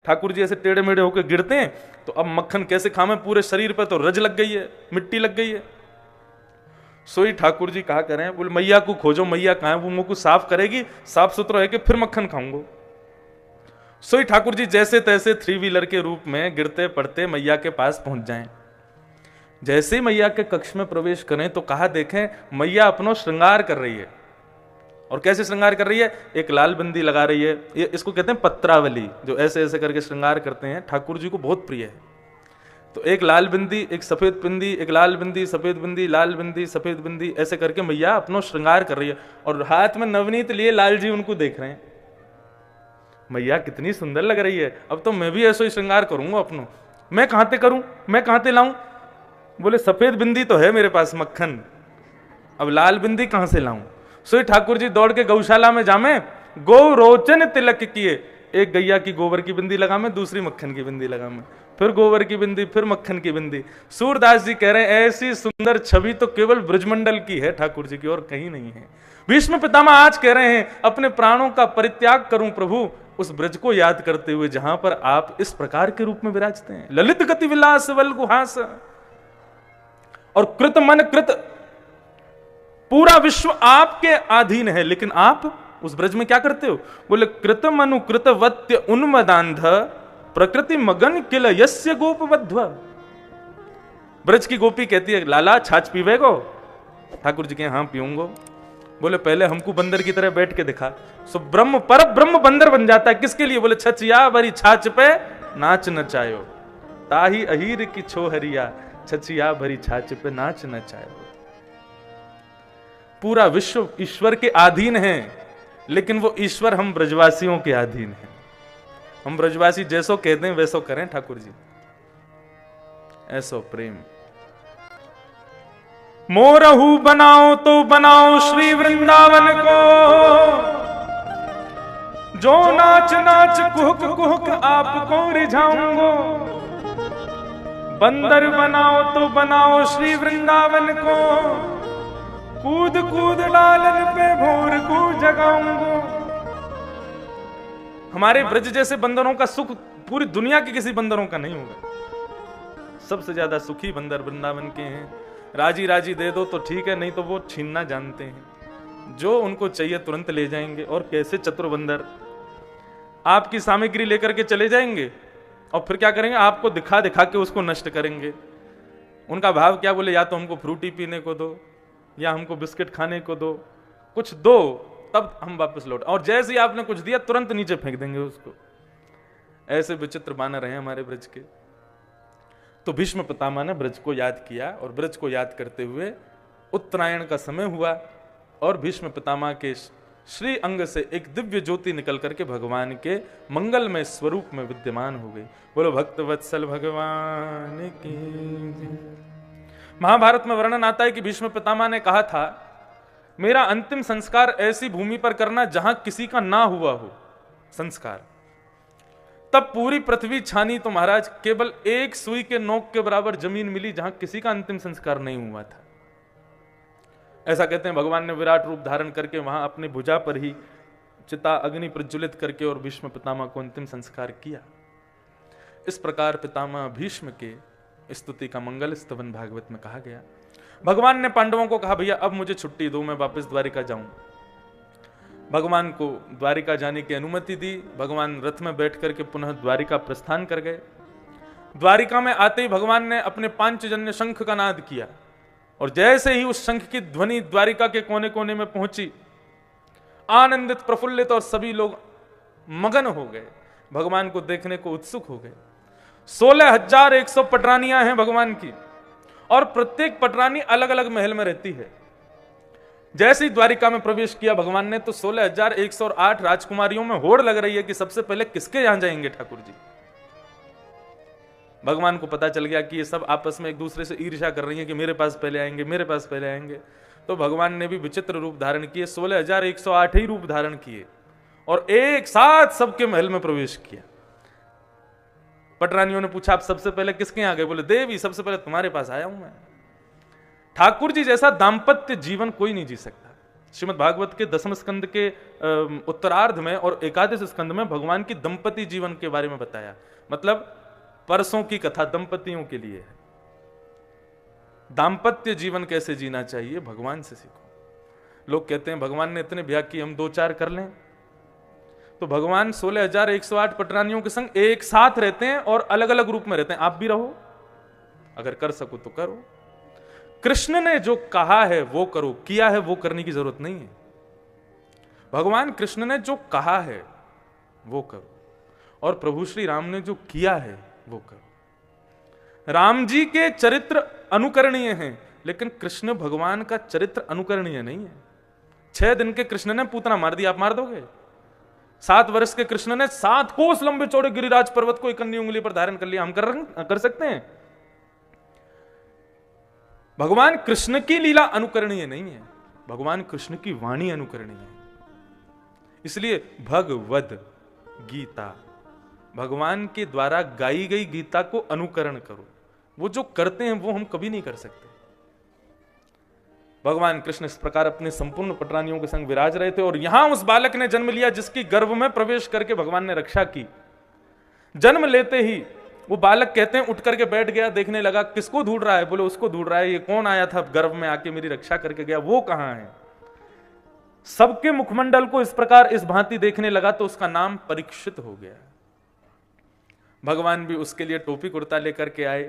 ठाकुर जी ऐसे टेढ़े मेढ़े होकर गिरते हैं तो अब मक्खन कैसे खामे, पूरे शरीर पे तो रज लग गई है, मिट्टी लग गई है। सोई ठाकुर जी कहा करें, बोले मैया को खोजो, मैया कहां है, वो मुंह को साफ करेगी, साफ सुथरा है कि फिर मक्खन खाऊंगा। सोई ठाकुर जी जैसे तैसे 3 व्हीलर के रूप में गिरते पड़ते मैया के पास पहुंच जाएं। जैसे ही मैया के कक्ष में प्रवेश करें तो कहा देखें मैया अपना श्रृंगार कर रही है। और कैसे श्रृंगार कर रही है, एक लाल बिंदी लगा रही है, ये इसको कहते हैं पत्रावली, जो ऐसे ऐसे करके श्रृंगार करते हैं, ठाकुर जी को बहुत प्रिय है। तो एक लाल बिंदी, एक सफेद बिंदी, एक लाल बिंदी, सफेद बिंदी, लाल बिंदी, सफेद बिंदी, ऐसे करके मैया अपना श्रृंगार कर रही है। और हाथ में नवनीत लिए लाल जी उनको देख रहे हैं। मैया कितनी सुंदर लग रही है, अब तो मैं भी ऐसा ही श्रृंगार करूंगा अपनो। मैं कहां ते करूं, मैं कहां ते लाऊं? बोले सफेद बिंदी तो है मेरे पास मक्खन, अब लाल बिंदी कहां से लाऊं? सोई ठाकुर जी दौड़ के गौशाला में जामे, गौ रोचन तिलक किए, एक गैया की गोबर की बिंदी लगा में, दूसरी मक्खन की बिंदी लगा में, फिर गोबर की बिंदी, फिर मक्खन की बिंदी। सूरदास जी कह रहे हैं ऐसी सुंदर छवि तो केवल ब्रजमंडल की है ठाकुर जी की, और कहीं नहीं है। भीष्म पितामह आज कह रहे हैं अपने प्राणों का परित्याग करूं प्रभु उस ब्रज को याद करते हुए जहां पर आप इस प्रकार के रूप में विराजते हैं। ललित गति विलास वल गुहास, और कृत मन कृत, पूरा विश्व आपके अधीन है, लेकिन आप उस ब्रज में क्या करते हो? बोले कृत मनु कृत वत्य उन्मदांध प्रकृति मगन किल यस्य गोपवध्व। ब्रज की गोपी कहती है लाला छाछ पीवेगो? ठाकुर जी के हां पीऊंगो। बोले पहले हमको बंदर की तरह बैठ के दिखा। सो ब्रह्म पर ब्रह्म बंदर बन जाता है, किसके लिए? बोले छछिया भरी छाछ पे नाच नचायो, ताही अहीर की छोहरिया, छछिया भरी छाछ पे नाच नचायो। पूरा विश्व ईश्वर के अधीन है, लेकिन वो ईश्वर हम ब्रजवासियों के अधीन है। हम ब्रजवासी जैसो कहते हैं वैसो करें ठाकुर जी, ऐसो प्रेम। मोरहू बनाओ तो बनाओ श्री वृंदावन को, जो नाच नाच कुहक कुहक आपको रिझाऊंगो। बंदर बनाओ तो बनाओ श्री वृंदावन को, कूद कूद लालन पे भोर को जगाऊंगो। हमारे ब्रज जैसे बंदरों का सुख पूरी दुनिया के किसी बंदरों का नहीं होगा। सबसे ज्यादा सुखी बंदर वृंदावन के हैं। राजी राजी दे दो तो ठीक है, नहीं तो वो छीनना जानते हैं, जो उनको चाहिए तुरंत ले जाएंगे। और कैसे चतुर बंदर, आपकी सामग्री लेकर के चले जाएंगे और फिर क्या करेंगे? आपको दिखा दिखा के उसको नष्ट करेंगे। उनका भाव क्या? बोले या तो हमको फ्रूटी पीने को दो, या हमको बिस्किट खाने को दो, कुछ दो तब हम वापस लौट। और जैसे ही आपने कुछ दिया तुरंत नीचे फेंक देंगे उसको। ऐसे विचित्र बानर हैं हमारे ब्रज के। तो भीष्म पितामह ने ब्रज को याद किया, और ब्रज को याद करते हुए उत्तरायण का समय हुआ और भीष्म पितामह के श्री अंग से एक दिव्य ज्योति निकल करके भगवान के मंगलमय स्वरूप में विद्यमान हो गई। बोलो भक्त वत्सल भगवान की। महाभारत में वर्णन आता है कि भीष्म पितामह ने कहा था मेरा अंतिम संस्कार ऐसी भूमि पर करना जहां किसी का ना हुआ हो संस्कार। तब पूरी पृथ्वी छानी तो महाराज केवल एक सुई के नोक के बराबर जमीन मिली जहां किसी का अंतिम संस्कार नहीं हुआ था। ऐसा कहते हैं भगवान ने विराट रूप धारण करके वहां अपनी भुजा पर ही चिता अग्नि प्रज्वलित करके और भीष्म पितामह को अंतिम संस्कार किया। इस प्रकार पितामह भीष्म के स्तुति का मंगल स्तवन भागवत में कहा गया। भगवान ने पांडवों को कहा भैया अब मुझे छुट्टी दो, मैं वापस द्वारिका जाऊं। भगवान को द्वारिका जाने की अनुमति दी। भगवान रथ में बैठ करके पुनः द्वारिका प्रस्थान कर गए। द्वारिका में आते ही भगवान ने अपने पांचजन्य शंख का नाद किया, और जैसे ही उस शंख की ध्वनि द्वारिका के कोने कोने में पहुंची, आनंदित प्रफुल्लित और सभी लोग मगन हो गए, भगवान को देखने को उत्सुक हो गए। 16,100 पटरानियां हैं भगवान की, और प्रत्येक पटरानी अलग अलग महल में रहती है। जैसे ही द्वारिका में प्रवेश किया भगवान ने, तो 16,108 राजकुमारियों में होड़ लग रही है कि सबसे पहले किसके यहां जाएंगे ठाकुर जी। भगवान को पता चल गया कि ये सब आपस में एक दूसरे से ईर्ष्या कर रही है कि मेरे पास पहले आएंगे, मेरे पास पहले आएंगे। तो भगवान ने भी विचित्र रूप धारण किए, 16,108 ही रूप धारण किए, और एक साथ सबके महल में प्रवेश किया। पटरानियों ने पूछा आप सबसे पहले किसके यहां गए? बोले देवी सबसे पहले तुम्हारे पास आया हूं मैं। ठाकुर जी जैसा दाम्पत्य जीवन कोई नहीं जी सकता। श्रीमद् भागवत के 10वें स्कंद के उत्तरार्ध में और 11वें स्कंद में भगवान की दंपति जीवन के बारे में बताया। मतलब परसों की कथा दंपतियों के लिए है। दाम्पत्य जीवन कैसे जीना चाहिए, भगवान से सीखो। लोग कहते हैं भगवान ने इतने ब्याह किए, हम 2-4 कर लें। तो भगवान 16,108 पटरानियों के संग एक साथ रहते हैं और अलग अलग रूप में रहते हैं। आप भी रहो, अगर कर सको तो करो। कृष्ण ने जो कहा है वो करो, किया है वो करने की जरूरत नहीं है। भगवान कृष्ण ने जो कहा है वो करो, और प्रभु श्री राम ने जो किया है वो करो। राम जी के चरित्र अनुकरणीय हैं, लेकिन कृष्ण भगवान का चरित्र अनुकरणीय नहीं है। 6 दिन के कृष्ण ने पूतना मार दिया, आप मार दोगे? 7 वर्ष के कृष्ण ने 7 कोस लंबे चौड़े गिरिराज पर्वत को एक अन्य उंगली पर धारण कर लिया, हम कर सकते हैं? भगवान कृष्ण की लीला अनुकरणीय नहीं है, भगवान कृष्ण की वाणी अनुकरणीय है। इसलिए भगवद गीता, भगवान के द्वारा गाई गई गीता को अनुकरण करो। वो जो करते हैं वो हम कभी नहीं कर सकते। भगवान कृष्ण इस प्रकार अपने संपूर्ण पटरानियों के संग विराज रहे थे, और यहां उस बालक ने जन्म लिया जिसकी गर्भ में प्रवेश करके भगवान ने रक्षा की। जन्म लेते ही वो बालक कहते हैं उठ करके बैठ गया, देखने लगा किसको ढूंढ रहा है। बोले उसको ढूंढ रहा है, ये कौन आया था गर्भ में आके मेरी रक्षा करके गया, वो कहां है? सबके मुखमंडल को इस प्रकार इस भांति देखने लगा तो उसका नाम परीक्षित हो गया। भगवान भी उसके लिए टोपी कुर्ता लेकर के आए,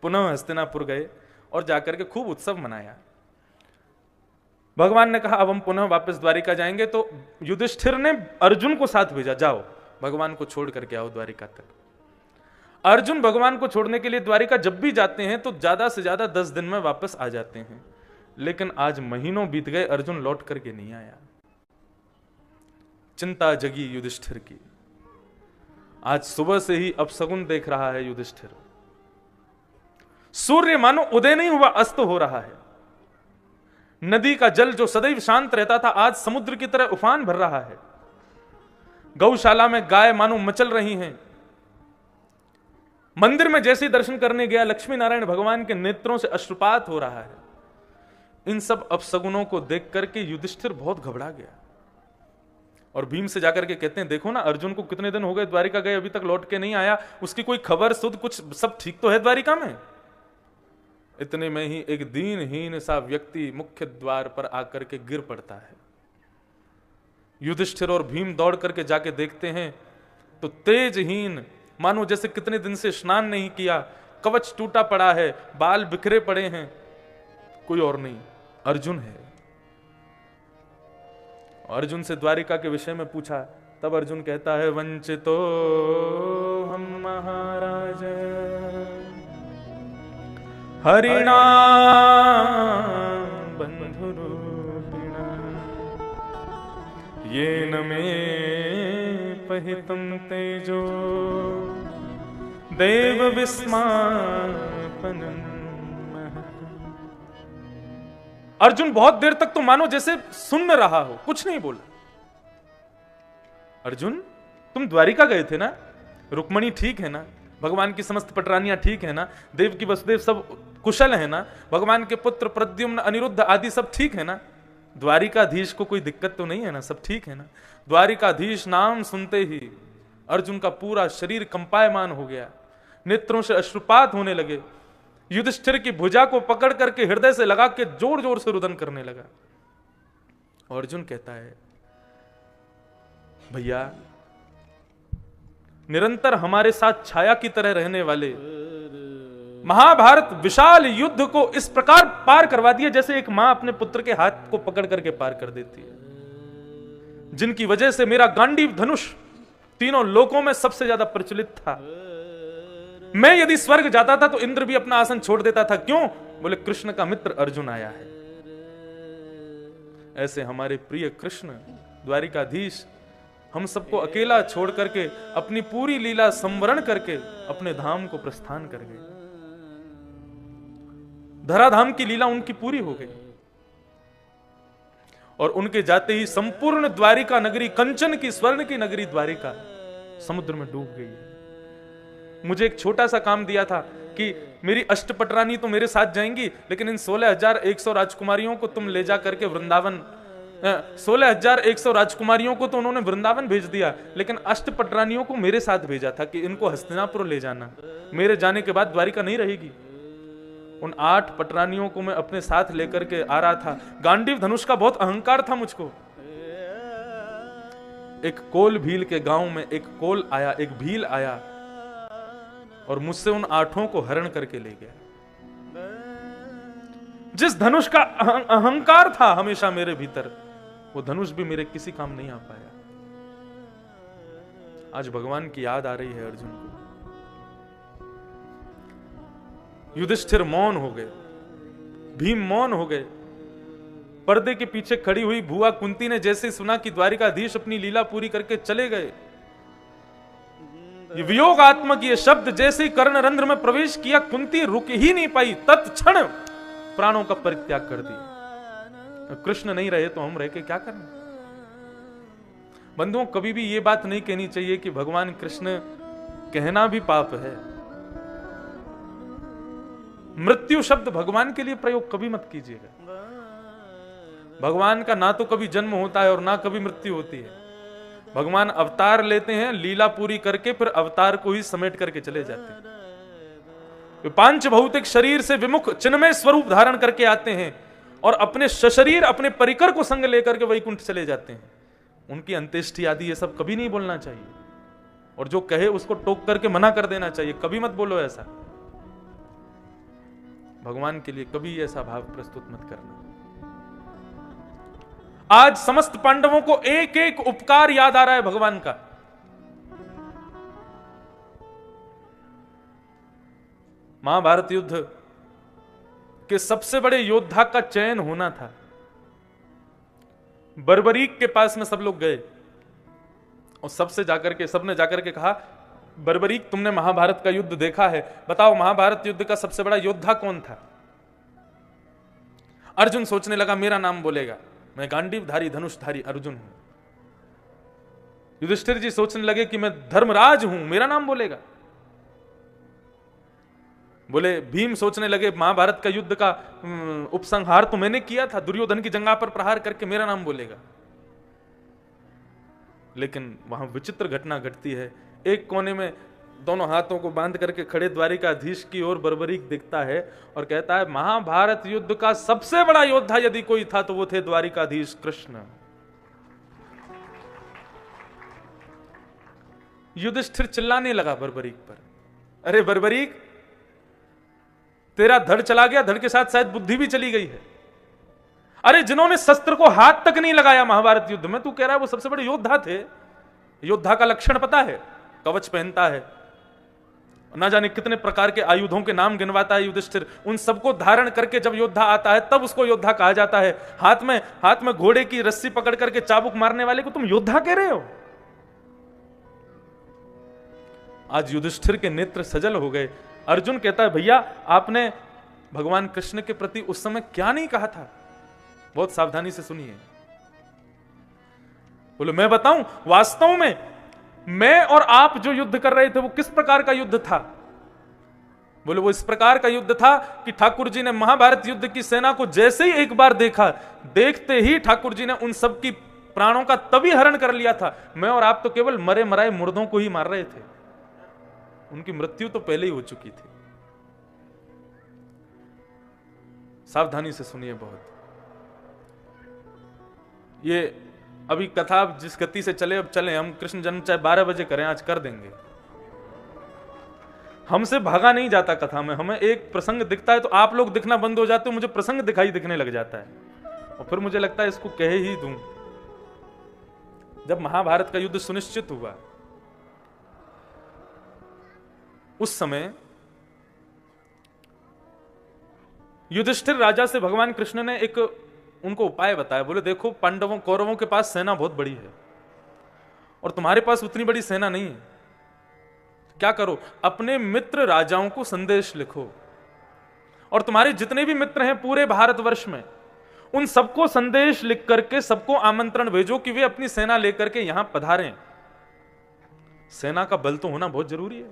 पुनः हस्तिनापुर गए और जाकर के खूब उत्सव मनाया। भगवान ने कहा अब हम पुनः वापस द्वारिका जाएंगे, तो युधिष्ठिर ने अर्जुन को साथ भेजा, जाओ भगवान को छोड़ करके आओ द्वारिका तक। अर्जुन भगवान को छोड़ने के लिए द्वारिका जब भी जाते हैं तो ज्यादा से ज्यादा 10 दिन में वापस आ जाते हैं, लेकिन आज महीनों बीत गए, अर्जुन लौट करके नहीं आया। चिंता जगी युधिष्ठिर की। आज सुबह से ही अपशगुन देख रहा है युधिष्ठिर। सूर्य मानो उदय नहीं हुआ, अस्त हो रहा है। नदी का जल जो सदैव शांत रहता था आज समुद्र की तरह उफान भर रहा है। गौशाला में गाय मानो मचल रही हैं। मंदिर में जैसे ही दर्शन करने गया, लक्ष्मी नारायण भगवान के नेत्रों से अश्रुपात हो रहा है। इन सब अपशगुनों को देख करके युधिष्ठिर बहुत घबरा गया, और भीम से जाकर के कहते हैं देखो ना अर्जुन को कितने दिन हो गए द्वारिका गए, अभी तक लौट के नहीं आया, उसकी कोई खबर सुध कुछ सब ठीक तो है द्वारिका में? इतने में ही एक दीनहीन सा व्यक्ति मुख्य द्वार पर आकर के गिर पड़ता है। युधिष्ठिर और भीम दौड़ करके जाके देखते हैं तो तेजहीन, मानो जैसे कितने दिन से स्नान नहीं किया, कवच टूटा पड़ा है, बाल बिखरे पड़े हैं, कोई और नहीं अर्जुन है। अर्जुन से द्वारिका के विषय में पूछा, तब अर्जुन कहता है वंचितो हम महाराज हरिणा बंधुरूपिणा येन मे पहितुम तेजो देव विस्मापनम्। अर्जुन बहुत देर तक तो मानो जैसे सुन रहा हो, कुछ नहीं बोला। अर्जुन तुम द्वारिका गए थे ना, रुक्मणी ठीक है ना, भगवान की समस्त पटरानियां ठीक है ना, देव की वसुदेव सब कुशल है ना, भगवान के पुत्र प्रद्युम्न अनिरुद्ध आदि सब ठीक है ना, द्वारिकाधीश को कोई दिक्कत तो नहीं है ना, सब ठीक है ना? द्वारिकाधीश नाम सुनते ही अर्जुन का पूरा शरीर कंपायमान हो गया, नेत्रों से अश्रुपात होने लगे। युधिष्ठिर की भुजा को पकड़ करके हृदय से लगा के जोर जोर से रुदन करने लगा। अर्जुन कहता है भैया निरंतर हमारे साथ छाया की तरह रहने वाले, महाभारत विशाल युद्ध को इस प्रकार पार करवा दिया जैसे एक मां अपने पुत्र के हाथ को पकड़ करके पार कर देती है, जिनकी वजह से मेरा गांडीव धनुष तीनों लोकों में सबसे ज्यादा प्रचलित था। मैं यदि स्वर्ग जाता था तो इंद्र भी अपना आसन छोड़ देता था। क्यों? बोले कृष्ण का मित्र अर्जुन आया है। ऐसे हमारे प्रिय कृष्ण द्वारिकाधीश हम सबको अकेला छोड़ करके अपनी पूरी लीला संवरण करके अपने धाम को प्रस्थान कर गए। धराधाम की लीला उनकी पूरी हो गई और उनके जाते ही संपूर्ण द्वारिका नगरी, कंचन की स्वर्ण की नगरी द्वारिका समुद्र में डूब गई है। मुझे एक छोटा सा काम दिया था कि मेरी अष्टपटरानी तो मेरे साथ जाएंगी, लेकिन इन 16,100 राजकुमारियों को तुम ले जा करके वृंदावन 16,100 राजकुमारियों को तो उन्होंने वृंदावन भेज दिया, लेकिन अष्टपटरानियों को मेरे साथ भेजा था कि इनको हस्तिनापुर ले जाना, मेरे जाने के बाद द्वारिका नहीं रहेगी। उन 8 पटरानियों को मैं अपने साथ लेकर के आ रहा था। गांडीव धनुष का बहुत अहंकार था मुझको। एक कोल भील के गांव में एक कोल आया, एक भील आया और मुझसे उन 8 को हरण करके ले गया। जिस धनुष का अहंकार था हमेशा मेरे भीतर, वो धनुष भी मेरे किसी काम नहीं आ पाया। आज भगवान की याद आ रही है अर्जुन को। युधिष्ठिर मौन हो गए, भीम मौन हो गए। पर्दे के पीछे खड़ी हुई बुआ कुंती ने जैसे सुना कि द्वारिकाधीश अपनी लीला पूरी करके चले गए, ये वियोगात्मक ये शब्द जैसे ही कर्णरंध्र में प्रवेश किया, कुंती रुक ही नहीं पाई, तत्क्षण प्राणों का परित्याग कर दिया। कृष्ण नहीं रहे तो हम रह के क्या करना। बंधुओं, कभी भी ये बात नहीं कहनी चाहिए कि भगवान कृष्ण, कहना भी पाप है। मृत्यु शब्द भगवान के लिए प्रयोग कभी मत कीजिएगा। भगवान का ना तो कभी जन्म होता है और ना कभी मृत्यु होती है। भगवान अवतार लेते हैं, लीला पूरी करके फिर अवतार को ही समेट करके चले जाते हैं। वे पांच भौतिक शरीर से विमुख चिन्मय स्वरूप धारण करके आते हैं और अपने सशरीर, अपने परिकर को संग लेकर के वैकुंठ चले जाते हैं। उनकी अंत्येष्टि आदि ये सब कभी नहीं बोलना चाहिए, और जो कहे उसको टोक करके मना कर देना चाहिए। कभी मत बोलो ऐसा। भगवान के लिए कभी ऐसा भाव प्रस्तुत मत करना। आज समस्त पांडवों को एक एक उपकार याद आ रहा है भगवान का। महाभारत युद्ध के सबसे बड़े योद्धा का चयन होना था। बर्बरीक के पास में सब लोग गए और सबने जाकर के कहा, बर्बरीक, तुमने महाभारत का युद्ध देखा है, बताओ महाभारत युद्ध का सबसे बड़ा योद्धा कौन था। अर्जुन सोचने लगा मेरा नाम बोलेगा, मैं गांडीवधारी धनुषधारी अर्जुन हूं। युधिष्ठिर जी सोचने लगे कि मैं धर्मराज हूं, मेरा नाम बोलेगा। बोले भीम सोचने लगे महाभारत का युद्ध का उपसंहार तो मैंने किया था, दुर्योधन की जंगा पर प्रहार करके मेरा नाम बोलेगा। लेकिन वहां विचित्र घटना घटती है। एक कोने में दोनों हाथों को बांध करके खड़े द्वारिकाधीश की ओर बर्बरीक दिखता है और कहता है, महाभारत युद्ध का सबसे बड़ा योद्धा यदि कोई था तो वो थे द्वारिकाधीश कृष्ण। युधिष्ठिर चिल्लाने लगा बर्बरीक पर, अरे बर्बरीक, तेरा धड़ चला गया, धड़ के साथ शायद बुद्धि भी चली गई है। अरे जिन्होंने शस्त्र को हाथ तक नहीं लगाया महाभारत युद्ध में, तू कह रहा है वो सबसे बड़े योद्धा थे। योद्धा का लक्षण पता है? कवच पहनता है, ना जाने कितने प्रकार के आयुधों के नाम गिनवाता है युधिष्ठिर। उन सबको धारण करके जब योद्धा आता है तब उसको योद्धा कहा जाता है। हाथ में घोड़े की रस्सी पकड़ करके चाबुक मारने वाले को तुम योद्धा कह रहे हो? आज युधिष्ठिर के नेत्र सजल हो गए। अर्जुन कहता है, भैया आपने भगवान कृष्ण के प्रति उस समय क्या नहीं कहा था? बहुत सावधानी से सुनिए। बोले मैं बताऊं, वास्तव में मैं और आप जो युद्ध कर रहे थे वो किस प्रकार का युद्ध था? बोले वो इस प्रकार का युद्ध था कि ठाकुर जी ने महाभारत युद्ध की सेना को जैसे ही एक बार देखा, देखते ही ठाकुर जी ने उन सब की प्राणों का तभी हरण कर लिया था। मैं और आप तो केवल मरे मराए मुर्दों को ही मार रहे थे, उनकी मृत्यु तो पहले ही हो चुकी थी। सावधानी से सुनिए बहुत। ये अभी कथा जिस गति से चले, अब चले हम कृष्ण जन्म चाहे 12 बजे करें, आज कर देंगे। हमसे भागा नहीं जाता कथा में। हमें एक प्रसंग दिखता है तो आप लोग दिखना बंद हो जाते हो, मुझे प्रसंग दिखाई दिखने लग जाता है और फिर मुझे लगता है इसको कह ही दूं। जब महाभारत का युद्ध सुनिश्चित हुआ उस समय युधिष्ठिर राजा से भगवान कृष्ण ने एक उनको उपाय बताया। बोले देखो, पांडवों कौरवों के पास सेना बहुत बड़ी है और तुम्हारे पास उतनी बड़ी सेना नहीं है। क्या करो, अपने मित्र राजाओं को संदेश लिखो और तुम्हारे जितने भी मित्र हैं पूरे भारतवर्ष में, उन सबको संदेश लिख करके सबको आमंत्रण भेजो कि वे अपनी सेना लेकर के यहां पधारें। सेना का बल तो होना बहुत जरूरी है।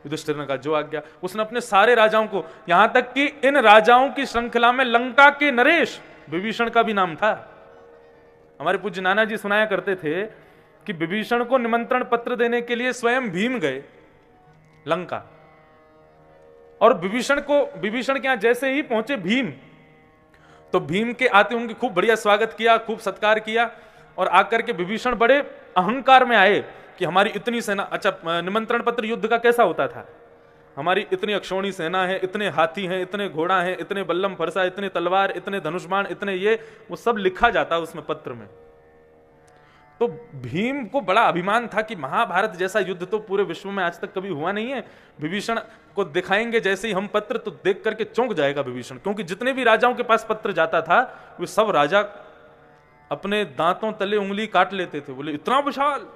युधिष्ठिर ने कहा जो आज्ञा। उसने अपने सारे राजाओं को, यहां तक कि इन राजाओं की श्रृंखला में लंका के नरेश, विभीषण का भी नाम था, हमारे पूज्य नाना जी सुनाया करते थे कि विभीषण को निमंत्रण पत्र देने के लिए स्वयं भीम गए लंका, और विभीषण के यहां जैसे ही पहुंचे भीम, तो भीम के आते उनके खूब बढ़िया स्वागत किया, खूब सत्कार किया, और आकर के विभीषण बड़े अहंकार में आए कि हमारी इतनी सेना, अच्छा निमंत्रण पत्र युद्ध का कैसा होता था, हमारी इतनी अक्षौणी सेना है, इतने हाथी हैं, इतने घोड़ा हैं, इतने बल्लम फरसा, इतने तलवार, इतने धनुष्बाण, इतने ये, वो सब लिखा जाता उसमें पत्र में। तो भीम को बड़ा अभिमान था कि महाभारत जैसा युद्ध तो पूरे विश्व में आज तक कभी हुआ नहीं है, विभीषण को दिखाएंगे जैसे ही हम पत्र, तो देख करके चौंक जाएगा विभीषण, क्योंकि जितने भी राजाओं के पास पत्र जाता था वे सब राजा अपने दांतों तले उंगली काट लेते थे, बोले इतना विशाल।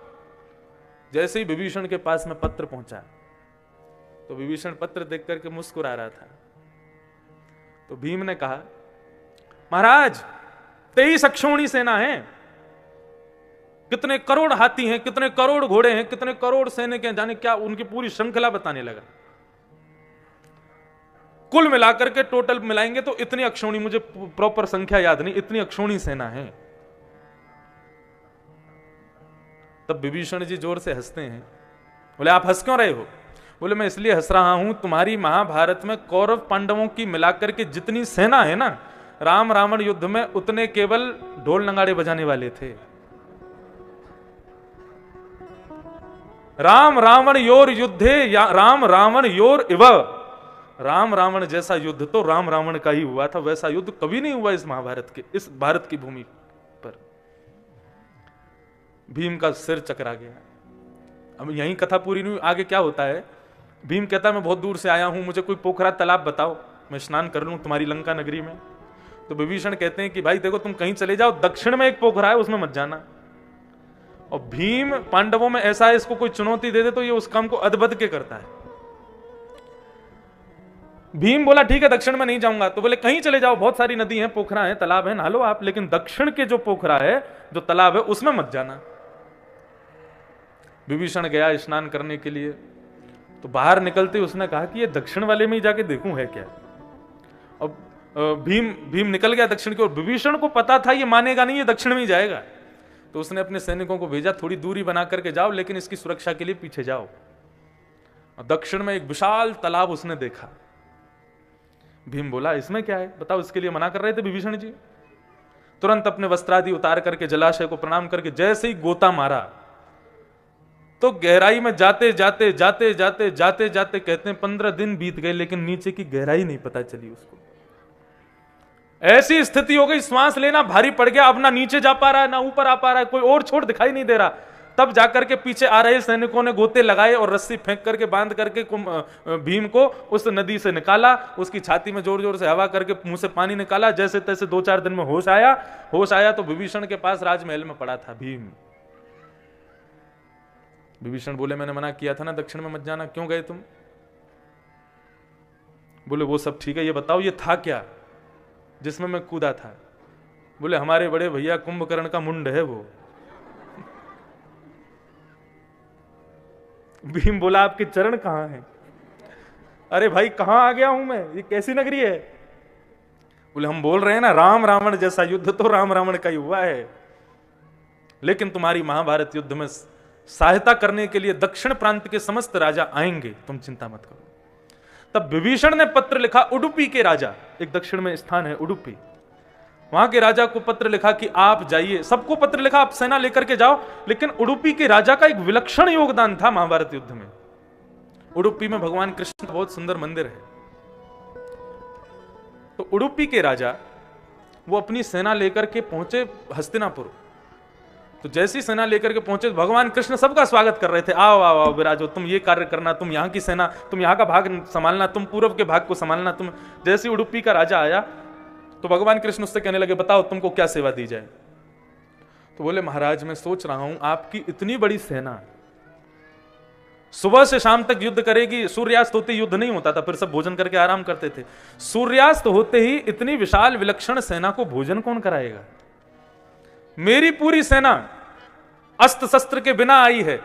जैसे ही विभीषण के पास में पत्र पहुंचा तो विभीषण पत्र देख करके मुस्कुरा रहा था। तो भीम ने कहा, महाराज 23 अक्षौणी सेना है, कितने करोड़ हाथी हैं, कितने करोड़ घोड़े हैं, कितने करोड़ सैनिक हैं, जाने क्या, उनकी पूरी श्रृंखला बताने लगा। कुल मिलाकर के टोटल मिलाएंगे तो इतनी अक्षौणी, मुझे प्रॉपर संख्या याद नहीं, इतनी अक्षौणी सेना है। तब विभीषण जी जोर से हंसते हैं, बोले आप हंस क्यों रहे हो? बोले मैं इसलिए हंस रहा हूं, तुम्हारी महाभारत में कौरव पांडवों की मिलाकर के जितनी सेना है ना, राम रावण युद्ध में उतने केवल ढोल नगाड़े बजाने वाले थे। राम रावण योर युद्धे या राम रावण योर इव, राम रावण जैसा युद्ध तो राम रावण का ही हुआ था, वैसा युद्ध कभी नहीं हुआ इस महाभारत के, इस भारत की भूमि पर। भीम का सिर चकरा गया। अब यही कथा पूरी नहीं, आगे क्या होता है, भीम कहता है मैं बहुत दूर से आया हूं, मुझे कोई पोखरा तालाब बताओ, मैं स्नान कर लूं तुम्हारी लंका नगरी में। तो विभीषण कहते हैं कि भाई देखो तुम कहीं चले जाओ, दक्षिण में एक पोखरा है उसमें मत जाना। और भीम पांडवों में ऐसा है, इसको कोई चुनौती दे दे तो ये उस काम को अदबद के करता है। भीम बोला ठीक है दक्षिण में नहीं जाऊंगा। तो बोले कहीं चले जाओ, बहुत सारी नदी है, पोखरा है, तालाब है, नहा लो आप, लेकिन दक्षिण के जो पोखरा है, जो तालाब है, उसमें मत जाना। विभीषण गया स्नान करने के लिए, तो बाहर निकलते उसने कहा कि ये दक्षिण वाले में ही जाके देखूं है क्या। अब भीम निकल गया दक्षिण की ओर। विभीषण को पता था ये मानेगा नहीं, ये दक्षिण में ही जाएगा, तो उसने अपने सैनिकों को भेजा थोड़ी दूरी बना करके जाओ, लेकिन इसकी सुरक्षा के लिए पीछे जाओ। और दक्षिण में एक विशाल तालाब उसने देखा। भीम बोला इसमें क्या है बताओ, इसके लिए मना कर रहे थे विभीषण जी। तुरंत अपने वस्त्रादि उतार करके जलाशय को प्रणाम करके जैसे ही गोता मारा, तो गहराई में जाते जाते जाते जाते जाते जाते कहते हैं 15 दिन बीत गए, लेकिन नीचे की गहराई नहीं पता चली उसको। ऐसी स्थिति हो गई, श्वास लेना भारी पड़ गया, अब ना नीचे जा पा रहा है ना ऊपर आ पा रहा है, कोई और छोर दिखाई नहीं दे रहा। तब जाकर के पीछे आ रहे सैनिकों ने गोते लगाए और रस्सी फेंक करके बांध करके भीम को उस नदी से निकाला, उसकी छाती में जोर जोर से हवा करके मुंह से पानी निकाला। जैसे तैसे 2-4 दिन में होश आया तो विभीषण के पास राजमहल में पड़ा था भीम। विभीषण बोले मैंने मना किया था ना दक्षिण में मत जाना, क्यों गए तुम? बोले वो सब ठीक है, ये बताओ ये था क्या जिसमें मैं कूदा था? बोले हमारे बड़े भैया कुंभकर्ण का मुंड है वो। भीम बोला आपके चरण कहां हैं? अरे भाई कहां आ गया हूं मैं, ये कैसी नगरी है? बोले हम बोल रहे हैं ना राम रावण जैसा युद्ध तो राम रावण का ही हुआ है, लेकिन तुम्हारी महाभारत युद्ध में सहायता करने के लिए दक्षिण प्रांत के समस्त राजा आएंगे, तुम चिंता मत करो। तब विभीषण ने पत्र लिखा उडुपी के राजा, एक दक्षिण में स्थान है उडुपी, वहां के राजा को पत्र लिखा कि आप जाइए। सबको पत्र लिखा आप सेना लेकर के जाओ, लेकिन उडुपी के राजा का एक विलक्षण योगदान था महाभारत युद्ध में। उडुपी में भगवान कृष्ण का बहुत सुंदर मंदिर है। तो उडुपी के राजा वो अपनी सेना लेकर के पहुंचे हस्तिनापुर। तो जैसी सेना लेकर के पहुंचे भगवान कृष्ण सबका स्वागत कर रहे थे, आओ आओ आओ विराजो, तुम ये कार्य करना, तुम यहाँ की सेना, तुम यहाँ का भाग संभालना, तुम पूर्व के भाग को संभालना। तुम जैसे उडुपी का राजा आया तो भगवान कृष्ण उससे कहने लगे बताओ तुमको क्या सेवा दी जाए। तो बोले महाराज मैं सोच रहा हूं आपकी इतनी बड़ी सेना सुबह से शाम तक युद्ध करेगी, सूर्यास्त होते युद्ध नहीं होता था, फिर सब भोजन करके आराम करते थे। सूर्यास्त होते ही इतनी विशाल विलक्षण सेना को भोजन कौन कराएगा? मेरी पूरी सेना अस्त्र शस्त्र के बिना आई है,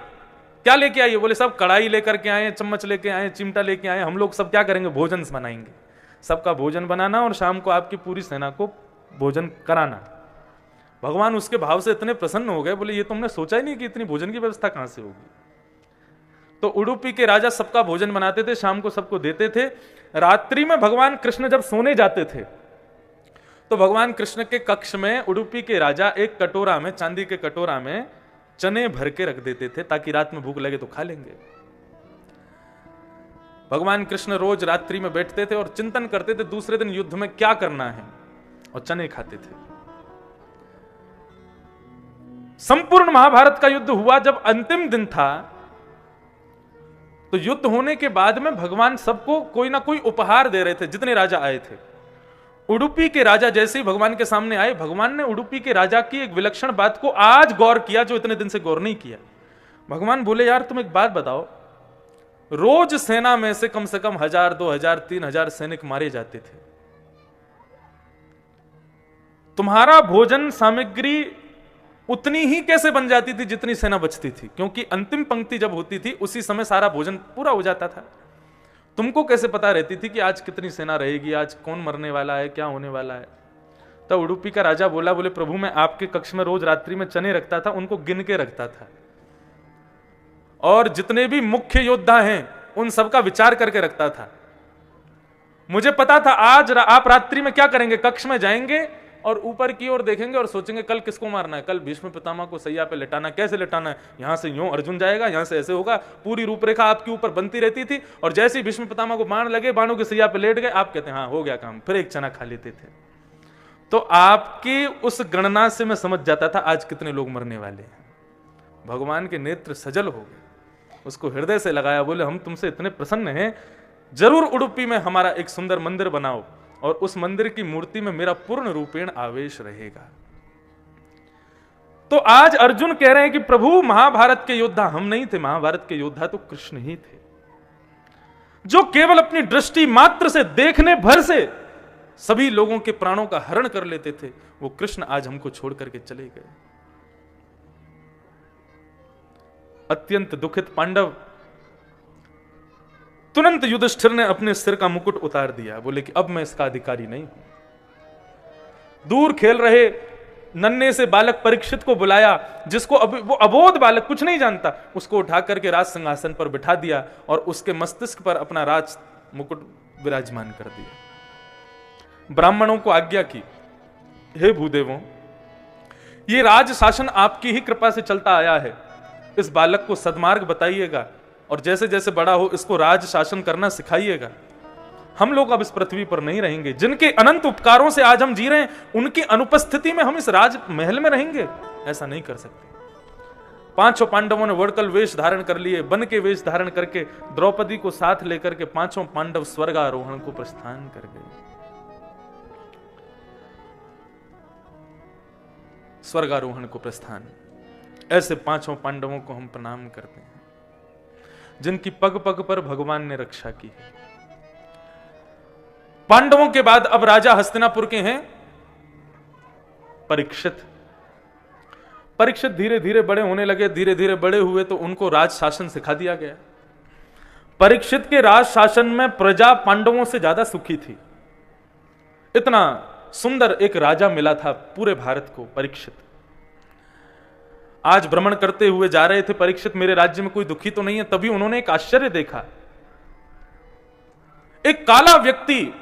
क्या लेके आई है? बोले सब कढ़ाई लेकर के आए, चम्मच लेके आए, चिमटा लेके आए, हम लोग सब क्या करेंगे? भोजन बनाएंगे, सबका भोजन बनाना और शाम को आपकी पूरी सेना को भोजन कराना। भगवान उसके भाव से इतने प्रसन्न हो गए, बोले ये तुमने सोचा ही नहीं कि इतनी भोजन की व्यवस्था कहां से होगी। तो उडुपी के राजा सबका भोजन बनाते थे, शाम को सबको देते थे। रात्रि में भगवान कृष्ण जब सोने जाते थे तो भगवान कृष्ण के कक्ष में उडुपी के राजा एक कटोरा में, चांदी के कटोरा में चने भर के रख देते थे ताकि रात में भूख लगे तो खा लेंगे। भगवान कृष्ण रोज रात्रि में बैठते थे और चिंतन करते थे दूसरे दिन युद्ध में क्या करना है, और चने खाते थे। संपूर्ण महाभारत का युद्ध हुआ, जब अंतिम दिन था तो युद्ध होने के बाद में भगवान सबको कोई ना कोई उपहार दे रहे थे, जितने राजा आए थे। उडुपी के राजा जैसे ही भगवान के सामने आए, भगवान ने उडुपी के राजा की एक विलक्षण बात को आज गौर किया जो इतने दिन से गौर नहीं किया। भगवान बोले, यार तुम एक बात बताओ, रोज सेना में से कम 1000, 2000, 3000 सैनिक मारे जाते थे, तुम्हारा भोजन सामग्री उतनी ही कैसे बन जाती थी जितनी सेना बचती थी? क्योंकि अंतिम पंक्ति जब होती थी उसी समय सारा भोजन पूरा हो जाता था। तुमको कैसे पता रहती थी कि आज कितनी सेना रहेगी, आज कौन मरने वाला है, क्या होने वाला है? तो उडुपी का राजा बोला, बोले प्रभु मैं आपके कक्ष में रोज रात्रि में चने रखता था, उनको गिन के रखता था, और जितने भी मुख्य योद्धा हैं उन सबका विचार करके रखता था। मुझे पता था आज आप रात्रि में क्या करेंगे, कक्ष में जाएंगे और ऊपर की ओर देखेंगे और सोचेंगे कल किसको मारना है, कल भीष्म पितामह को सैया पे लेटाना, कैसे लेटाना है, यहां से यूं अर्जुन जाएगा, यहां से ऐसे होगा। पूरी रूपरेखा आपके ऊपर बनती रहती थी, और जैसे ही भीष्म पितामह को बाण लगे, बाणों की सैया पे लेट गए, आप कहते हैं हाँ हो गया काम, फिर एक चना खा लेते थे। तो आपकी उस गणना से मैं समझ जाता था आज कितने लोग मरने वाले हैं। भगवान के नेत्र सजल हो गए, उसको हृदय से लगाया, बोले हम तुमसे इतने प्रसन्न हैं, जरूर उडुपी में हमारा एक सुंदर मंदिर बनाओ, और उस मंदिर की मूर्ति में मेरा पूर्ण रूपेण आवेश रहेगा। तो आज अर्जुन कह रहे हैं कि प्रभु महाभारत के योद्धा हम नहीं थे, महाभारत के योद्धा तो कृष्ण ही थे, जो केवल अपनी दृष्टि मात्र से, देखने भर से सभी लोगों के प्राणों का हरण कर लेते थे। वो कृष्ण आज हमको छोड़ करके चले गए। अत्यंत दुखित पांडव, तुरंत युधिष्ठिर ने अपने सिर का मुकुट उतार दिया, बोले कि अब मैं इसका अधिकारी नहीं हूं। दूर खेल रहे नन्हे से बालक परीक्षित को बुलाया, जिसको वो अबोध बालक कुछ नहीं जानता, उसको उठा करके राज सिंहासन पर बिठा दिया और उसके मस्तिष्क पर अपना राज मुकुट विराजमान कर दिया। ब्राह्मणों को आज्ञा की, हे भूदेवों, ये राज शासन आपकी ही कृपा से चलता आया है, इस बालक को सद्मार्ग बताइएगा और जैसे जैसे बड़ा हो इसको राज शासन करना सिखाइएगा। हम लोग अब इस पृथ्वी पर नहीं रहेंगे, जिनके अनंत उपकारों से आज हम जी रहे हैं, उनकी अनुपस्थिति में हम इस राज महल में रहेंगे? ऐसा नहीं कर सकते। 5 पांडवों ने वर्कल वेश धारण कर लिए, बन के वेश धारण करके द्रौपदी को साथ लेकर के 5 पांडव स्वर्गारोहण को प्रस्थान कर गए। स्वर्गारोहण को प्रस्थान, ऐसे 5 पांडवों को हम प्रणाम करते हैं, जिनकी पग पग पर भगवान ने रक्षा की है। पांडवों के बाद अब राजा हस्तिनापुर के हैं परीक्षित। परीक्षित धीरे धीरे बड़े होने लगे, धीरे धीरे बड़े हुए तो उनको राज शासन सिखा दिया गया। परीक्षित के राज शासन में प्रजा पांडवों से ज्यादा सुखी थी। इतना सुंदर एक राजा मिला था पूरे भारत को परीक्षित। आज भ्रमण करते हुए जा रहे थे परीक्षित, मेरे राज्य में कोई दुखी तो नहीं है। तभी उन्होंने एक आश्चर्य देखा, एक काला व्यक्ति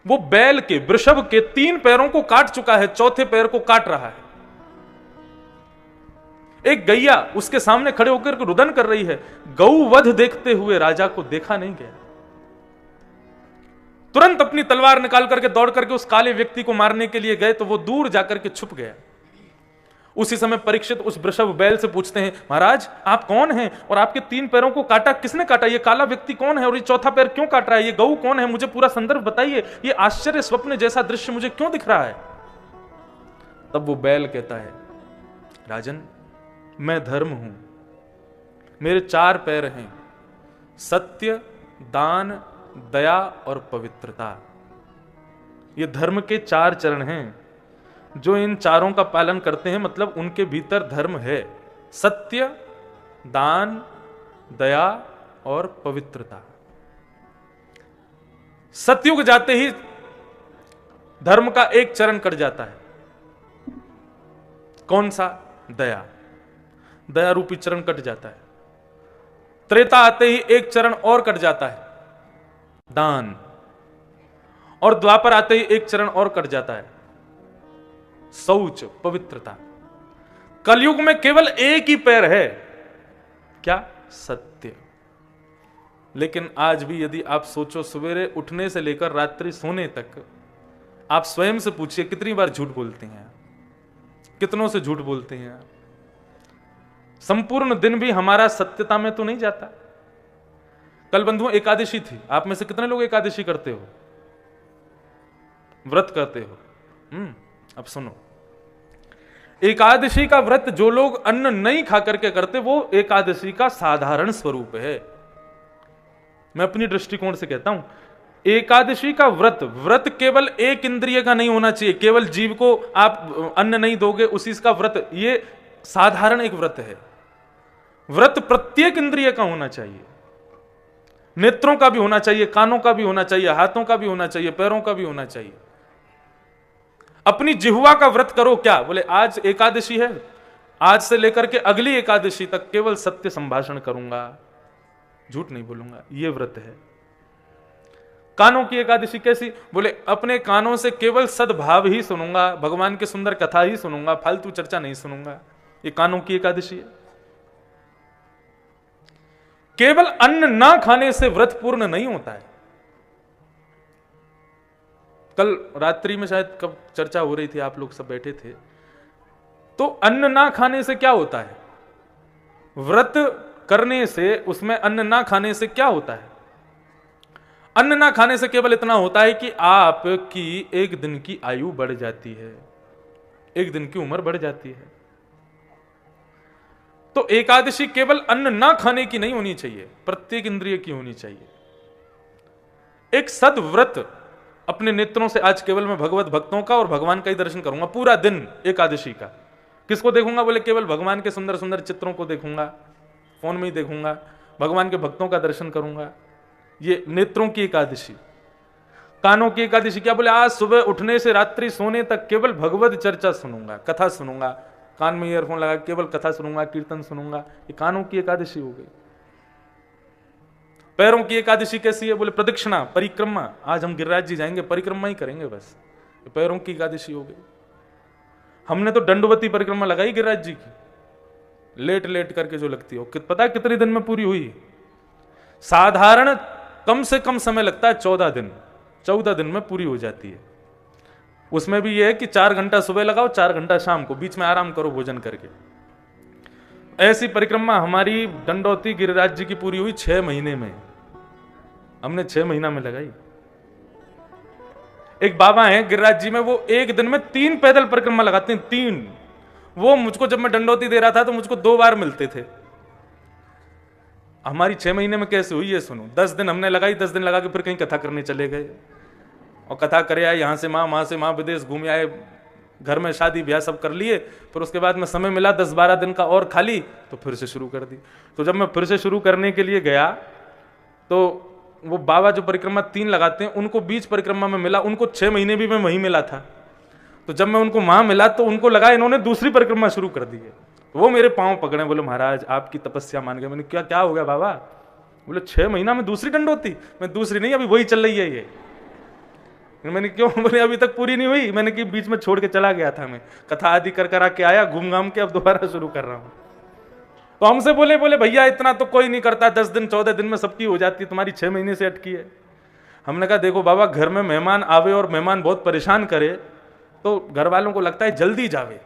वो बैल के, वृषभ के 3 पैरों को काट चुका है, 4थे पैर को काट रहा है। एक गैया उसके सामने खड़े होकर रुदन कर रही है। गौवध देखते हुए राजा को देखा नहीं गया। तुरंत अपनी तलवार निकाल करके दौड़ करके उस काले व्यक्ति को मारने के लिए गए तो वो दूर जाकर के छुप गया। उसी समय परीक्षित उस वृषभ बैल से पूछते हैं, महाराज आप कौन हैं और आपके 3 पैरों को काटा किसने काटा? ये काला व्यक्ति कौन है और ये 4था पैर क्यों काट रहा है? ये गऊ कौन है? मुझे पूरा संदर्भ बताइए, ये आश्चर्य स्वप्न जैसा दृश्य मुझे क्यों दिख रहा है? तब वो बैल कहता है, राजन मैं धर्म हूं, मेरे 4 पैर हैं, सत्य, दान, दया और पवित्रता। ये धर्म के 4 चरण हैं। जो इन चारों का पालन करते हैं मतलब उनके भीतर धर्म है। सत्य, दान, दया और पवित्रता। सतयुग जाते ही धर्म का एक चरण कट जाता है। कौन सा? दया। दया रूपी चरण कट जाता है। त्रेता आते ही एक चरण और कट जाता है, दान। और द्वापर आते ही एक चरण और कट जाता है, शौच, पवित्रता। कलयुग में केवल एक ही पैर है, क्या? सत्य। लेकिन आज भी यदि आप सोचो, सवेरे उठने से लेकर रात्रि सोने तक आप स्वयं से पूछिए कितनी बार झूठ बोलते हैं, कितनों से झूठ बोलते हैं। संपूर्ण दिन भी हमारा सत्यता में तो नहीं जाता। कल बंधुओं एकादशी थी, आप में से कितने लोग एकादशी करते हो, व्रत करते हो? अब सुनो, एकादशी का व्रत जो लोग अन्न नहीं खा करके करते, वो एकादशी का साधारण स्वरूप है। मैं अपनी दृष्टिकोण से कहता हूं, एकादशी का व्रत केवल एक इंद्रिय का नहीं होना चाहिए, केवल जीव को आप अन्न नहीं दोगे उसी का व्रत, ये साधारण एक व्रत है। व्रत प्रत्येक इंद्रिय का होना चाहिए, नेत्रों का भी होना चाहिए, कानों का भी होना चाहिए, हाथों का भी होना चाहिए, पैरों का भी होना चाहिए। अपनी जिह्वा का व्रत करो। क्या बोले? आज एकादशी है, आज से लेकर के अगली एकादशी तक केवल सत्य संभाषण करूंगा, झूठ नहीं बोलूंगा, ये व्रत है। कानों की एकादशी कैसी? बोले अपने कानों से केवल सद्भाव ही सुनूंगा, भगवान की सुंदर कथा ही सुनूंगा, फालतू चर्चा नहीं सुनूंगा, ये कानों की एकादशी है। केवल अन्न ना खाने से व्रत पूर्ण नहीं होता है। कल रात्रि में शायद कब चर्चा हो रही थी, आप लोग सब बैठे थे, तो अन्न ना खाने से क्या होता है? व्रत करने से, उसमें अन्न ना खाने से क्या होता है? अन्न ना खाने से केवल इतना होता है कि आपकी एक दिन की आयु बढ़ जाती है, एक दिन की उम्र बढ़ जाती है। तो एकादशी केवल अन्न ना खाने की नहीं होनी चाहिए, प्रत्येक इंद्रिय की होनी चाहिए। एक सद्व्रत अपने नेत्रों से, आज केवल मैं भगवत भक्तों का और भगवान का ही दर्शन करूंगा पूरा दिन एकादशी का। किसको देखूंगा? बोले केवल भगवान के सुंदर सुंदर चित्रों को देखूंगा, फोन में ही देखूंगा, भगवान के भक्तों का दर्शन करूंगा। ये नेत्रों की एकादशी। कानों की एकादशी क्या? बोले आज सुबह उठने से रात्रि सोने तक केवल भगवत चर्चा सुनूंगा, कथा सुनूंगा, कान में ईयरफोन लगा केवल कथा सुनूंगा, कीर्तन सुनूंगा। ये कानों की एकादशी हो गई। पैरों की एकादशी कैसी है? बोले प्रदक्षिणा, परिक्रमा। आज हम गिरिराज जी जाएंगे, परिक्रमा ही करेंगे बस, पैरों की एकादशी हो गई। हमने तो दंडवती परिक्रमा लगाई गिरिराज जी की, लेट लेट करके जो लगती हो, पता है कितने दिन में पूरी हुई? साधारण कम से कम समय लगता है 14 दिन, 14 दिन में पूरी हो जाती है। उसमें भी यह है कि 4 घंटा सुबह लगाओ, 4 घंटा शाम को, बीच में आराम करो भोजन करके। ऐसी परिक्रमा हमारी दंडौती गिरिराज जी की पूरी हुई 6 महीने में। हमने 6 महीना में लगाई। एक बाबा हैं गिरिराज जी में, वो एक दिन में 3 पैदल परिक्रमा लगाते हैं, 3। वो मुझको जब मैं दंडौती दे रहा था तो मुझको 2 बार मिलते थे। हमारी 6 महीने में कैसे हुई ये सुनो। 10 दिन हमने लगाई, 10 दिन लगा के फिर कहीं कथा करने चले गए और कथा करे आए, यहां से वहां से वहां, विदेश घूम आए, घर में शादी ब्याह सब कर लिए। फिर उसके बाद में समय मिला 10-12 दिन का और खाली, तो फिर से शुरू कर दी। तो जब मैं फिर से शुरू करने के लिए गया तो वो बाबा जो परिक्रमा 3 लगाते हैं, उनको बीच परिक्रमा में मिला, उनको 6 महीने भी मैं वहीं मिला था। तो जब मैं उनको वहां मिला तो उनको लगा इन्होंने दूसरी परिक्रमा शुरू कर दी है। तो वो मेरे पांव पकड़े, बोले महाराज आपकी तपस्या मान गए। मैंने क्या क्या हो गया बाबा? बोले 6 महीना में दूसरी दंडौती। मैं दूसरी नहीं, अभी वही चल रही है ये। मैंने क्यों? बोले अभी तक पूरी नहीं हुई। मैंने कि बीच में छोड़ के चला गया था, मैं कथा आदि कर कर आके आया, घूम घाम के अब दोबारा शुरू कर रहा हूं। तो हमसे बोले भैया इतना तो कोई नहीं करता, 10 दिन 14 दिन में सबकी हो जाती है, तुम्हारी 6 महीने से अटकी है। हमने कहा देखो बाबा, घर में मेहमान आवे और मेहमान बहुत परेशान करे तो घर वालों को लगता है जल्दी जावे,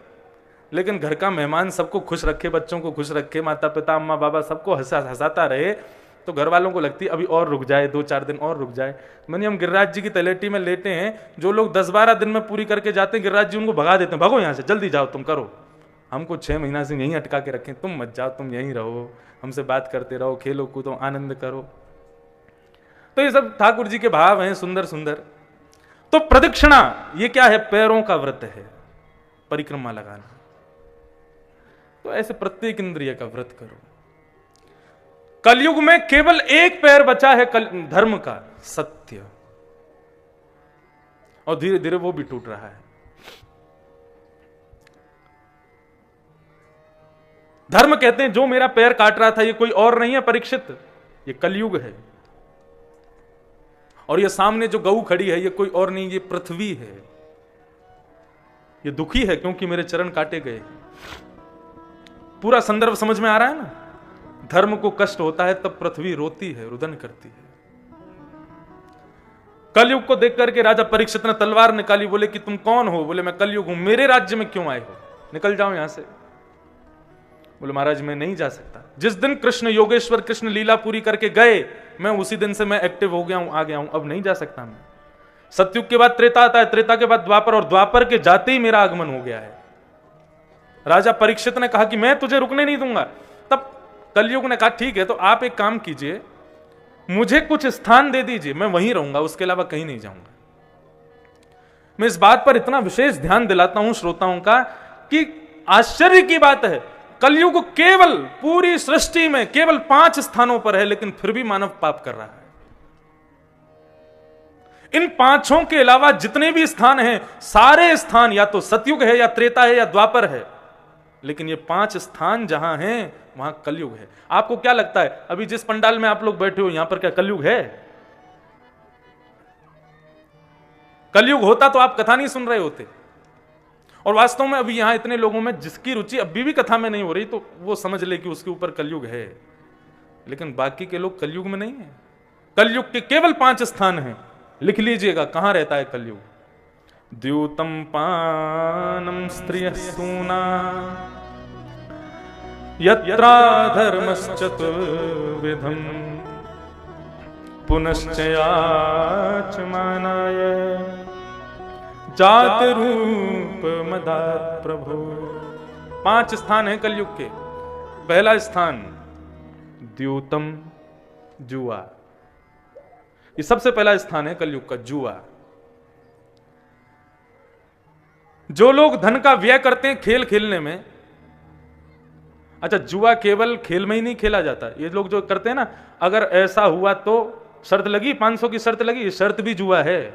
लेकिन घर का मेहमान सबको खुश रखे, बच्चों को खुश रखे, माता पिता अम्मा बाबा सबको हंसाता रहे, तो घर वालों को लगती है अभी और रुक जाए, 2-4 दिन और रुक जाए। मैंने हम गिरिराज जी की तलेटी में लेटे हैं, जो लोग 10-12 दिन में पूरी करके जाते हैं, गिरिराज जी उनको भगा देते हैं, भागो यहाँ से, जल्दी जाओ तुम करो। हमको 6 महीना से यहीं अटका के रखें, तुम मत जाओ, तुम यहीं रहो, हमसे बात करते रहो, खेलो कूदो, आनंद करो। तो ये सब ठाकुर जी के भाव हैं, सुंदर सुंदर। तो प्रदक्षिणा ये क्या है? पैरों का व्रत है, परिक्रमा लगाना। तो ऐसे प्रत्येक इंद्रिय का व्रत करो। कलयुग में केवल एक पैर बचा है धर्म का, सत्य, और धीरे धीरे वो भी टूट रहा है। धर्म कहते हैं जो मेरा पैर काट रहा था ये कोई और नहीं है परीक्षित, ये कलयुग है। और ये सामने जो गऊ खड़ी है ये कोई और नहीं, ये पृथ्वी है। ये दुखी है क्योंकि मेरे चरण काटे गए। पूरा संदर्भ समझ में आ रहा है ना? धर्म को कष्ट होता है तब पृथ्वी रोती है, रुदन करती है। कलयुग को देख करके राजा परीक्षित ने तलवार निकाली, बोले कि तुम कौन हो? बोले मैं कलयुग हूं, मेरे राज्य में क्यों आए हो? निकल जाओ यहां से। बोले महाराज मैं नहीं जा सकता। जिस दिन कृष्ण योगेश्वर कृष्ण लीला पूरी करके गए, मैं उसी दिन से मैं एक्टिव हो गया हूं, आ गया हूं, अब नहीं जा सकता मैं। सतयुग के बाद त्रेता आता है, त्रेता के बाद द्वापर, और द्वापर के जाते ही मेरा आगमन हो गया है। राजा परीक्षित ने कहा कि मैं तुझे रुकने नहीं दूंगा। तब कलयुग ने कहा ठीक है, तो आप एक काम कीजिए, मुझे कुछ स्थान दे दीजिए, मैं वहीं रहूंगा, उसके अलावा कहीं नहीं जाऊंगा। मैं इस बात पर इतना विशेष ध्यान दिलाता हूं श्रोताओं का कि आश्चर्य की बात है, कलयुग केवल पूरी सृष्टि में केवल 5 स्थानों पर है, लेकिन फिर भी मानव पाप कर रहा है। इन 5 के अलावा जितने भी स्थान हैं, सारे स्थान या तो सतयुग है या त्रेता है या द्वापर है, लेकिन ये 5 स्थान जहां हैं वहां कलयुग है। आपको क्या लगता है अभी जिस पंडाल में आप लोग बैठे हो यहां पर क्या कलयुग है? कलयुग होता तो आप कथा नहीं सुन रहे होते। और वास्तव में अभी यहां इतने लोगों में जिसकी रुचि अभी भी कथा में नहीं हो रही, तो वो समझ ले कि उसके ऊपर कलयुग है, लेकिन बाकी के लोग कलयुग में नहीं है। कलयुग के केवल 5 स्थान हैं, लिख लीजिएगा कहां रहता है कलयुग। द्यूतम पानम स्त्रियः सूना यत्रा धर्मश्चतुर्विधम् पुनश्चयाचमानाय जात रूप मदात् प्रभु। 5 स्थान हैं कलयुग के। पहला स्थान द्यूतम, जुआ। ये सबसे पहला स्थान है कलयुग का, जुआ। जो लोग धन का व्यय करते हैं खेल खेलने में, अच्छा जुआ केवल खेल में ही नहीं खेला जाता, ये लोग जो करते हैं ना, अगर ऐसा हुआ तो शर्त लगी, 500 की शर्त लगी, शर्त भी जुआ है।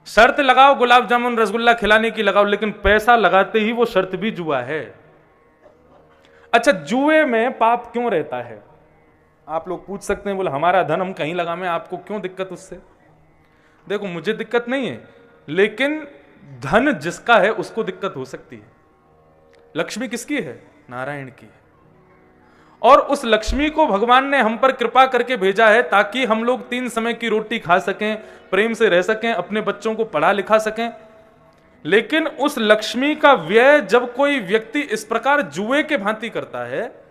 शर्त लगाओ गुलाब जामुन रसगुल्ला खिलाने की लगाओ, लेकिन पैसा लगाते ही वो शर्त भी जुआ है। अच्छा जुए में पाप क्यों रहता है? आप लोग पूछ सकते हैं, बोले हमारा धन हम कहीं लगा में, आपको क्यों दिक्कत उससे? देखो मुझे दिक्कत नहीं है, लेकिन धन जिसका है उसको दिक्कत हो सकती है। लक्ष्मी किसकी है? नारायण की है। और उस लक्ष्मी को भगवान ने हम पर कृपा करके भेजा है ताकि हम लोग 3 समय की रोटी खा सकें, प्रेम से रह सकें, अपने बच्चों को पढ़ा लिखा सकें। लेकिन उस लक्ष्मी का व्यय जब कोई व्यक्ति इस प्रकार जुए के भांति करता है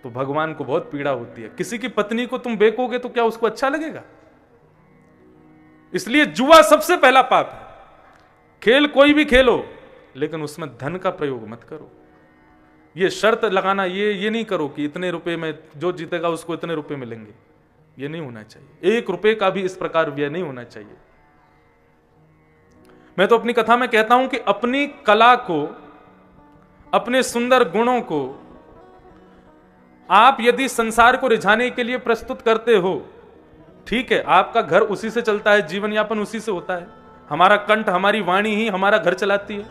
तो भगवान को बहुत पीड़ा होती है। किसी की पत्नी को तुम बेकोगे तो क्या उसको अच्छा लगेगा? इसलिए जुआ सबसे पहला पाप है। खेल कोई भी खेलो, लेकिन उसमें धन का प्रयोग मत करो। ये शर्त लगाना, ये नहीं करो कि इतने रुपए में जो जीतेगा उसको इतने रुपए मिलेंगे, ये नहीं होना चाहिए। 1 रुपए का भी इस प्रकार व्यय नहीं होना चाहिए। मैं तो अपनी कथा में कहता हूं कि अपनी कला को, अपने सुंदर गुणों को आप यदि संसार को रिझाने के लिए प्रस्तुत करते हो, ठीक है, आपका घर उसी से चलता है, जीवन यापन उसी से होता है, हमारा कंठ, हमारी वाणी ही हमारा घर चलाती है।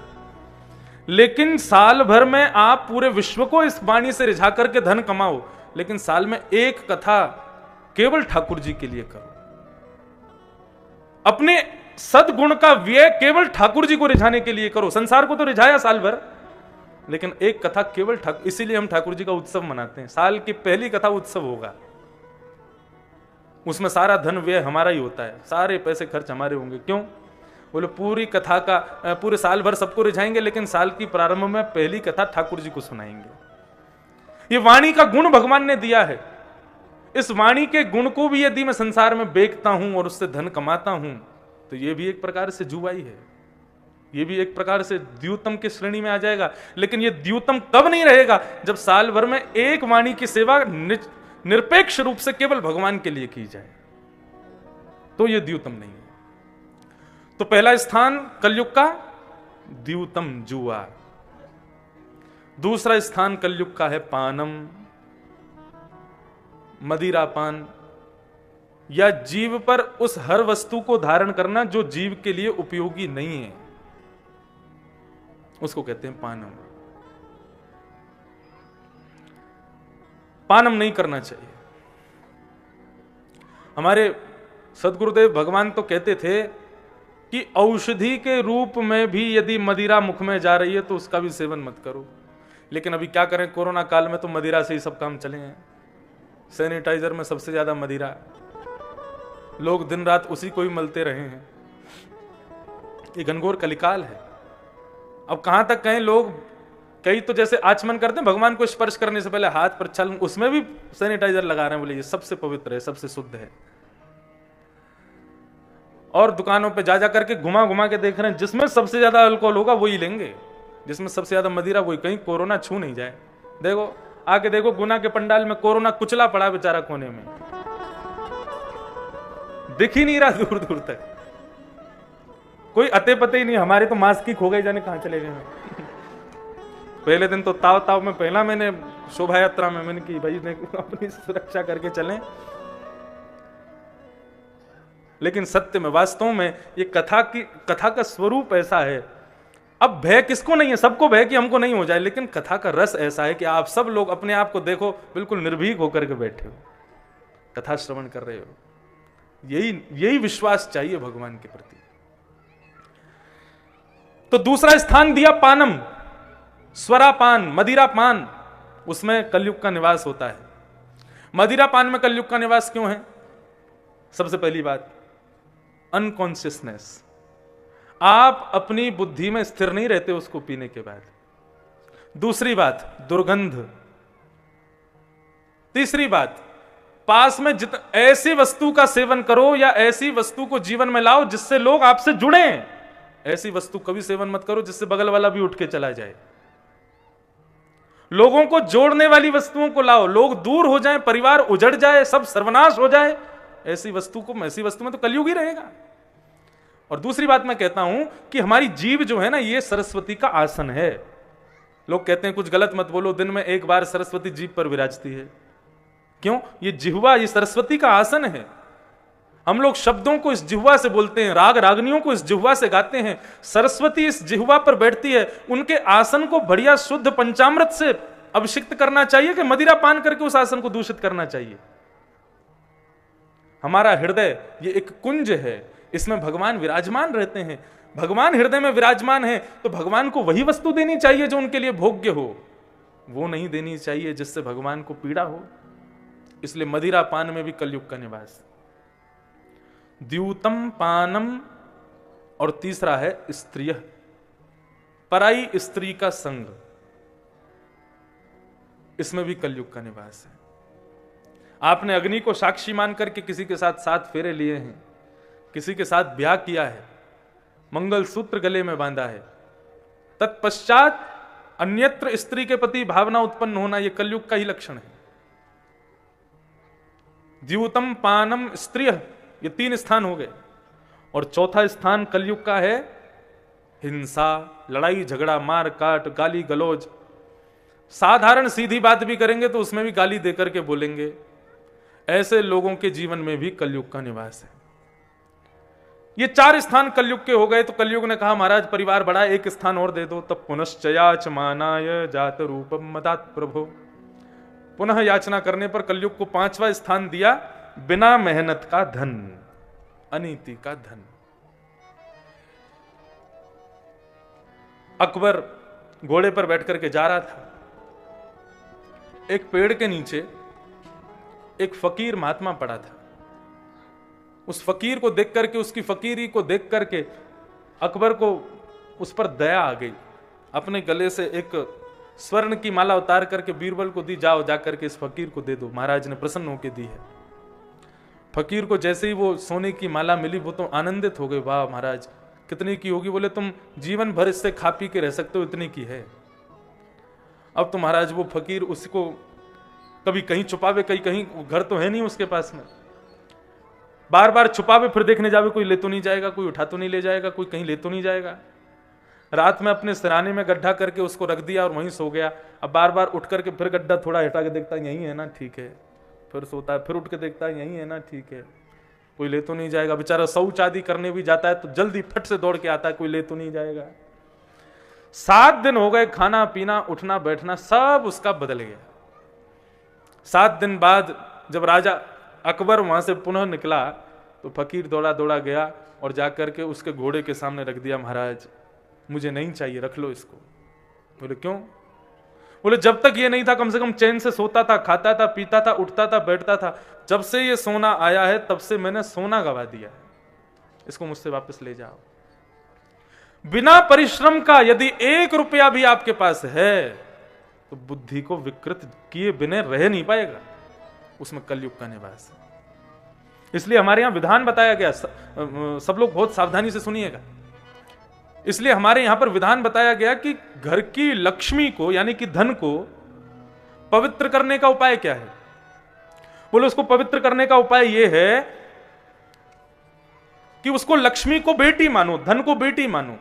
लेकिन साल भर में आप पूरे विश्व को इस वाणी से रिझा करके धन कमाओ, लेकिन साल में 1 कथा केवल ठाकुर जी के लिए करो। अपने सद्गुण का व्यय केवल ठाकुर जी को रिझाने के लिए करो। संसार को तो रिझाया साल भर, लेकिन 1 कथा केवल ठाकुर। इसीलिए हम ठाकुर जी का उत्सव मनाते हैं। साल की पहली कथा उत्सव होगा, उसमें सारा धन व्यय हमारा ही होता है, सारे पैसे खर्च हमारे होंगे। क्यों? बोले पूरी कथा का, पूरे साल भर सबको रिझाएंगे, लेकिन साल की प्रारंभ में पहली कथा ठाकुर जी को सुनाएंगे। ये वाणी का गुण भगवान ने दिया है। इस वाणी के गुण को भी यदि मैं संसार में बेचता हूं और उससे धन कमाता हूं, तो ये भी एक प्रकार से जुआई है, ये भी एक प्रकार से द्यूतम की श्रेणी में आ जाएगा। लेकिन ये द्यूतम तब नहीं रहेगा जब साल भर में 1 वाणी की सेवा निरपेक्ष रूप से केवल भगवान के लिए की जाए, तो ये द्यूतम नहीं है। तो पहला स्थान कलयुग का द्यूतम, जुआ। दूसरा स्थान कलयुग का है पानम, मदिरा पान, या जीव पर उस हर वस्तु को धारण करना जो जीव के लिए उपयोगी नहीं है, उसको कहते हैं पानम। पानम नहीं करना चाहिए। हमारे सदगुरुदेव भगवान तो कहते थे कि औषधि के रूप में भी यदि मदिरा मुख में जा रही है तो उसका भी सेवन मत करो। लेकिन अभी क्या करें, कोरोना काल में तो मदिरा से ही सब काम चले हैं। सैनिटाइजर में सबसे ज्यादा मदिरा, लोग दिन रात उसी को ही मलते रहे हैं। ये घनघोर कलिकाल है। अब कहां तक कहें, लोग कई तो जैसे आचमन करते हैं भगवान को स्पर्श करने से पहले हाथ पर छल, उसमें भी सैनिटाइजर लगा रहे हैं, बोले ये सबसे पवित्र है, सबसे शुद्ध है। और दुकानों पे जा करके घुमा घुमा के देख रहे हैं, जिसमें सबसे ज्यादा अल्कोहल होगा वही लेंगे, जिसमें सबसे ज्यादा मदिरा वही, कहीं कोरोना छू नहीं जाए। देखो आके देखो, गुना के पंडाल में कोरोना कुचला पड़ा बेचारा कोने में, दिख ही नहीं रहा दूर दूर तक, कोई अते पते ही नहीं। हमारे तो मास्क ही खो गए, जाने कहां चले गए। पहले दिन तो ताव ताव में पहला मैंने शोभा यात्रा में मैंने की भाई अपनी सुरक्षा करके चलें। लेकिन सत्य में, वास्तव में ये कथा का स्वरूप ऐसा है। अब भय किसको नहीं है, सबको भय कि हमको नहीं हो जाए, लेकिन कथा का रस ऐसा है कि आप सब लोग अपने आप को देखो बिल्कुल निर्भीक होकर के बैठे हो, कथा श्रवण कर रहे हो। यही विश्वास चाहिए भगवान के प्रति। तो दूसरा स्थान दिया पानम, स्वरापान, मदिरा पान, उसमें कलयुग का निवास होता है। मदिरा पान में कलयुग का निवास क्यों है? सबसे पहली बात, अनकॉन्शियसनेस। आप अपनी बुद्धि में स्थिर नहीं रहते उसको पीने के बाद। दूसरी बात, दुर्गंध। तीसरी बात, पास में ऐसी वस्तु का सेवन करो या ऐसी वस्तु को जीवन में लाओ जिससे लोग आपसे जुड़े। ऐसी वस्तु कभी सेवन मत करो जिससे बगल वाला भी उठ के चला जाए। लोगों को जोड़ने वाली वस्तुओं को लाओ, लोग दूर हो जाएं, परिवार उजड़ जाए, सब सर्वनाश हो जाए, ऐसी वस्तु में तो कलयुग ही रहेगा। और दूसरी बात मैं कहता हूं कि हमारी जीभ जो है ना, ये सरस्वती का आसन है। लोग कहते हैं कुछ गलत मत बोलो, दिन में एक बार सरस्वती जीभ पर विराजती है। क्यों? ये जिह्वा, ये सरस्वती का आसन है। हम लोग शब्दों को इस जिह्वा से बोलते हैं, राग रागनियों को इस जिह्वा से गाते हैं। सरस्वती इस जिह्वा पर बैठती है। उनके आसन को बढ़िया शुद्ध पंचामृत से अभिषिक्त करना चाहिए कि मदिरा पान करके उस आसन को दूषित करना चाहिए? हमारा हृदय ये एक कुंज है, इसमें भगवान विराजमान रहते हैं। भगवान हृदय में विराजमान है तो भगवान को वही वस्तु देनी चाहिए जो उनके लिए भोग्य हो, वो नहीं देनी चाहिए जिससे भगवान को पीड़ा हो। इसलिए मदिरा पान में भी कलयुग का निवास। द्यूतम पानम, और तीसरा है स्त्रिय, पराई स्त्री का संग, इसमें भी कलयुग का निवास है। आपने अग्नि को साक्षी मान करके किसी के साथ 7 फेरे लिए हैं, किसी के साथ ब्याह किया है, मंगलसूत्र गले में बांधा है, तत्पश्चात अन्यत्र स्त्री के प्रति भावना उत्पन्न होना, यह कलयुग का ही लक्षण है। द्यूतम पानम स्त्रिय, ये 3 स्थान हो गए। और चौथा स्थान कलयुग का है हिंसा, लड़ाई झगड़ा, मार काट, गाली गलौज। साधारण सीधी बात भी करेंगे तो उसमें भी गाली देकर के बोलेंगे। ऐसे लोगों के जीवन में भी कलयुग का निवास है। ये 4 स्थान कलयुग के हो गए। तो कलयुग ने कहा महाराज परिवार बड़ा, एक स्थान और दे दो। तब पुनश्चयाच मानाय जात रूपम मदात प्रभो, पुनः याचना करने पर कलयुग को 5वां स्थान दिया, बिना मेहनत का धन, अनीति का धन। अकबर घोड़े पर बैठ करके जा रहा था। एक पेड़ के नीचे एक फकीर महात्मा पड़ा था। उस फकीर को देख करके, उसकी फकीरी को देख करके अकबर को उस पर दया आ गई। अपने गले से एक स्वर्ण की माला उतार करके बीरबल को दी, जाओ जाकर के इस फकीर को दे दो। महाराज ने प्रसन्न होकर दी है। फकीर को जैसे ही वो सोने की माला मिली, वो तो आनंदित हो गए। वाह महाराज, कितने की होगी? बोले तुम जीवन भर इससे खा पी के रह सकते हो, इतनी की है। अब तो महाराज वो फकीर उसको कभी कहीं छुपावे, कहीं घर तो है नहीं उसके पास में, बार बार छुपावे, फिर देखने जावे कोई ले तो नहीं जाएगा, कोई उठा तो नहीं ले जाएगा, कोई कहीं ले तो नहीं जाएगा। रात में अपने सिराने में गड्ढा करके उसको रख दिया और वहीं सो गया। अब बार बार उठ करके फिर गड्ढा थोड़ा हटा के देखता है, यही है ना, ठीक है, फिर सोता है, फिर उठ के देखता है, यही है ना, ठीक है, कोई ले तो नहीं जाएगा। बेचारा शौच आदि करने भी जाता है तो जल्दी फट से दौड़ के आता है, कोई ले तो नहीं जाएगा। 7 दिन हो गए, खाना पीना उठना बैठना सब उसका बदल गया। 7 दिन बाद जब राजा अकबर वहां से पुनः निकला तो फकीर दौड़ा दौड़ा गया और जाकर के उसके घोड़े के सामने रख दिया, महाराज मुझे नहीं चाहिए, रख लो इसको। बोले क्यों? बोले जब तक ये नहीं था कम से कम चैन से सोता था, खाता था, पीता था, उठता था, बैठता था, जब से ये सोना आया है तब से मैंने सोना गवा दिया है, इसको मुझसे वापस ले जाओ। बिना परिश्रम का यदि 1 रुपया भी आपके पास है तो बुद्धि को विकृत किए बिना रह नहीं पाएगा, उसमें कलयुग का निवास है। इसलिए हमारे यहां विधान बताया गया, सब लोग बहुत सावधानी से सुनिएगा। इसलिए हमारे यहां पर विधान बताया गया कि घर की लक्ष्मी को यानी कि धन को पवित्र करने का उपाय क्या है। बोले उसको पवित्र करने का उपाय यह है कि उसको लक्ष्मी को बेटी मानो, धन को बेटी मानो,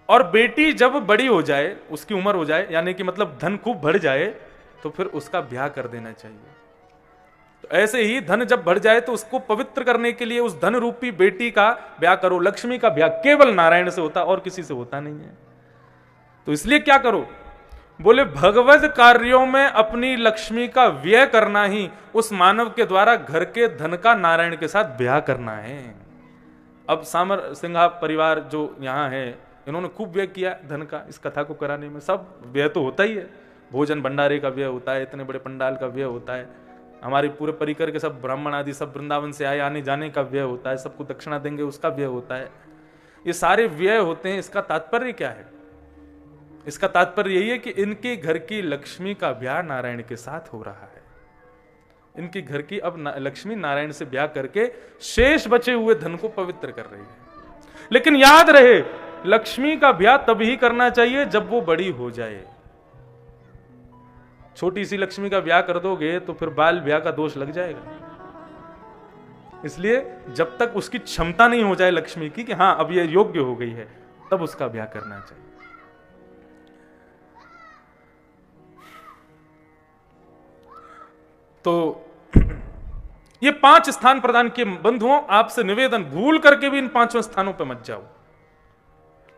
और बेटी जब बड़ी हो जाए, उसकी उम्र हो जाए, यानी कि मतलब धन खूब बढ़ जाए, तो फिर उसका ब्याह कर देना चाहिए। तो ऐसे ही धन जब बढ़ जाए तो उसको पवित्र करने के लिए उस धन रूपी बेटी का ब्याह करो। लक्ष्मी का ब्याह केवल नारायण से होता, और किसी से होता नहीं है। तो इसलिए क्या करो? बोले भगवत कार्यों में अपनी लक्ष्मी का व्यय करना ही उस मानव के द्वारा घर के धन का नारायण के साथ ब्याह करना है। अब सामर सिंघा परिवार जो यहां है, इन्होंने खूब व्यय किया धन का इस कथा को कराने में। सब व्यय तो होता ही है, भोजन भंडारे का व्यय होता है, इतने बड़े पंडाल का व्यय होता है, हमारे पूरे परिकर के सब ब्राह्मण आदि सब वृंदावन से आए आने जाने का व्यय होता है, सबको दक्षिणा देंगे उसका व्यय होता है। ये सारे व्यय होते हैं। इसका तात्पर्य क्या है? इसका तात्पर्य यही है कि इनके घर की लक्ष्मी का ब्याह नारायण के साथ हो रहा है। इनकी घर की अब लक्ष्मी नारायण से ब्याह करके शेष बचे हुए धन को पवित्र कर रही है। लेकिन याद रहे, लक्ष्मी का ब्याह तभी करना चाहिए जब वो बड़ी हो जाए। छोटी सी लक्ष्मी का ब्याह कर दोगे तो फिर बाल ब्याह का दोष लग जाएगा। इसलिए जब तक उसकी क्षमता नहीं हो जाए लक्ष्मी की कि हां अब ये योग्य हो गई है, तब उसका ब्याह करना चाहिए। तो ये 5 स्थान प्रदान किए। बंधुओं, आपसे निवेदन, भूल करके भी इन 5 स्थानों पर मत जाओ।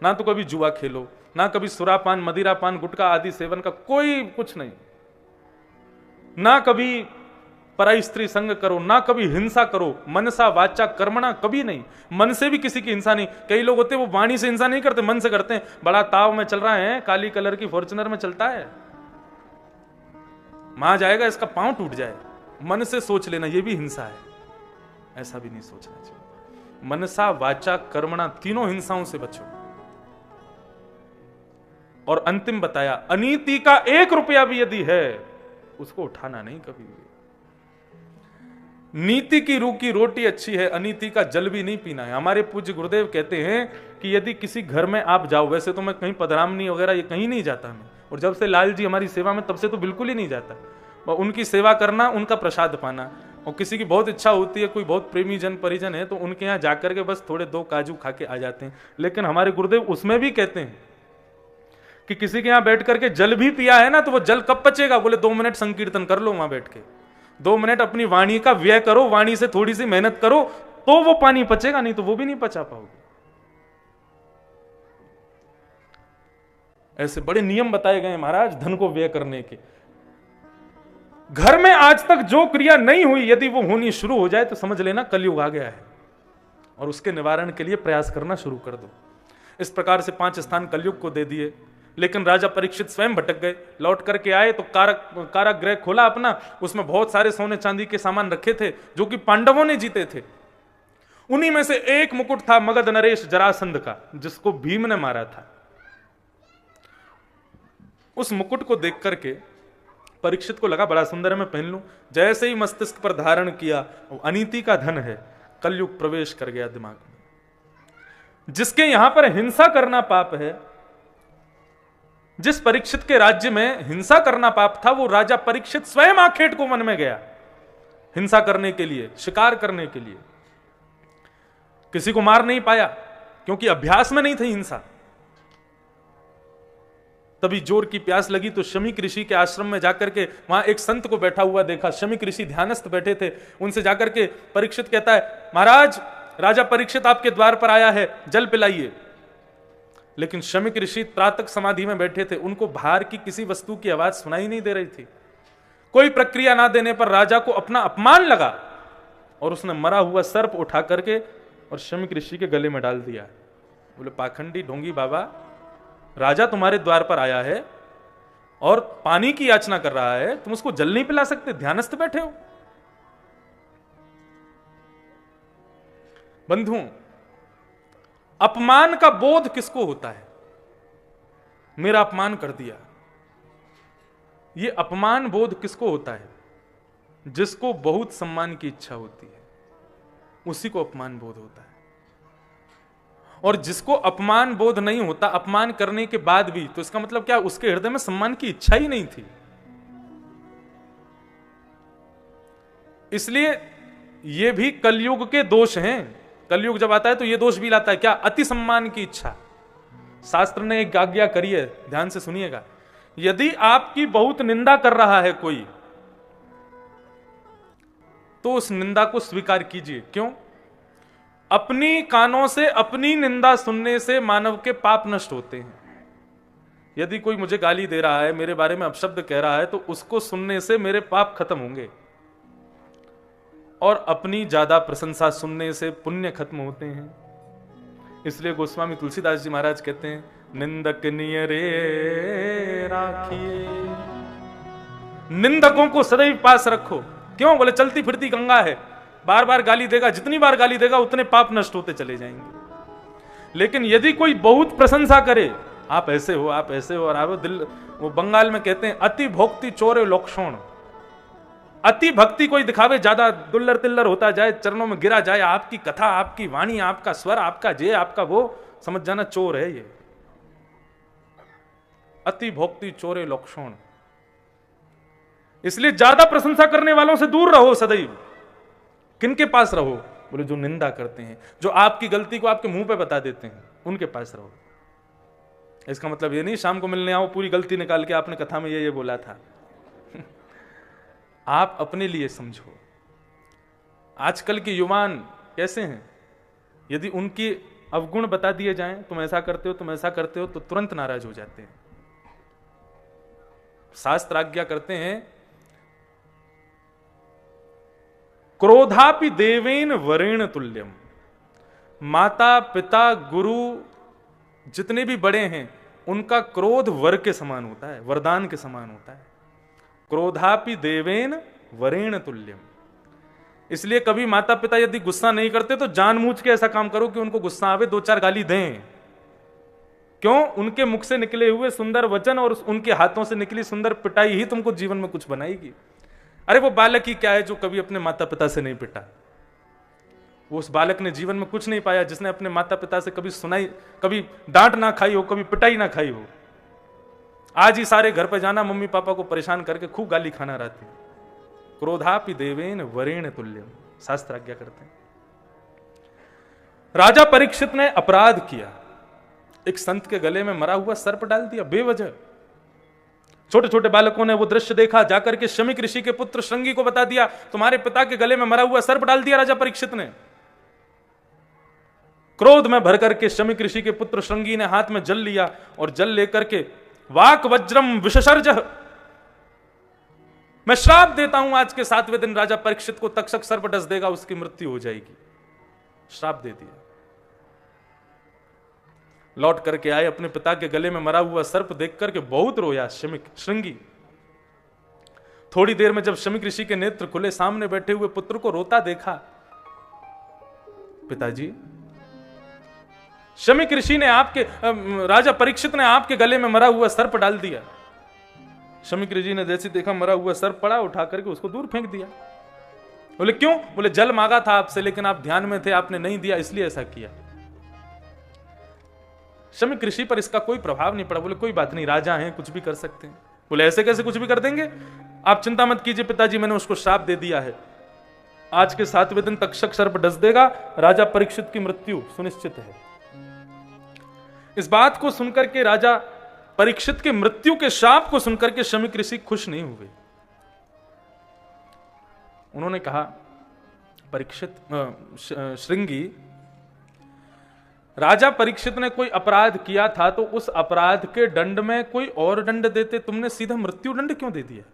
ना तो कभी जुआ खेलो, ना कभी सुरापान, मदिरापान, गुटखा आदि सेवन का कोई कुछ नहीं, ना कभी पराई स्त्री संग करो, ना कभी हिंसा करो, मनसा वाचा कर्मणा, कभी नहीं। मन से भी किसी की हिंसा नहीं। कई लोग होते हैं वो वाणी से हिंसा नहीं करते, मन से करते हैं। बड़ा ताव में चल रहा है, काली कलर की फॉर्च्यूनर में चलता है, वहां जाएगा इसका पांव टूट जाए, मन से सोच लेना ये भी हिंसा है। ऐसा भी नहीं सोचना चाहिए। मनसा वाचा कर्मणा, तीनों हिंसाओं से बचो। और अंतिम बताया, अनीति का 1 रुपया भी यदि है उसको उठाना नहीं कभी भी। नीति की रूखी रोटी अच्छी है, अनीति का जल भी नहीं पीना है। हमारे पूज्य गुरुदेव कहते हैं कि यदि किसी घर में आप जाओ, वैसे तो मैं कहीं पधरामनी वगैरह ये कहीं नहीं जाता मैं, और जब से लाल जी हमारी सेवा में तब से तो बिल्कुल ही नहीं जाता। और उनकी सेवा करना, उनका प्रसाद पाना, और किसी की बहुत इच्छा होती है, कोई बहुत प्रेमी जन परिजन है तो उनके यहाँ जाकर के बस थोड़े 2 काजू खा के आ जाते हैं। लेकिन हमारे गुरुदेव उसमें भी कहते हैं कि किसी के यहां बैठ करके जल भी पिया है ना तो वो जल कब पचेगा? बोले 2 मिनट संकीर्तन कर लो वहां बैठ के, 2 मिनट अपनी वाणी का व्यय करो, वाणी से थोड़ी सी मेहनत करो तो वो पानी पचेगा, नहीं तो वो भी नहीं पचा पाओगे। ऐसे बड़े नियम बताए गए महाराज धन को व्यय करने के। घर में आज तक जो क्रिया नहीं हुई, यदि वो होनी शुरू हो जाए तो समझ लेना कलयुग आ गया है, और उसके निवारण के लिए प्रयास करना शुरू कर दो। इस प्रकार से 5 स्थान कलयुग को दे दिए। लेकिन राजा परीक्षित स्वयं भटक गए। लौट करके आए तो कारागृह खोला अपना, उसमें बहुत सारे सोने चांदी के सामान रखे थे जो कि पांडवों ने जीते थे। उन्हीं में से एक मुकुट था मगध नरेश जरासंध का, जिसको भीम ने मारा था। उस मुकुट को देख करके परीक्षित को लगा बड़ा सुंदर है, मैं पहन लूं। जैसे ही मस्तिष्क पर धारण किया, अनीति का धन है, कलयुग प्रवेश कर गया दिमाग में। जिसके यहां पर हिंसा करना पाप है, जिस परीक्षित के राज्य में हिंसा करना पाप था, वो राजा परीक्षित स्वयं आखेट को वन में गया हिंसा करने के लिए, शिकार करने के लिए। किसी को मार नहीं पाया क्योंकि अभ्यास में नहीं थी हिंसा। तभी जोर की प्यास लगी तो शमीक ऋषि के आश्रम में जाकर के वहां एक संत को बैठा हुआ देखा। शमीक ऋषि ध्यानस्थ बैठे थे। उनसे जाकर के परीक्षित कहता है, महाराज राजा परीक्षित आपके द्वार पर आया है, जल पिलाइए। लेकिन शमीक ऋषि त्रातक समाधि में बैठे थे, उनको बाहर की किसी वस्तु की आवाज सुनाई नहीं दे रही थी। कोई प्रक्रिया ना देने पर राजा को अपना अपमान लगा और उसने मरा हुआ सर्प उठा करके और शमीक ऋषि के गले में डाल दिया। बोले पाखंडी ढोंगी बाबा, राजा तुम्हारे द्वार पर आया है और पानी की याचना कर रहा है, तुम उसको जल नहीं पिला सकते? ध्यानस्थ बैठे हो। बंधुओं, अपमान का बोध किसको होता है? मेरा अपमान कर दिया, यह अपमान बोध किसको होता है? जिसको बहुत सम्मान की इच्छा होती है उसी को अपमान बोध होता है। और जिसको अपमान बोध नहीं होता, अपमान करने के बाद भी, तो इसका मतलब क्या? उसके हृदय में सम्मान की इच्छा ही नहीं थी। इसलिए ये भी कलयुग के दोष हैं। कलयुग जब आता है तो ये दोष भी लाता है। क्या? अति सम्मान की इच्छा। शास्त्र ने एक आज्ञा करी है, ध्यान से सुनिएगा। यदि आपकी बहुत निंदा कर रहा है कोई, तो उस निंदा को स्वीकार कीजिए। क्यों? अपनी कानों से अपनी निंदा सुनने से मानव के पाप नष्ट होते हैं। यदि कोई मुझे गाली दे रहा है, मेरे बारे में अपशब्द कह रहा है, तो उसको सुनने से मेरे पाप खत्म होंगे। और अपनी ज्यादा प्रशंसा सुनने से पुण्य खत्म होते हैं। इसलिए गोस्वामी तुलसीदास जी महाराज कहते हैं, निंदक नियरे राखिए, निंदकों को सदैव पास रखो। क्यों? बोले चलती फिरती गंगा है, बार बार गाली देगा, जितनी बार गाली देगा उतने पाप नष्ट होते चले जाएंगे। लेकिन यदि कोई बहुत प्रशंसा करे, आप ऐसे हो, आप ऐसे हो, और आप दिल, वो बंगाल में कहते हैं अति भोक्ति चोरे लोक्षण। अति भक्ति कोई दिखावे, ज्यादा दुल्लर तिल्लर होता जाए, चरणों में गिरा जाए, आपकी कथा, आपकी वाणी, आपका स्वर, आपका जे, आपका वो, समझ जाना चोर है ये। अति भोक्ति चोरे लोक्षण। इसलिए ज्यादा प्रशंसा करने वालों से दूर रहो सदैव। किनके पास रहो? बोले जो निंदा करते हैं, जो आपकी गलती को आपके मुंह पे बता देते हैं, उनके पास रहो। इसका मतलब ये नहीं शाम को मिलने आओ पूरी गलती निकाल के आपने कथा में ये बोला था। आप अपने लिए समझो। आजकल के युवान कैसे हैं? यदि उनकी अवगुण बता दिए जाएं, तुम ऐसा करते हो, तुम ऐसा करते हो, तो तुरंत नाराज हो जाते हैं। शास्त्र आज्ञा करते हैं, क्रोधापि देवेन वरेण तुल्यम। माता पिता गुरु जितने भी बड़े हैं, उनका क्रोध वर के समान होता है, वरदान के समान होता है। क्रोधापि देवेन वरेण तुल्यम। इसलिए कभी माता पिता यदि गुस्सा नहीं करते तो जानबूझ के ऐसा काम करो कि उनको गुस्सा आवे, दो चार गाली दें। क्यों? उनके मुख से निकले हुए सुंदर वचन और उनके हाथों से निकली सुंदर पिटाई ही तुमको जीवन में कुछ बनाएगी। अरे वो बालक ही क्या है जो कभी अपने माता पिता से नहीं पिटा? वो उस बालक ने जीवन में कुछ नहीं पाया जिसने अपने माता पिता से कभी सुनाई, कभी डांट ना खाई हो, कभी पिटाई ना खाई हो। आज ही सारे घर पे जाना, मम्मी पापा को परेशान करके खूब गाली खाना रहती। क्रोधापि देवेन वरेण तुल्यम, शास्त्र आज्ञा करते हैं। राजा परीक्षित ने अपराध किया, एक संत के गले में मरा हुआ सर्प डाल दिया बेवजह। छोटे छोटे बालकों ने वो दृश्य देखा, जाकर के शमीक ऋषि के पुत्र श्रृंगी को बता दिया, तुम्हारे पिता के गले में मरा हुआ सर्प डाल दिया राजा परीक्षित ने। क्रोध में भर करके शमीक ऋषि के पुत्र श्रृंगी ने हाथ में जल लिया और जल लेकर के वाक वज्रम विशसर्ज, मैं श्राप देता हूं आज के 7वें दिन राजा परीक्षित को तक्षक सर्प डस देगा, उसकी मृत्यु हो जाएगी। श्राप दे दिया। लौट करके आए, अपने पिता के गले में मरा हुआ सर्प देख करके बहुत रोया श्रृंगी। थोड़ी देर में जब शमीक ऋषि के नेत्र खुले, सामने बैठे हुए पुत्र को रोता देखा। पिताजी, शमीक ऋषि ने आपके, राजा परीक्षित ने आपके गले में मरा हुआ सर्प डाल दिया। शमीक ऋषि ने जैसे देखा मरा हुआ सर्प पड़ा, उठा करके उसको दूर फेंक दिया। बोले क्यों? बोले जल मांगा था आपसे, लेकिन आप ध्यान में थे, आपने नहीं दिया, इसलिए ऐसा किया। शमीक ऋषि पर इसका कोई प्रभाव नहीं पड़ा। बोले कोई बात नहीं, राजा हैं, कुछ भी कर सकते हैं। बोले ऐसे कैसे कुछ भी कर देंगे? आप चिंता मत कीजिए पिताजी, मैंने उसको श्राप दे दिया है, आज के 7वें दिन तक्षक सर्प डस देगा, राजा परीक्षित की मृत्यु सुनिश्चित है। इस बात को सुनकर के, राजा परीक्षित के मृत्यु के श्राप को सुनकर के शमीक ऋषि खुश नहीं हुए। उन्होंने कहा, परीक्षित, श्रृंगी, राजा परीक्षित ने कोई अपराध किया था तो उस अपराध के दंड में कोई और दंड देते, तुमने सीधा मृत्यु दंड क्यों दे दिया?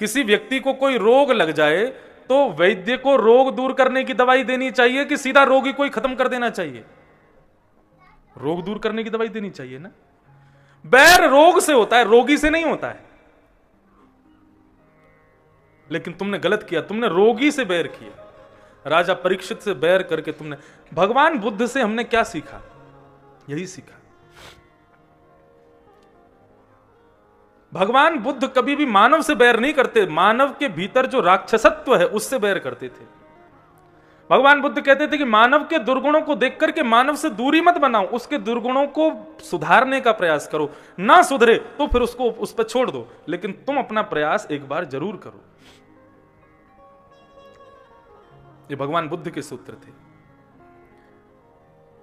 किसी व्यक्ति को कोई रोग लग जाए तो वैद्य को रोग दूर करने की दवाई देनी चाहिए कि सीधा रोगी को ही खत्म कर देना चाहिए? रोग दूर करने की दवाई देनी चाहिए ना। बैर रोग से होता है, रोगी से नहीं होता है। लेकिन तुमने गलत किया, तुमने रोगी से बैर किया, राजा परीक्षित से बैर करके तुमने। भगवान बुद्ध से हमने क्या सीखा? यही सीखा। भगवान बुद्ध कभी भी मानव से बैर नहीं करते, मानव के भीतर जो राक्षसत्व है उससे बैर करते थे। भगवान बुद्ध कहते थे कि मानव के दुर्गुणों को देख करके मानव से दूरी मत बनाओ, उसके दुर्गुणों को सुधारने का प्रयास करो। ना सुधरे तो फिर उसको उस पर छोड़ दो, लेकिन तुम अपना प्रयास एक बार जरूर करो। ये भगवान बुद्ध के सूत्र थे।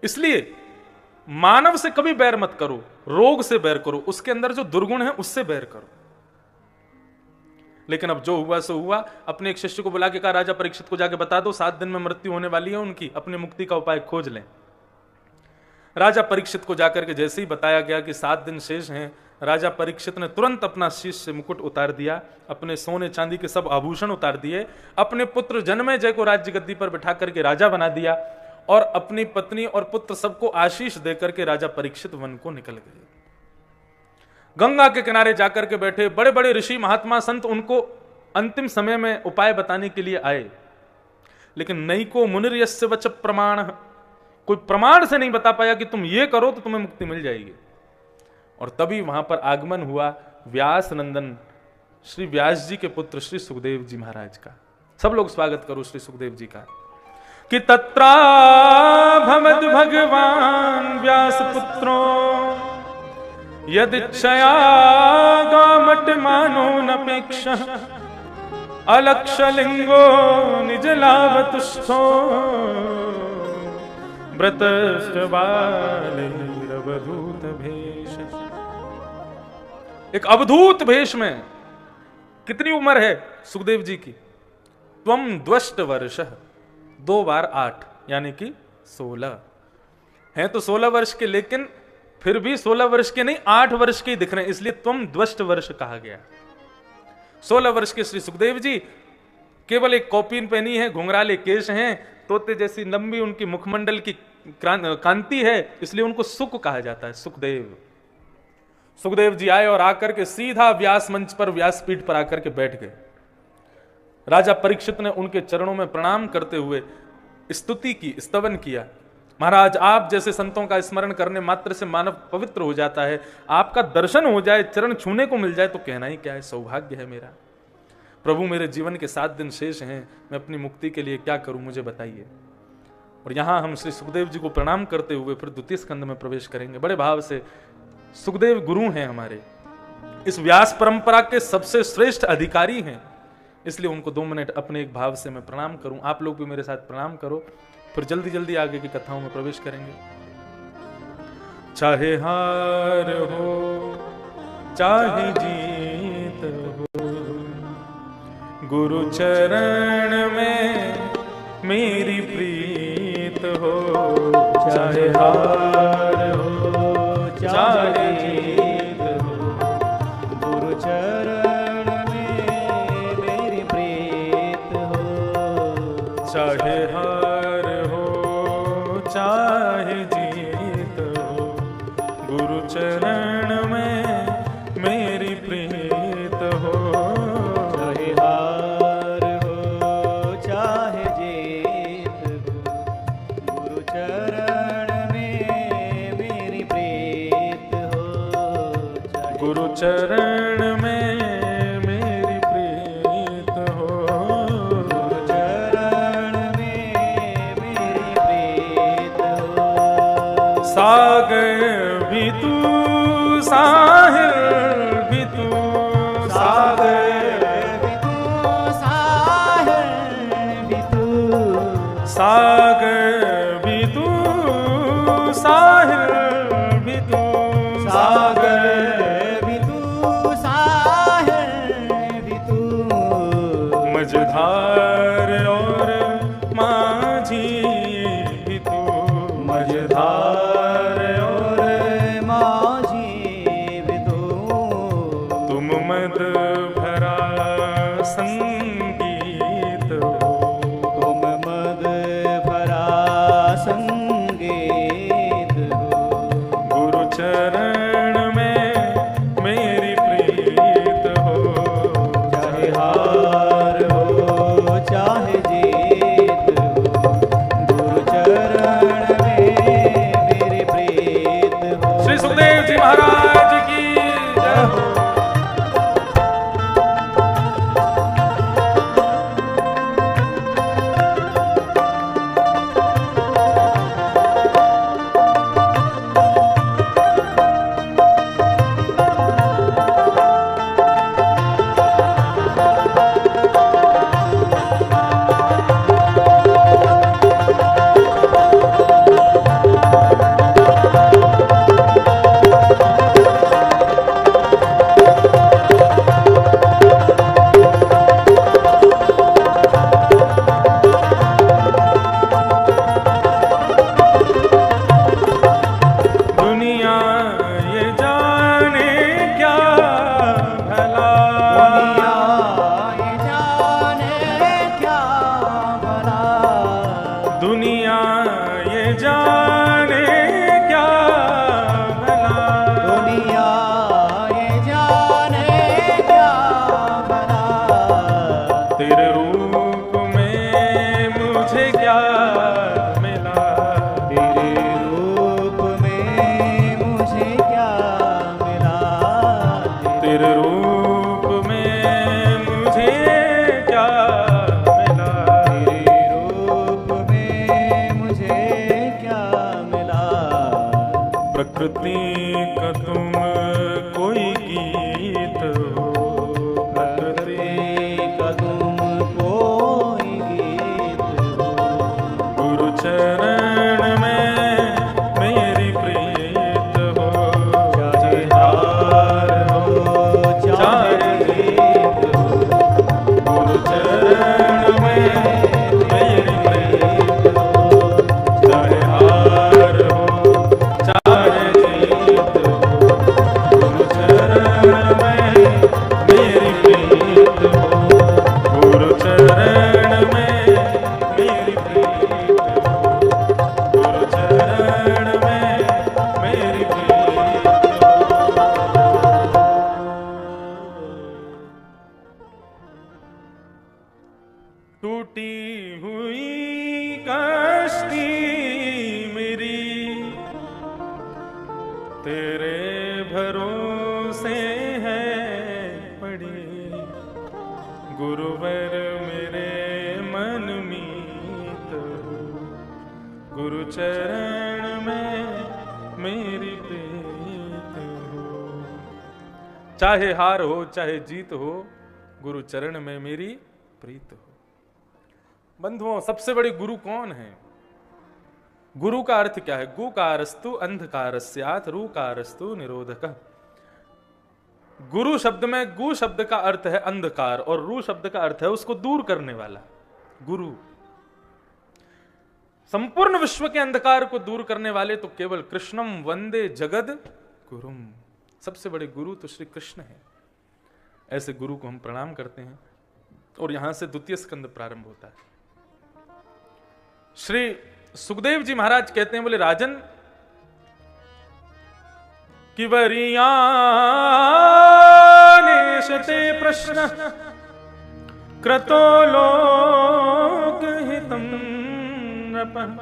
इसलिए मानव से कभी बैर मत करो, रोग से बैर करो, उसके अंदर जो दुर्गुण है उससे बैर करो। लेकिन अब जो हुआ सो हुआ। अपने एक शिष्य को बुला के कहा, राजा परीक्षित को जाके बता दो 7 दिन में मृत्यु होने वाली है उनकी, अपने मुक्ति का उपाय खोज लें। राजा परीक्षित को जाकर के जैसे ही बताया गया कि 7 दिन शेष हैं, राजा परीक्षित ने तुरंत अपना शीश से मुकुट उतार दिया, अपने सोने चांदी के सब आभूषण उतार दिए, अपने पुत्र जन्मेजय को राज्य गद्दी पर बिठा करके राजा बना दिया और अपनी पत्नी और पुत्र सबको आशीष देकर के राजा परीक्षित वन को निकल गए। गंगा के किनारे जाकर के बैठे बड़े बड़े ऋषि महात्मा संत उनको अंतिम समय में उपाय बताने के लिए आए, लेकिन नैको मुनिर्यस्य वच प्रमाण, कोई प्रमाण से नहीं बता पाया कि तुम ये करो तो तुम्हें मुक्ति मिल जाएगी। और तभी वहां पर आगमन हुआ व्यास नंदन श्री व्यास जी के पुत्र श्री सुखदेव जी महाराज का। सब लोग स्वागत करो श्री सुखदेव जी का। कि तत्रा भवद भगवान व्यास पुत्रो यदिच्छया गामट मानो नपेक्ष अलक्षलिंगो निज लाभतुष्ठो व्रतश्च बालैरवधूत भेष। एक अवधूत भेष में। कितनी उम्र है सुखदेव जी की? त्वम द्वष्ट वर्ष, 2 बार 8 यानी कि 16 हैं तो 16 वर्ष के, लेकिन फिर भी 16 वर्ष के नहीं 8 वर्ष के ही दिख रहे हैं, इसलिए तुम द्वष्ट वर्ष कहा गया। 16 वर्ष के श्री सुखदेव जी केवल एक कॉपीन पहनी है, घुंघराले केश हैं, तोते जैसी लंबी उनकी मुखमंडल की कांति है, इसलिए उनको सुख कहा जाता है, सुखदेव। सुखदेव जी आए और आकर के सीधा व्यास मंच पर, व्यासपीठ पर आकर के बैठ गए। राजा परीक्षित ने उनके चरणों में प्रणाम करते हुए स्तुति की, स्तवन किया। महाराज, आप जैसे संतों का स्मरण करने मात्र से मानव पवित्र हो जाता है, आपका दर्शन हो जाए, चरण छूने को मिल जाए तो कहना ही क्या है, सौभाग्य है मेरा। प्रभु, मेरे जीवन के 7 दिन शेष हैं, मैं अपनी मुक्ति के लिए क्या करूं, मुझे बताइए। और यहां हम श्री सुखदेव जी को प्रणाम करते हुए फिर द्वितीय स्कंद में प्रवेश करेंगे। बड़े भाव से। सुखदेव गुरु हैं हमारे, इस व्यास परंपरा के सबसे श्रेष्ठ अधिकारी हैं, इसलिए उनको 2 मिनट अपने एक भाव से मैं प्रणाम करूं। आप लोग भी मेरे साथ प्रणाम करो, फिर जल्दी जल्दी आगे की कथाओं में प्रवेश करेंगे। चाहे हार हो चाहे जीत हो, गुरु चरण में मेरी प्रीत हो। चाहे हार हो चाहे जीत हो, गुरु चरण में मेरी प्रीत हो। चाहे हार हो चाहे जीत हो, गुरु चरण में मेरी प्रीत हो। चाहे हार हो चाहे जीत हो, गुरु चरण में मेरी प्रीत हो। गुरु चरण में मेरी प्रीत हो। गुरु चरण में मेरी प्रीत हो। सागर भी तू साहिल भी तू, सागर भी तू साहिल भी तू, सागर भी तू साहिल भी तू, सागर भी तू साहिल भी तू। मझधार और माझी भी तू, मझधार और माझी भी तू। तुम मद भरा टूटी हुई कश्ती मेरी तेरे भरोसे है पड़ी, गुरुवर मेरे मन मीत हो, गुरु चरण में मेरी प्रीत हो। चाहे हार हो चाहे जीत हो, गुरु चरण में मेरी प्रीत हो। बंधुओं, सबसे बड़े गुरु कौन है? गुरु का अर्थ क्या है? गुकारस्तु अंधकारस्यात् रुकारस्तु निरोधकः। गुरु शब्द में गु शब्द का अर्थ है अंधकार और रू शब्द का अर्थ है उसको दूर करने वाला। गुरु संपूर्ण विश्व के अंधकार को दूर करने वाले तो केवल कृष्णम वंदे जगद गुरुम। सबसे बड़े गुरु तो श्री कृष्ण है। ऐसे गुरु को हम प्रणाम करते हैं और यहां से द्वितीय स्कंद प्रारंभ होता है। श्री सुखदेव जी महाराज कहते हैं, बोले राजन कि वरियानेशते प्रश्न क्रतो लोक हितम नृपः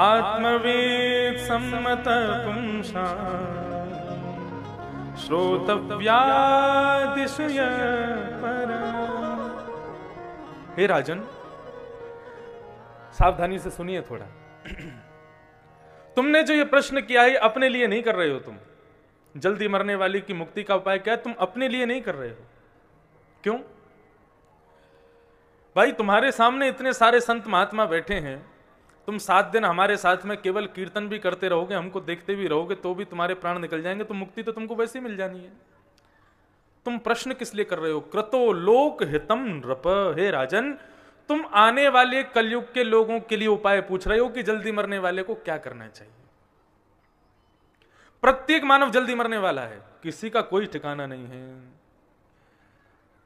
आत्मवेद सम्मत पुंसा श्रोतव्या दिशय पर। हे राजन, सावधानी से सुनिए थोड़ा। तुमने जो ये प्रश्न किया है अपने लिए नहीं कर रहे हो। तुम जल्दी मरने वाली की मुक्ति का उपाय क्या है, तुम अपने लिए नहीं कर रहे हो। क्यों भाई? तुम्हारे सामने इतने सारे संत महात्मा बैठे हैं, तुम 7 दिन हमारे साथ में केवल कीर्तन भी करते रहोगे, हमको देखते भी रहोगे, तो भी तुम्हारे प्राण निकल जाएंगे, तो मुक्ति तो तुमको वैसे ही मिल जानी है। तुम प्रश्न किस लिए कर रहे हो? क्रतो लोक हितम नृप। हे राजन, तुम आने वाले कलयुग के लोगों के लिए उपाय पूछ रहे हो कि जल्दी मरने वाले को क्या करना चाहिए। प्रत्येक मानव जल्दी मरने वाला है, किसी का कोई ठिकाना नहीं है।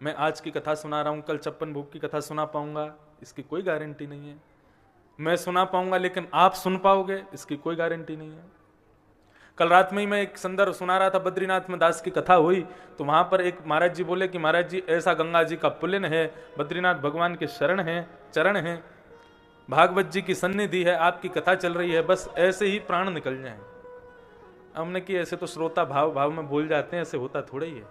मैं आज की कथा सुना रहा हूं, कल 56 भोग की कथा सुना पाऊंगा, इसकी कोई गारंटी नहीं है। मैं सुना पाऊंगा लेकिन आप सुन पाओगे, इसकी कोई गारंटी नहीं है। कल रात में ही मैं एक संदर्भ सुना रहा था, बद्रीनाथ में दास की कथा हुई, तो वहां पर एक महाराज जी बोले कि महाराज जी ऐसा गंगा जी का पुलिन है, बद्रीनाथ भगवान के शरण है, चरण है, भागवत जी की सन्निधि है, आपकी कथा चल रही है, बस ऐसे ही प्राण निकल जाए। हमने कि ऐसे तो श्रोता भाव भाव में भूल जाते हैं, ऐसे होता थोड़ा ही है।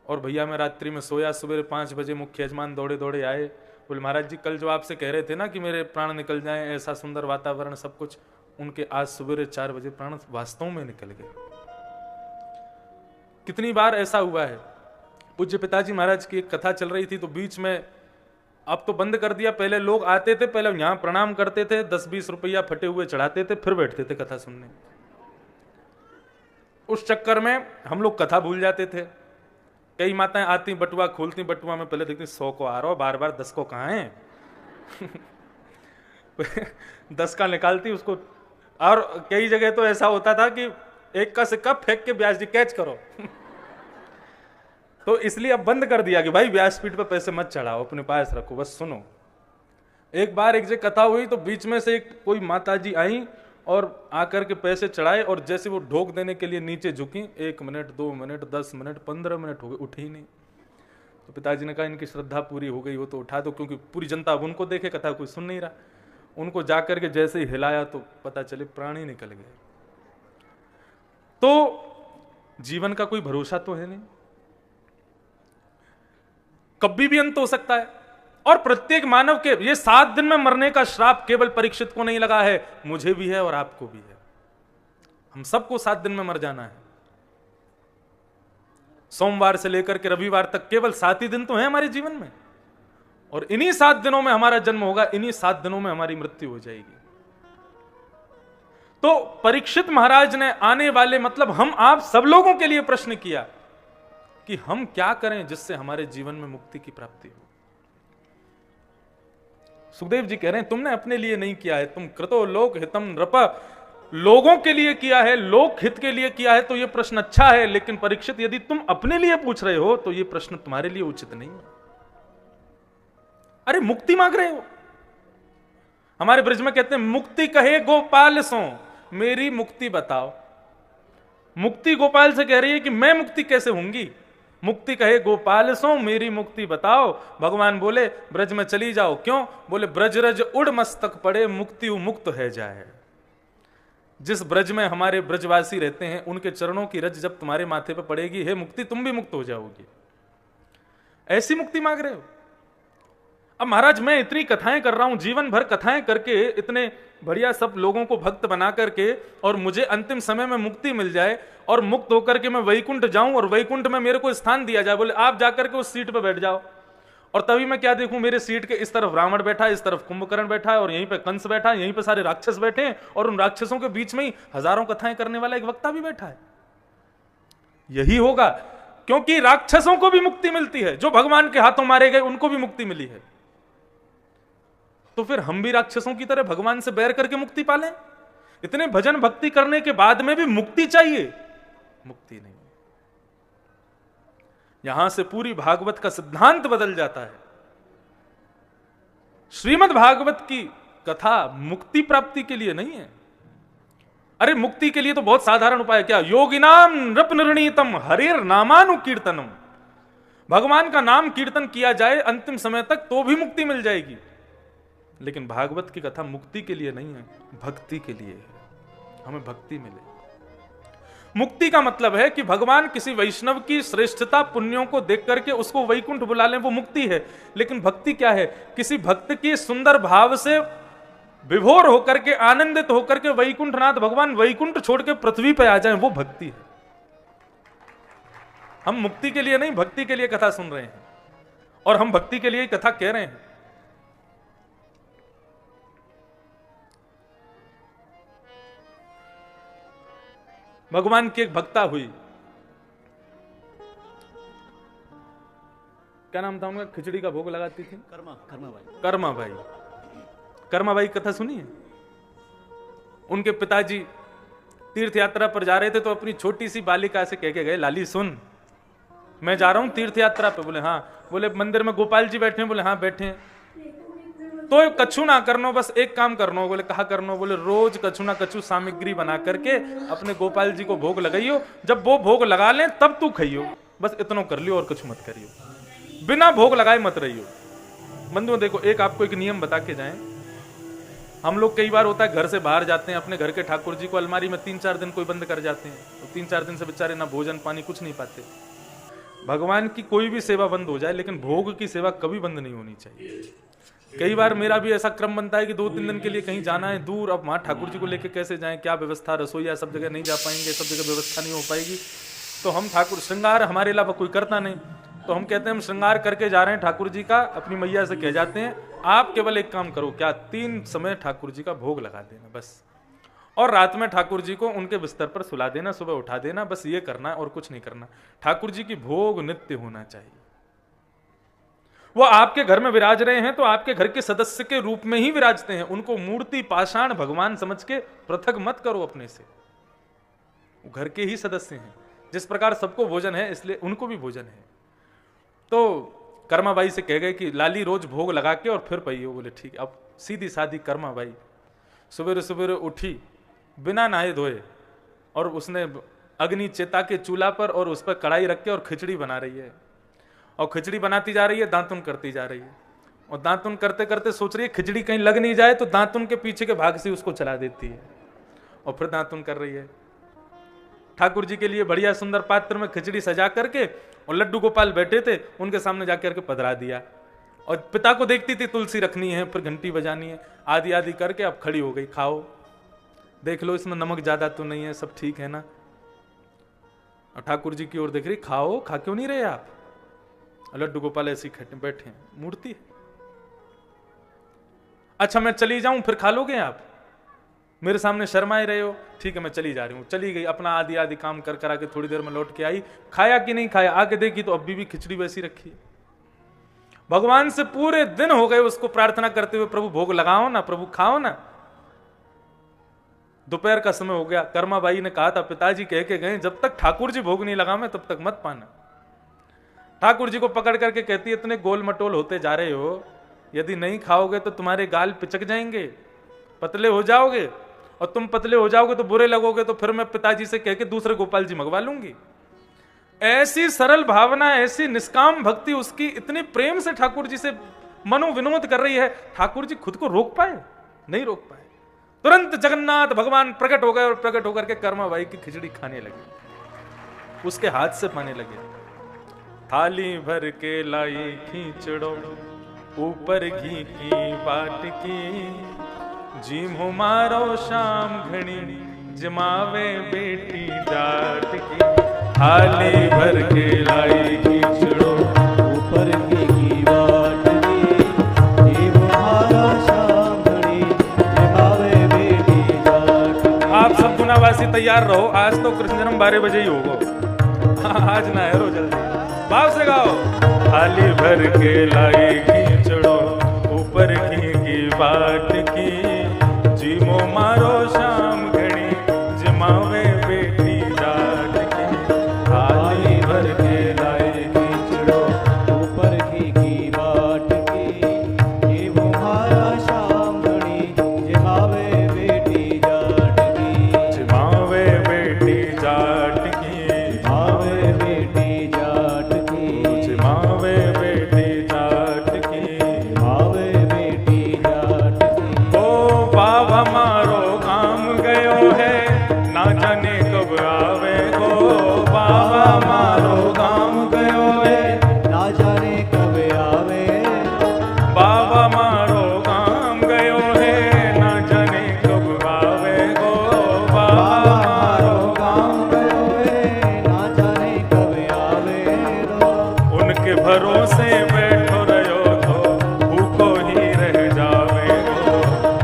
और भैया मैं रात्रि में सोया, सवेरे 5 बजे मुख्य यजमान दौड़े दौड़े आए, बोले महाराज जी कल जो आपसे कह रहे थे ना कि मेरे प्राण निकल जाएं, ऐसा सुंदर वातावरण सब कुछ, उनके आज सवेरे 4 बजे प्राण वास्तव में निकल गए। कितनी बार ऐसा हुआ है। पूज्य पिताजी महाराज की एक कथा चल रही थी, तो बीच में, अब तो बंद कर दिया, पहले लोग आते थे, पहले यहां प्रणाम करते थे, 10-20 रुपया फटे हुए चढ़ाते थे, फिर बैठते थे कथा सुनने। उस चक्कर में हम लोग कथा भूल जाते थे। कई माताएं आती, बटुआ खोलती, बटुआ में पहले देखती 100 को आ रहा हो, बार बार 10 को कहां है 10 का निकालती उसको। और कई जगह तो ऐसा होता था कि 1 का सिक्का फेंक के ब्यास जी कैच करो तो इसलिए अब बंद कर दिया कि भाई व्यासपीठ पे पैसे मत चढ़ाओ, अपने पास रखो, बस सुनो। एक बार एक जगह कथा हुई तो बीच में से कोई माता जी आई और आकर के पैसे चढ़ाए, और जैसे वो ढोक देने के लिए नीचे झुकी, 1 मिनट 2 मिनट 10 मिनट 15 मिनट हो गए, उठे ही नहीं। तो पिताजी ने कहा इनकी श्रद्धा पूरी हो गई हो तो उठा दो, क्योंकि पूरी जनता अब उनको देखे, कथा कोई सुन नहीं रहा। उनको जाकर के जैसे ही हिलाया तो पता चले प्राण ही निकल गए। तो जीवन का कोई भरोसा तो है नहीं, कभी भी अंत हो सकता है। और प्रत्येक मानव के ये 7 दिन में मरने का श्राप केवल परीक्षित को नहीं लगा है, मुझे भी है और आपको भी है। हम सबको 7 दिन में मर जाना है। सोमवार से लेकर के रविवार तक केवल 7 ही दिन तो है हमारे जीवन में, और इन्हीं 7 दिनों में हमारा जन्म होगा, इन्हीं 7 दिनों में हमारी मृत्यु हो जाएगी। तो परीक्षित महाराज ने आने वाले, मतलब हम आप सब लोगों के लिए प्रश्न किया कि हम क्या करें जिससे हमारे जीवन में मुक्ति की प्राप्ति हो। सुखदेव जी कह रहे हैं तुमने अपने लिए नहीं किया है, तुम कृतो लोक हितम नृप, लोगों के लिए किया है, लोक हित के लिए किया है, तो यह प्रश्न अच्छा है। लेकिन परीक्षित, यदि तुम अपने लिए पूछ रहे हो तो यह प्रश्न तुम्हारे लिए उचित नहीं है। अरे मुक्ति मांग रहे हो, हमारे ब्रज में कहते हैं मुक्ति कहे गोपाल सो, मेरी मुक्ति बताओ। मुक्ति गोपाल से कह रही है कि मैं मुक्ति कैसे होंगी, मुक्ति कहे गोपाल सो मेरी मुक्ति बताओ। भगवान बोले ब्रज में चली जाओ। क्यों? बोले ब्रज रज उड़ मस्तक पड़े, मुक्ति मुक्त है जाए। जिस ब्रज में हमारे ब्रजवासी रहते हैं उनके चरणों की रज जब तुम्हारे माथे पर पड़ेगी, हे मुक्ति, तुम भी मुक्त हो जाओगी। ऐसी मुक्ति मांग रहे हो? अब महाराज मैं इतनी कथाएं कर रहा हूं, जीवन भर कथाएं करके इतने बढ़िया सब लोगों को भक्त बना करके, और मुझे अंतिम समय में मुक्ति मिल जाए और मुक्त होकर के मैं वैकुंठ जाऊं और वैकुंठ में मेरे को स्थान दिया जाए। बोले आप जाकर के उस सीट पर बैठ जाओ। और तभी मैं क्या देखूं, मेरे सीट के इस तरफ रावण बैठा है, इस तरफ कुंभकर्ण बैठा है, और यहीं पे कंस बैठा है, यहीं पे सारे राक्षस बैठे हैं, और उन राक्षसों के बीच में ही हजारों कथाएं करने वाला एक वक्ता भी बैठा है। यही होगा, क्योंकि राक्षसों को भी मुक्ति मिलती है, जो भगवान के हाथों मारे गए उनको भी मुक्ति मिली है। तो फिर हम भी राक्षसों की तरह भगवान से बैर करके मुक्ति पालें? इतने भजन भक्ति करने के बाद में भी मुक्ति चाहिए? मुक्ति नहीं। यहां से पूरी भागवत का सिद्धांत बदल जाता है। श्रीमद् भागवत की कथा मुक्ति प्राप्ति के लिए नहीं है। अरे मुक्ति के लिए तो बहुत साधारण उपाय, क्या? योगिनाम नृप निर्णीतम हरेर नामानुकीर्तनम। भगवान का नाम कीर्तन किया जाए अंतिम समय तक तो भी मुक्ति मिल जाएगी। लेकिन भागवत की कथा मुक्ति के लिए नहीं है, भक्ति के लिए है। हमें भक्ति मिले। मुक्ति का मतलब है कि भगवान किसी वैष्णव की श्रेष्ठता पुण्यों को देख करके उसको वैकुंठ बुला लें, वो मुक्ति है। लेकिन भक्ति क्या है? किसी भक्त की सुंदर भाव से विभोर होकर के, आनंदित होकर के वैकुंठनाथ भगवान वैकुंठ छोड़ के पृथ्वी पर आ जाएं, वो भक्ति है। हम मुक्ति के लिए नहीं, भक्ति के लिए कथा सुन रहे हैं, और हम भक्ति के लिए कथा कह रहे हैं। भगवान की एक भक्ता हुई, क्या नाम था उनका? खिचड़ी का भोग लगाती थी, कर्मा बाई कथा सुनी है? उनके पिताजी तीर्थ यात्रा पर जा रहे थे, तो अपनी छोटी सी बालिका से कह के गए, लाली सुन, मैं जा रहा हूं तीर्थ यात्रा पे। बोले हाँ। बोले मंदिर में गोपाल जी बैठे हैं? बोले हाँ बैठे हैं। तो कछु ना करनो, बस एक काम करनो। बोले कहा करनो? बोले रोज कछु ना कछु सामग्री बना करके अपने गोपाल जी को भोग लगाइयो, जब वो भोग लगा लें तब तू खाइयो, बस इतना कर लियो और कुछ मत करियो, बिना भोग लगाए मत रहियो। बंधुओं देखो, एक आपको एक नियम बता के जाएं। हम लोग कई बार होता है घर से बाहर जाते हैं, अपने घर के ठाकुर जी को अलमारी में 3-4 दिन कोई बंद कर जाते हैं, तो 3-4 दिन से बेचारे ना भोजन पानी कुछ नहीं पाते। भगवान की कोई भी सेवा बंद हो जाए, लेकिन भोग की सेवा कभी बंद नहीं होनी चाहिए। कई बार मेरा भी ऐसा क्रम बनता है कि 2-3 दिन के लिए कहीं जाना है दूर, अब वहां ठाकुर जी को लेके कैसे जाएं, क्या व्यवस्था, रसोईया सब जगह नहीं जा पाएंगे, सब जगह व्यवस्था नहीं हो पाएगी। तो हम ठाकुर श्रृंगार हमारे अलावा कोई करता नहीं, तो हम कहते हैं हम श्रृंगार करके जा रहे हैं ठाकुर जी का, अपनी मैया से कह जाते हैं आप केवल एक काम करो, क्या 3 समय ठाकुर जी का भोग लगा देना बस, और रात में ठाकुर जी को उनके बिस्तर पर सुला देना, सुबह उठा देना, बस ये करना है और कुछ नहीं करना। ठाकुर जी की भोग नित्य होना चाहिए। वो आपके घर में विराज रहे हैं तो आपके घर के सदस्य के रूप में ही विराजते हैं, उनको मूर्ति पाषाण भगवान समझ के पृथक मत करो अपने से, वो घर के ही सदस्य हैं। जिस प्रकार सबको भोजन है इसलिए उनको भी भोजन है। तो कर्माबाई से कह गए कि लाली रोज भोग लगा के और फिर पइयो। बोले ठीक। अब सीधी साधी कर्माबाई सवेरे सवेरे उठी बिना नहाए धोए, और उसने अग्नि चेता के चूल्हा पर और उस पर कढ़ाई रख के और खिचड़ी बना रही है, और खिचड़ी बनाती जा रही है, दांतुन करती जा रही है, और दांतुन करते करते सोच रही है खिचड़ी कहीं लग नहीं जाए, तो दांतुन के पीछे के भाग से उसको चला देती है, और फिर दांतुन कर रही है। ठाकुर जी के लिए बढ़िया सुंदर पात्र में खिचड़ी सजा करके, और लड्डू गोपाल बैठे थे, उनके सामने जाकर के पधरा दिया, और पिता को देखती थी तुलसी रखनी है, फिर घंटी बजानी है, आदि आदि करके अब खड़ी हो गई, खाओ देख लो इसमें नमक ज्यादा तो नहीं है, सब ठीक है ना। और ठाकुर जी की ओर देख रही, खाओ, खा क्यों नहीं रहे आप? लड्डू गोपाल ऐसे ही बैठे हैं, मूर्ति। अच्छा मैं चली जाऊं फिर खा लोगे आप? मेरे सामने शर्माए रहे हो? ठीक है मैं चली जा रही हूं। चली गई, अपना आदि आदि काम कर करा के थोड़ी देर में लौट के आई, खाया कि नहीं खाया, आके देखी तो अभी भी खिचड़ी वैसी रखी है। भगवान से पूरे दिन हो गए उसको प्रार्थना करते हुए, प्रभु भोग लगाओ ना, प्रभु खाओ ना। दोपहर का समय हो गया, कर्माबाई ने कहा था पिताजी कह के गए जब तक ठाकुर जी भोग नहीं लगावे तब तक मत पाना। ठाकुर जी को पकड़ करके कहती है इतने गोल मटोल होते जा रहे हो, यदि नहीं खाओगे तो तुम्हारे गाल पिचक जाएंगे, पतले हो जाओगे, और तुम पतले हो जाओगे तो बुरे लगोगे, तो फिर मैं पिताजी से कह के दूसरे गोपाल जी मंगवा लूंगी। ऐसी सरल भावना, ऐसी निष्काम भक्ति उसकी, इतनी प्रेम से ठाकुर जी से मनोविनोद कर रही है, ठाकुर जी खुद को रोक पाए? नहीं रोक पाए। तुरंत जगन्नाथ भगवान प्रकट हो गए और प्रकट होकर के कर्माबाई की खिचड़ी खाने लगे, उसके हाथ से पाने लगे। थाली भर के लाई खींचड़ो, ऊपर घी की बाट की, जीमो मारो शाम घड़ी, जमावे बेटी जाट की। थाली भर के लाई खींचड़ो, ऊपर घी की बाट की, जीमो मारो शाम घड़ी, जमावे बेटी जाट की। आप सब पुनावासी तैयार रहो, आज तो कृष्ण जन्म 12 बजे ही होगा। आज ना है, रो जल्दी भाव से गाओ। थाली भर के लाई खींचड़ो, ऊपर घी की बाट की, जीमो मारो शाम घड़ी, जमावे बेटी जाट की। थाली भर के लाई खींचड़ो, ऊपर घी की बाट की, जीमो मारो शाम घड़ी, जमावे बेटी जाट की। जमावे बेटी जाट की, जमावे बेटी जाट की, जमावे बेटी जाट की। जमावे बेटी जाट की। ओ बाबा मारो काम गयो है, ना जाने कब आवे गो। बाबा मारो काम गयो है, ना जाने कब आवे। बाबा मारो काम गयो है, ना जाने कब आवे गो। बाबा मारो काम गयो है, ना जाने कब आवे रो। उनके भरोसे बैठो रहो तो भूखो ही रह जावे गो।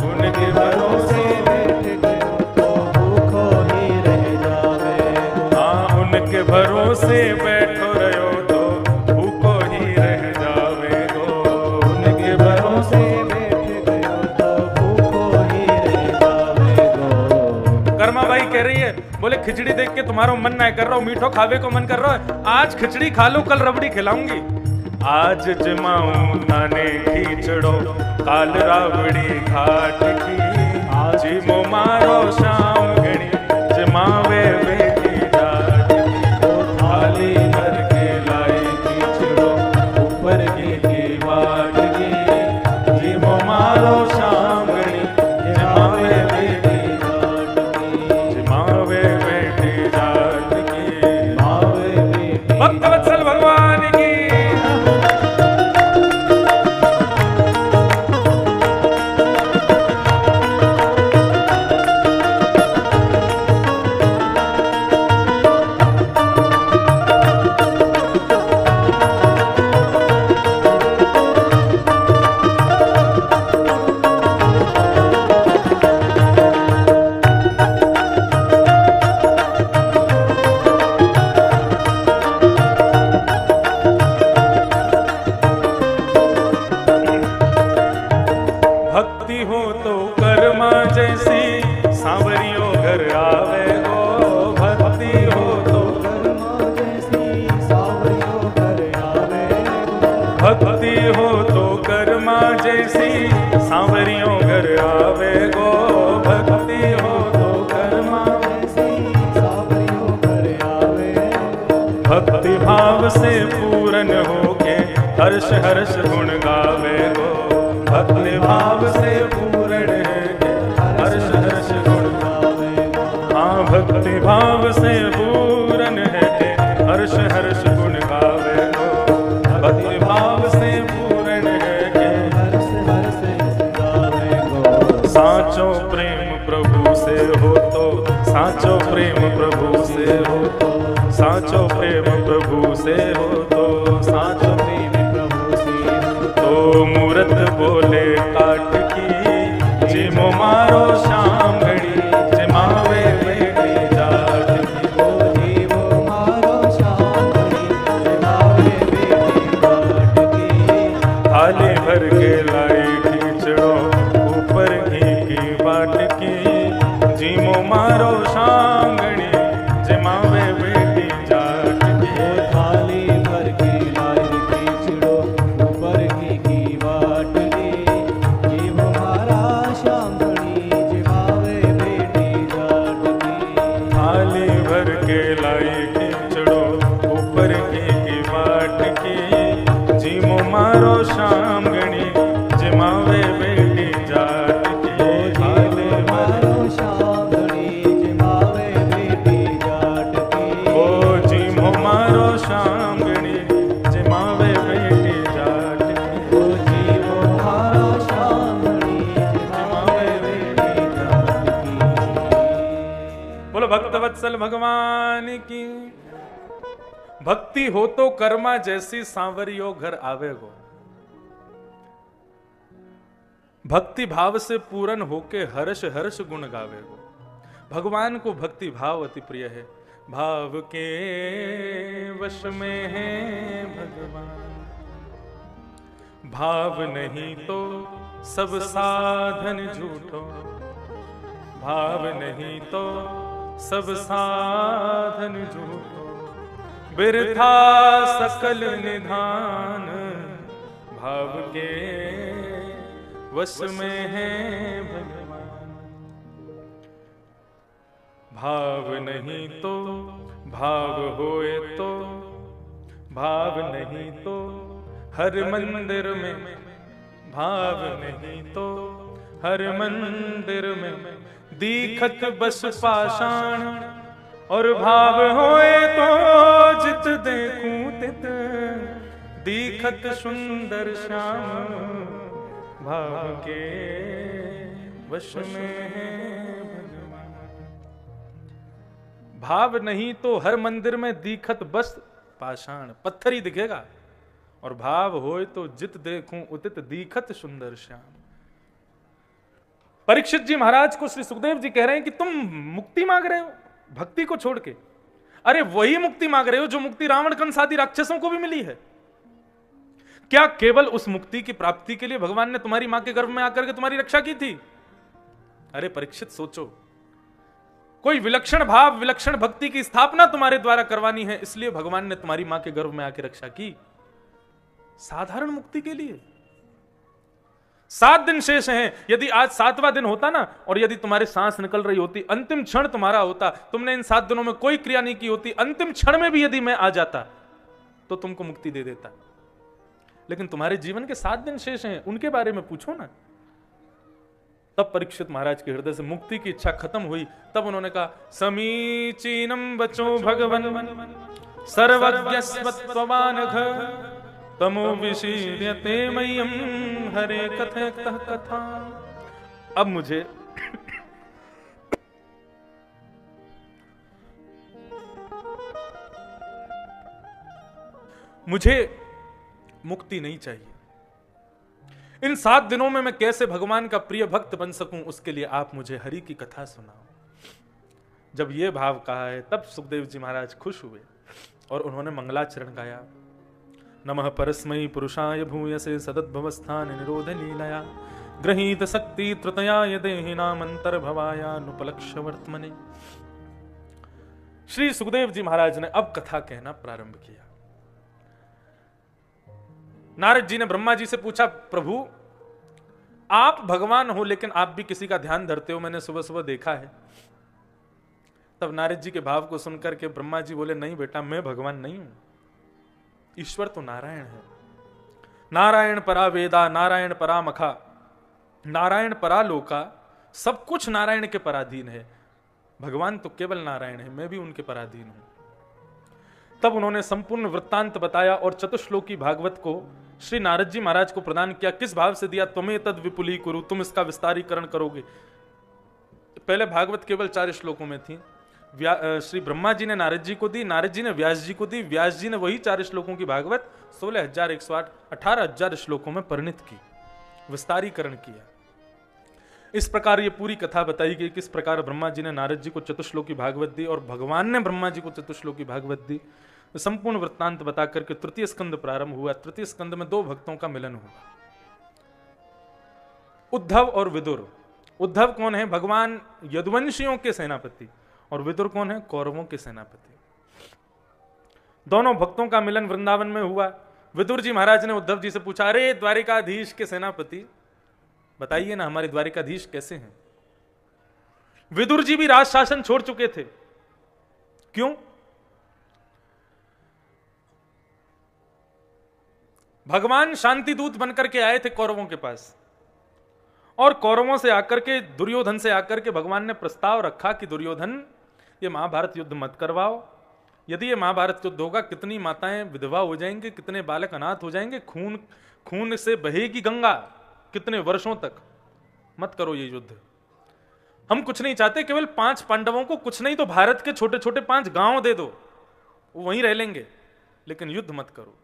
उनके भरोसे, बैठ गयो तो भूखो ही रह जावे। हाँ उनके भरोसे बैठो रहो तो भूखो ही रह जावे गो। उनके भरोसे। बैठ गयो तो भूखो ही रह जावे गो। कर्माबाई कह रही है, बोले खिचड़ी देख के तुम्हारा मन ना कर रहा हूं, मीठो खावे को मन कर रहा है, आज खिचड़ी खा लो, कल रबड़ी खिलाऊंगी। आज जमाऊं नाने खींचड़ो, काल रावड़ी घाट की। आज मो मारो शाम घड़ी, जमावे बेटी जाट की। ओ थाली भर के लाई खींचड़ो, ऊपर घी की बाट की, जीमो मारो शाम घड़ी, जमावे बेटी जाट की, जमावे बेटी जाट की। जमावे बेटी। भक्तवत्सल भगवान की। भक्ति हो तो कर्मा जैसी, सांवरियों घर आवे गो। भक्ति हो तो, कर्मा जैसी सावरियों घर आवे गो। भक्ति हो तो कर्मा जैसी, सांवरियों घर आवे गो। भक्ति हो तो कर्मा, जैसी सावरियों घर आवे गो। भक्ति भाव से पूर्ण होके हर्ष हर्ष गुण गावे गो। भक्ति भाव से पूर्ण है हर्ष हर्ष गुण गावे गो। हाँ भक्ति भाव से पूर्ण है हर्ष हर्ष गुण गावे गो। भक्ति भाव से पूर्ण है हर्ष हर्ष गावे गो। साचो प्रेम प्रभु से हो तो, साचो प्रेम प्रभु से हो तो, साचो प्रेम प्रभु से हो तो, साचो प्रेम प्रभु से हो तो मूरत बोले काट की, जिमो मारो शाम घड़ी, जमावे बेटी जाट की। तो जीवो मारो शाम घड़ी, जमावे बेटी जाट की। थाली भर के लाई खींचड़ो, ऊपर घी की बाट की, जिमो मारो शाम घड़ी, जमावे बेटी जाट की। थाली भर के लाई खींचड़ो, ऊपर घी की बाट की, जीव मारा शाम घड़ी, जमावे बेटी जाट की। थाली भर के लाई खींचड़ो, ऊपर श्याम गणी जिमावे बेटी जाट की। जीव मारो श्याम गणी जिमावे बेटी जाट की। ओ जीव मारो श्याम गणी जिमावे बेटी जाट की। ओ जीव मारो श्याम गणी जिमावे बेटी जाट की। बोलो भक्त वत्सल भगवान की। भक्ति हो तो कर्मा जैसी सांवरियो घर आवेगो। भक्ति भाव से पूर्ण होके हर्ष हर्ष गुण गावेगो। भगवान को भक्ति भाव अति प्रिय है। भाव के वश में है भगवान, भाव नहीं तो सब साधन झूठो। भाव नहीं तो सब साधन झूठो। बिरथा सकल निधान, भाव के वश में है भगवान। भाव नहीं तो भाव होए तो, भाव नहीं तो हर मंदिर में, भाव नहीं तो हर मंदिर में दीखत बस पाषाण। और भाव होए तो जित देखूं तित दीखत सुंदर श्याम। भाव के वश में है भगवान। भाव नहीं तो हर मंदिर में दीखत बस पाषाण, पत्थर ही दिखेगा। और भाव होए तो जित देखूं उतित दीखत सुंदर श्याम। परीक्षित जी महाराज को श्री सुखदेव जी कह रहे हैं कि तुम मुक्ति मांग रहे हो भक्ति को छोड़ के। अरे वही मुक्ति मांग रहे हो जो मुक्ति रावण कंस आदि राक्षसों को भी मिली है। क्या केवल उस मुक्ति की प्राप्ति के लिए भगवान ने तुम्हारी मां के गर्भ में आकर के तुम्हारी रक्षा की थी? अरे परीक्षित सोचो, कोई विलक्षण भाव विलक्षण भक्ति की स्थापना तुम्हारे द्वारा करवानी है, इसलिए भगवान ने तुम्हारी मां के गर्भ में आकर रक्षा की। साधारण मुक्ति के लिए 7 दिन शेष हैं। यदि आज 7वां दिन होता ना, और यदि तुम्हारी सांस निकल रही होती, अंतिम क्षण तुम्हारा होता, तुमने इन 7 दिनों में कोई क्रिया नहीं की होती, अंतिम क्षण में भी यदि मैं आ जाता तो तुमको मुक्ति दे देता। लेकिन तुम्हारे जीवन के 7 दिन शेष हैं, उनके बारे में पूछो ना। तब परीक्षित महाराज के हृदय से मुक्ति की इच्छा खत्म हुई। तब उन्होंने कहा, समीचीनम बचो भगवन सर्वज्ञस्वत्वान घ तमो विशीर्यते मह्यम हरे कथयतः कथा। अब मुझे मुक्ति नहीं चाहिए। इन 7 दिनों में मैं कैसे भगवान का प्रिय भक्त बन सकूं, उसके लिए आप मुझे हरि की कथा सुनाओ। जब ये भाव कहा है तब सुखदेव जी महाराज खुश हुए और उन्होंने मंगलाचरण गाया। नमः परस्मै पुरुषाय भूयसे सदद्भवस्थान निरोध लीलया गृहीत शक्ति त्रुतयाय देहिनामंतर भवायानुपलक्ष्य वर्तमने। श्री सुखदेव जी महाराज ने अब कथा कहना प्रारंभ किया। नारद जी ने ब्रह्मा जी से पूछा, प्रभु आप भगवान हो लेकिन आप भी किसी का ध्यान धरते हो, मैंने सुबह सुबह देखा है। तब नारद जी के भाव को सुनकर के ब्रह्मा जी बोले, नहीं बेटा, मैं भगवान नहीं हूं, ईश्वर तो नारायण है। नारायण परा वेदा, नारायण परा मखा, नारायण परा लोका, सब कुछ नारायण के पराधीन है। भगवान तो केवल नारायण है, मैं भी उनके पराधीन हूं। तब उन्होंने संपूर्ण वृत्तांत बताया और चतुश्लोकी भागवत को श्री नारद जी महाराज को प्रदान किया। किस भाव से दिया? तुम्हें तद विपुली कुरु, तुम इसका विस्तारीकरण करोगे। पहले भागवत केवल 4 श्लोकों में थी। श्री ब्रह्मा जी ने नारद जी को दी, नारद जी ने व्यास जी को दी, व्यास जी ने वही 4 श्लोकों की भागवत 16,108 18,000 श्लोकों में परिणित की, विस्तारीकरण किया। इस प्रकार ये पूरी कथा बताई गई, किस प्रकार ब्रह्मा जी ने नारद जी को चतुश्लोकी भागवत दी और भगवान ने ब्रह्मा जी को चतुश्लोकी भागवत दी। संपूर्ण वृत्तांत बता करके तृतीय स्कंद प्रारंभ हुआ। तृतीय स्कंद में 2 भक्तों का मिलन हुआ, उद्धव और विदुर। उद्धव कौन है? भगवान यदुवंशियों के सेनापति। और विदुर कौन है? कौरवों के सेनापति। दोनों भक्तों का मिलन वृंदावन में हुआ। विदुर जी महाराज ने उद्धव जी से पूछा, अरे द्वारिकाधीश के सेनापति, बताइए ना हमारे द्वारिकाधीश कैसे हैं? विदुर जी भी राज शासन छोड़ चुके थे। क्यों? भगवान शांति दूत बनकर के आए थे कौरवों के पास, और कौरवों से आकर के, दुर्योधन से आकर के भगवान ने प्रस्ताव रखा कि दुर्योधन, ये महाभारत युद्ध मत करवाओ। यदि ये महाभारत युद्ध होगा, कितनी माताएं विधवा हो जाएंगे, कितने बालक अनाथ हो जाएंगे, खून खून से बहेगी गंगा कितने वर्षों तक। मत करो ये युद्ध। हम कुछ नहीं चाहते, केवल 5 पांडवों को, कुछ नहीं तो भारत के छोटे छोटे 5 गांव दे दो, वो वहीं रह लेंगे, लेकिन युद्ध मत करो।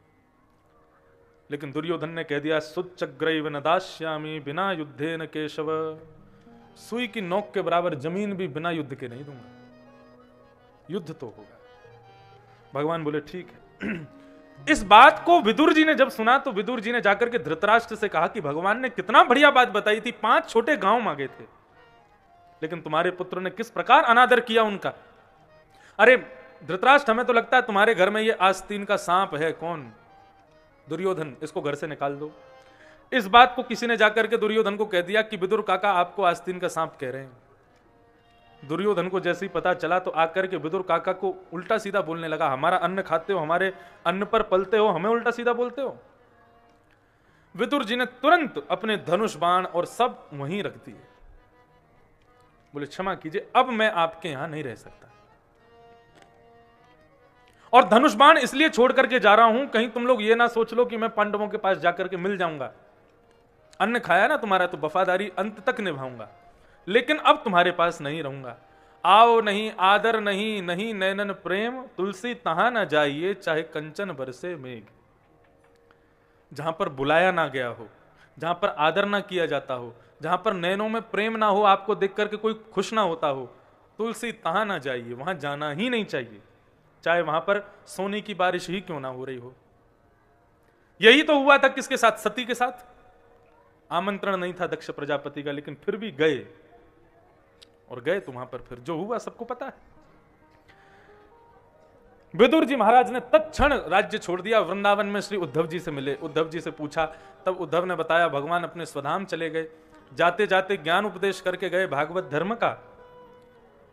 लेकिन दुर्योधन ने कह दिया, सुच्चग्रैव न दास्यामि बिना युद्धे न केशव, सुई की नोक के बराबर जमीन भी बिना युद्ध के नहीं दूंगा, युद्ध तो होगा। भगवान बोले ठीक है। इस बात को विदुर जी ने जब सुना तो विदुर जी ने जाकर के धृतराष्ट्र से कहा कि भगवान ने कितना बढ़िया बात बताई थी, 5 छोटे गांव मांगे थे, लेकिन तुम्हारे पुत्र ने किस प्रकार अनादर किया उनका। अरे धृतराष्ट्र, हमें तो लगता है तुम्हारे घर में ये आस्तीन का सांप है। कौन? दुर्योधन। इसको घर से निकाल दो। इस बात को किसी ने जाकर के दुर्योधन को कह दिया कि विदुर काका आपको आस्तीन का सांप कह रहे हैं। दुर्योधन को जैसे ही पता चला तो आकर के विदुर काका को उल्टा सीधा बोलने लगा, हमारा अन्न खाते हो, हमारे अन्न पर पलते हो, हमें उल्टा सीधा बोलते हो। विदुर जी ने तुरंत अपने धनुष बाण और सब वहीं रख दिए। बोले क्षमा कीजिए, अब मैं आपके यहां नहीं रह सकता, और धनुष बाण इसलिए छोड़ करके जा रहा हूं, कहीं तुम लोग ये ना सोच लो कि मैं पांडवों के पास जाकर के मिल जाऊंगा। अन्न खाया ना तुम्हारा, तो वफादारी अंत तक निभाऊंगा, लेकिन अब तुम्हारे पास नहीं रहूंगा। आओ नहीं आदर नहीं, नहीं नैनन प्रेम, तुलसी तहां न जाइए चाहे कंचन बरसे मेघ। जहां पर बुलाया ना गया हो, जहां पर आदर ना किया जाता हो, जहां पर नैनों में प्रेम ना हो, आपको देख करके कोई खुश ना होता हो, तुलसी तहां ना जाइए, वहां जाना ही नहीं चाहिए, चाहे वहां पर सोने की बारिश ही क्यों ना हो रही हो। यही तो हुआ था किसके साथ? सती के साथ। आमंत्रण नहीं था दक्ष प्रजापति का, लेकिन फिर भी गए, और गए तो वहां पर फिर जो हुआ सबको पता है। विदुर जी महाराज ने तत्क्षण राज्य छोड़ दिया, वृंदावन में श्री उद्धव जी से मिले, उद्धव जी से पूछा, तब उद्धव ने बताया भगवान अपने स्वधाम चले गए, जाते जाते ज्ञान उपदेश करके गए भागवत धर्म का,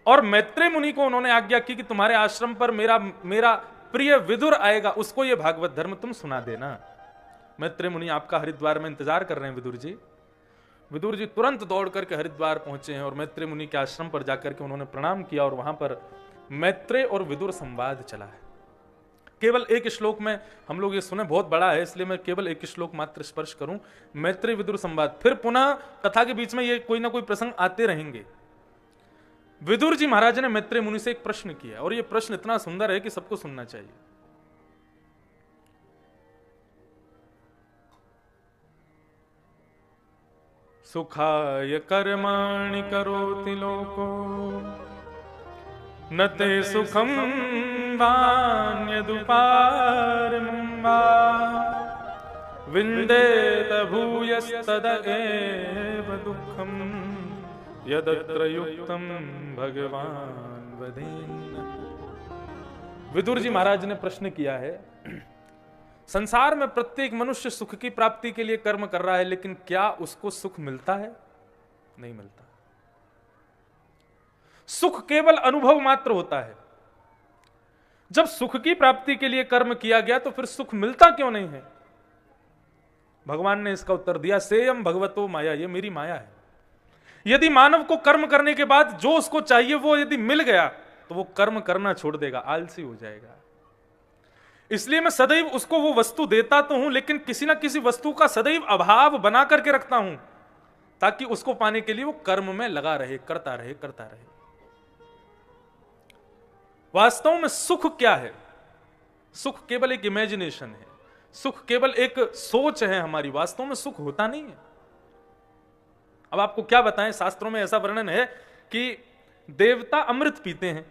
और मैत्रेय मुनि को उन्होंने आज्ञा की कि तुम्हारे आश्रम पर मेरा प्रिय विदुर आएगा, उसको ये भागवत धर्म तुम सुना देना। मैत्रेय मुनि आपका हरिद्वार में इंतजार कर रहे हैं विदुर जी। विदुर जी तुरंत दौड़ करके हरिद्वार पहुंचे हैं, और मैत्रेय मुनि के आश्रम पर जाकर के उन्होंने प्रणाम किया, और वहां पर मैत्रेय और विदुर संवाद चला है। केवल एक श्लोक में हम लोग ये सुने, बहुत बड़ा है इसलिए मैं केवल एक श्लोक मात्र स्पर्श करूं। मैत्रेय विदुर संवाद, फिर पुनः कथा के बीच में ये कोई ना कोई प्रसंग आते रहेंगे। विदुर जी महाराज ने मैत्रेय मुनि से एक प्रश्न किया, और यह प्रश्न इतना सुंदर है कि सबको सुनना चाहिए। सुखाय कर्माणि करोति लोको न ते सुखं वान्यदुपारमं वा विन्देत भूयस्तद एव दुःखं यदत्र युक्तं भगवान वदेन्न। विदुर जी महाराज ने प्रश्न किया है, संसार में प्रत्येक मनुष्य सुख की प्राप्ति के लिए कर्म कर रहा है, लेकिन क्या उसको सुख मिलता है? नहीं मिलता। सुख केवल अनुभव मात्र होता है। जब सुख की प्राप्ति के लिए कर्म किया गया तो फिर सुख मिलता क्यों नहीं है? भगवान ने इसका उत्तर दिया, सेयम भगवतो माया, ये मेरी माया है। यदि मानव को कर्म करने के बाद जो उसको चाहिए वो यदि मिल गया तो वो कर्म करना छोड़ देगा, आलसी हो जाएगा। इसलिए मैं सदैव उसको वो वस्तु देता तो हूं, लेकिन किसी ना किसी वस्तु का सदैव अभाव बना करके रखता हूं, ताकि उसको पाने के लिए वो कर्म में लगा रहे, करता रहे, करता रहे। वास्तव में सुख क्या है? सुख केवल एक इमेजिनेशन है, सुख केवल एक सोच है हमारी। वास्तव में सुख होता नहीं है। अब आपको क्या बताएं, शास्त्रों में ऐसा वर्णन है कि देवता अमृत पीते हैं,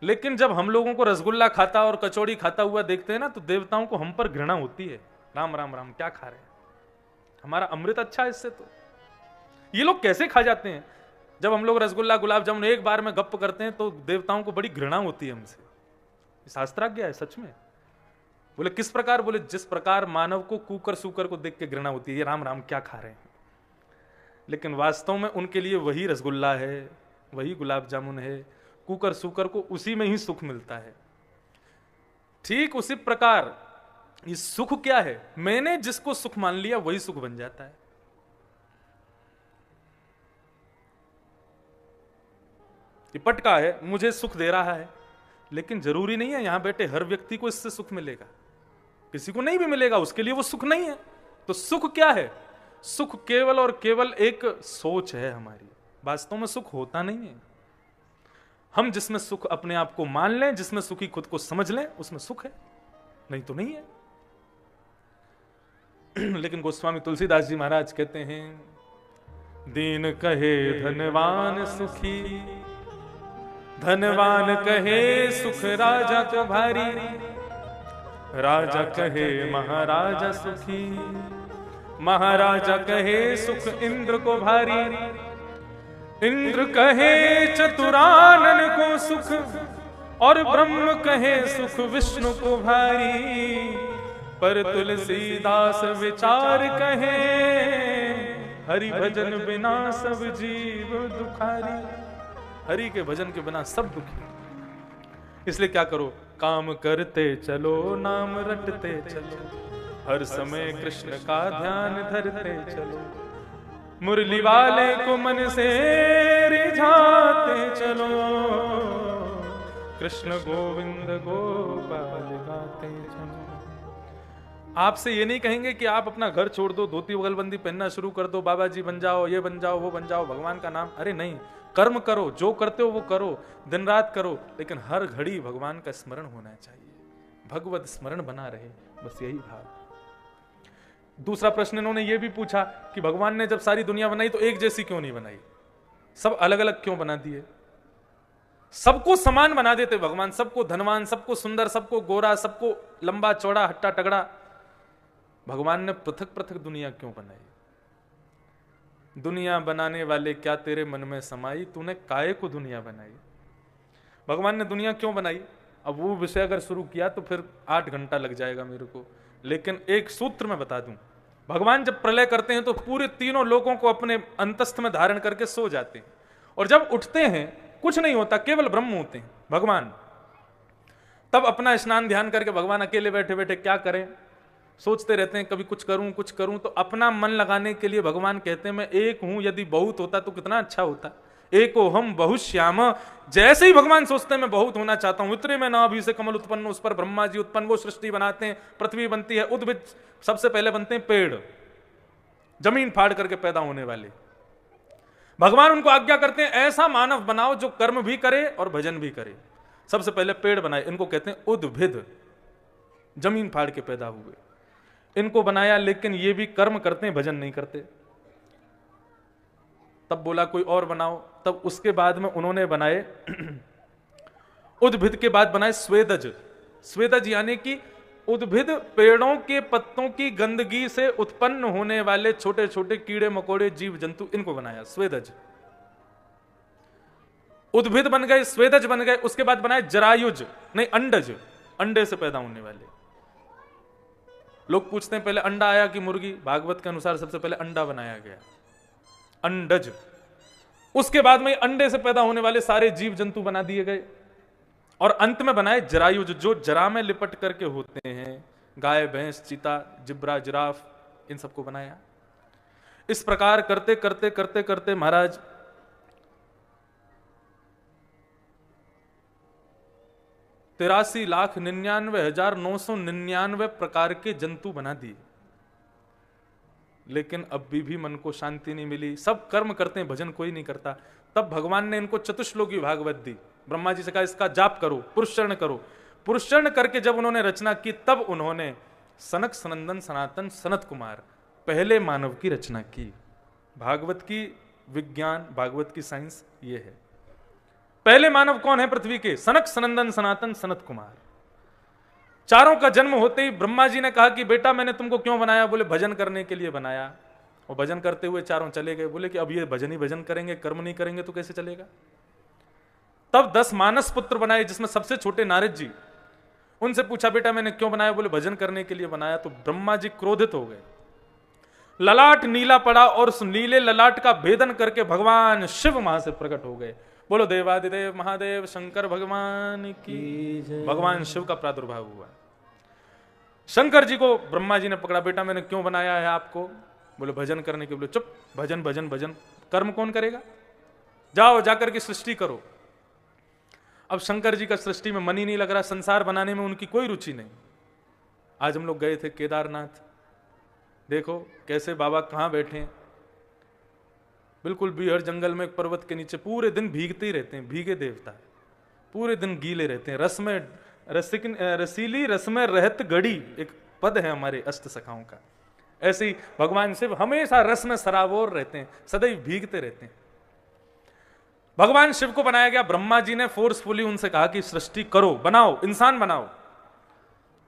लेकिन जब हम लोगों को रसगुल्ला खाता और कचौड़ी खाता हुआ देखते हैं ना, तो देवताओं को हम पर घृणा होती है। राम राम राम, क्या खा रहे हैं? हमारा अमृत अच्छा है इससे। तो ये लोग कैसे खा जाते हैं? जब हम लोग रसगुल्ला गुलाब जामुन एक बार में गप्प करते हैं तो देवताओं को बड़ी घृणा होती है हमसे। शास्त्राज्ञा है सच में। बोले किस प्रकार? बोले जिस प्रकार मानव को कुकर सूकर को देख के घृणा होती है, ये राम राम क्या खा रहे हैं। लेकिन वास्तव में उनके लिए वही रसगुल्ला है, वही गुलाब जामुन है, कुकर सूकर को उसी में ही सुख मिलता है। ठीक उसी प्रकार ये सुख क्या है? मैंने जिसको सुख मान लिया वही सुख बन जाता है। ये पटका है, मुझे सुख दे रहा है, लेकिन जरूरी नहीं है यहां बैठे हर व्यक्ति को इससे सुख मिलेगा, किसी को नहीं भी मिलेगा, उसके लिए वो सुख नहीं है। तो सुख क्या है? सुख केवल और केवल एक सोच है हमारी, वास्तव में सुख होता नहीं है। हम जिसमें सुख अपने आप को मान लें, जिसमें सुखी खुद को समझ लें, उसमें सुख है, नहीं तो नहीं है। लेकिन गोस्वामी तुलसीदास जी महाराज कहते हैं, दीन कहे धनवान सुखी, धनवान कहे सुख राजा को भारी, राजा कहे महाराजा सुखी, महाराजा कहे सुख इंद्र को भारी, इंद्र कहे चतुरानन को सुख, और ब्रह्म कहे सुख विष्णु को भारी। पर तुलसीदास विचार कहे, हरि भजन बिना सब जीव दुखारी। हरि के भजन के बिना सब दुखी। इसलिए क्या करो? काम करते चलो, नाम रटते चलो, हर समय कृष्ण का ध्यान धरते चलो, मुरली वाले को मन से रिझाते चलो, कृष्ण गोविंद गोपाल गाते चलो। आपसे ये नहीं कहेंगे कि आप अपना घर छोड़ दो, धोती बगलबंदी पहनना शुरू कर दो, बाबा जी बन जाओ, ये बन जाओ, वो बन जाओ, भगवान का नाम। अरे नहीं, कर्म करो, जो करते हो वो करो, दिन रात करो, लेकिन हर घड़ी भगवान का स्मरण होना चाहिए, भगवत स्मरण बना रहे, बस यही भाव। दूसरा प्रश्न इन्होंने ये भी पूछा कि भगवान ने जब सारी दुनिया बनाई तो एक जैसी क्यों नहीं बनाई, सब अलग अलग क्यों बना दिए? सबको समान बना देते भगवान, सबको धनवान, सबको सुंदर, सबको गोरा, सबको लंबा चौड़ा हट्टा तगड़ा। भगवान ने पृथक पृथक दुनिया क्यों बनाई? दुनिया बनाने वाले क्या तेरे मन में समाई, तूने काहे को दुनिया बनाई? भगवान ने दुनिया क्यों बनाई? अब वो विषय अगर शुरू किया तो फिर 8 घंटा लग जाएगा मेरे को, लेकिन एक सूत्र में बता दूं। भगवान जब प्रलय करते हैं तो पूरे तीनों लोगों को अपने अंतस्थ में धारण करके सो जाते हैं, और जब उठते हैं कुछ नहीं होता, केवल ब्रह्म होते हैं भगवान। तब अपना स्नान ध्यान करके भगवान अकेले बैठे बैठे क्या करें, सोचते रहते हैं, कभी कुछ करूं कुछ करूं। तो अपना मन लगाने के लिए भगवान कहते हैं, मैं एक हूं, यदि बहुत होता तो कितना अच्छा होता। एको हम बहुश्याम, जैसे ही भगवान सोचते हैं मैं बहुत होना चाहता हूं, उतरे में नाभि से कमल उत्पन्न, उस पर ब्रह्मा जी उत्पन्न, वो सृष्टि बनाते हैं, पृथ्वी बनती है, उद्भिद सबसे पहले बनते हैं पेड़, जमीन फाड़ करके पैदा होने वाले। भगवान उनको आज्ञा करते हैं, ऐसा मानव बनाओ जो कर्म भी करे और भजन भी करे। सबसे पहले पेड़ बनाए, इनको कहते हैं उद्भिद, जमीन फाड़ के पैदा हुए, इनको बनाया। लेकिन ये भी कर्म करते हैं, भजन नहीं करते। तब बोला कोई और बनाओ, तब उसके बाद में उन्होंने बनाए उद्भिद के बाद बनाए स्वेदज। स्वेदज यानी कि उद्भिद पेड़ों के पत्तों की गंदगी से उत्पन्न होने वाले छोटे छोटे कीड़े मकोड़े जीव जंतु, इनको बनाया स्वेदज। उद्भिद बन गए, स्वेदज बन गए। उसके बाद बनाए जरायुज, नहीं अंडज, अंडे से पैदा होने वाले। लोग पूछते हैं पहले अंडा आया कि मुर्गी? भागवत के अनुसार सबसे पहले अंडा बनाया गया, अंडज। उसके बाद में अंडे से पैदा होने वाले सारे जीव जंतु बना दिए गए, और अंत में बनाए जरायुज, जो जरा में लिपट करके होते हैं, गाय भैंस चीता जिब्रा जिराफ, इन सबको बनाया। इस प्रकार करते करते करते करते महाराज 83,99,999 प्रकार के जंतु बना दिए। लेकिन अब भी मन को शांति नहीं मिली, सब कर्म करते हैं, भजन कोई नहीं करता। तब भगवान ने इनको चतुश्लोकी भागवत दी। ब्रह्मा जी से कहा इसका जाप करो, पुरुषचरण करो। पुरुषचरण करके जब उन्होंने रचना की, तब उन्होंने सनक सनंदन सनातन सनत कुमार पहले मानव की रचना की। भागवत की विज्ञान, भागवत की साइंस ये है। पहले मानव कौन है पृथ्वी के? सनक सनंदन सनातन सनत कुमार। चारों का जन्म होते ही ब्रह्मा जी ने कहा कि बेटा मैंने तुमको क्यों बनाया? बोले भजन करने के लिए बनाया। और भजन करते हुए चारों चले गए। बोले कि अब ये भजन ही भजन करेंगे, कर्म नहीं करेंगे तो कैसे चलेगा? तब 10 मानस पुत्र बनाए, जिसमें सबसे छोटे नारद जी। उनसे पूछा बेटा मैंने क्यों बनाया? बोले भजन करने के लिए बनाया। तो ब्रह्मा जी क्रोधित हो गए, ललाट नीला पड़ा, और उस नीले ललाट का भेदन करके भगवान शिव वहां से प्रकट हो गए। बोलो देवादिदेव महादेव शंकर भगवान की। भगवान शिव का प्रादुर्भाव हुआ। शंकर जी को ब्रह्मा जी ने पकड़ा, बेटा मैंने क्यों बनाया है आपको? बोले भजन करने के। बोले चुप, भजन भजन भजन, कर्म कौन करेगा? जाओ जाकर के सृष्टि करो। अब शंकर जी का सृष्टि में मन ही नहीं लग रहा, संसार बनाने में उनकी कोई रुचि नहीं। आज हम लोग गए थे केदारनाथ, देखो कैसे बाबा कहां बैठे हैं, बिल्कुल बीहड़ जंगल में एक पर्वत के नीचे, पूरे दिन भीगते ही रहते हैं, भीगे देवता, पूरे दिन गीले रहते हैं। रस में रसीली रस में रहत गड़ी, एक पद है हमारे अष्ट सखाओं का। ऐसे ही भगवान शिव हमेशा रस में सराबोर रहते हैं, सदैव भीगते रहते हैं। भगवान शिव को बनाया गया, ब्रह्मा जी ने फोर्सफुली उनसे कहा कि सृष्टि करो, बनाओ, इंसान बनाओ।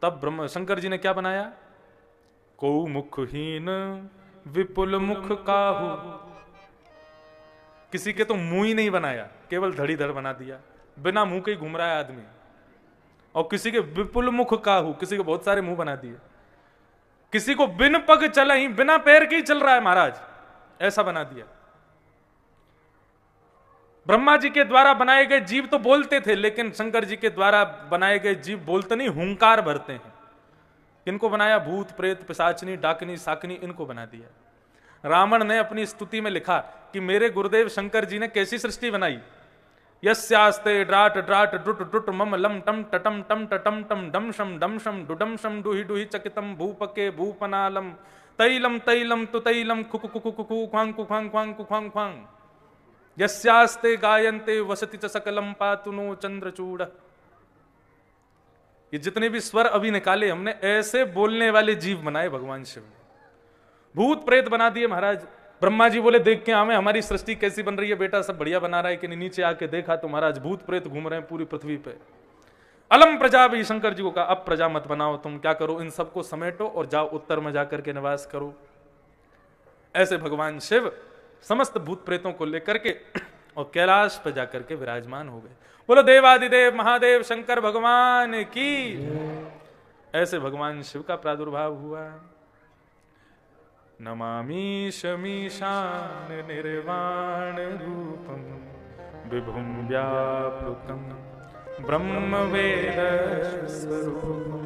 तब ब्रह्मा शंकर जी ने क्या बनाया? को मुखहीन विपुल मुख काहू, किसी के तो मुंह ही नहीं बनाया, केवल धड़ी धड़ बना दिया, बिना मुंह के ही घूम रहा है आदमी। और किसी के विपुल मुख काहू, किसी के बहुत सारे मुंह बना दिए। किसी को बिन पग चला ही, बिना पैर के ही चल रहा है महाराज, ऐसा बना दिया। ब्रह्मा जी के द्वारा बनाए गए जीव तो बोलते थे, लेकिन शंकर जी के द्वारा बनाए गए जीव बोलते नहीं, हुंकार भरते हैं। इनको बनाया? भूत प्रेत पिशाचनी डाकनी साकनी, इनको बना दिया। रावण ने अपनी स्तुति में लिखा कि मेरे गुरुदेव शंकर जी ने कैसी सृष्टि बनाई। यस्यास्ते ड्राट ड्राट ड्रुट ड्रुट मम लम टम टटम टम टटम टम डम शम डुडम शम डुहि डुहि चकितम भूपके भूपनालम तैलम तैलम तु तैलम खुकु खुकु खुकु ख्वांग कुख्वांग ख्वांग कुख्वांग ख्वांग यस्यास्ते गायन्ते वसति च सकलम पातुनो चंद्रचूड़। ये जितने भी स्वर अभी निकाले हमने, ऐसे बोलने वाले जीव बनाए भगवान शिव ने। भूत प्रेत बना दिए महाराज। ब्रह्मा जी बोले देख के हमें हमारी सृष्टि कैसी बन रही है बेटा, सब बढ़िया बना रहा है कि नहीं? नीचे आके देखा तो महाराज भूत प्रेत घूम रहे हैं पूरी पृथ्वी पे। अलम प्रजा भी, शंकर जी को कहा अब प्रजा मत बनाओ, तुम क्या करो, इन सबको समेटो और जाओ उत्तर में जाकर के निवास करो। ऐसे भगवान शिव समस्त भूत प्रेतों को लेकर के और कैलाश पर जाकर के विराजमान हो गए। बोलो देवादिदेव महादेव शंकर भगवान की। ऐसे भगवान शिव का प्रादुर्भाव हुआ। नमामि शमीशान निर्वाण रूपम विभुम व्यापकम ब्रह्म वेद स्वरूपम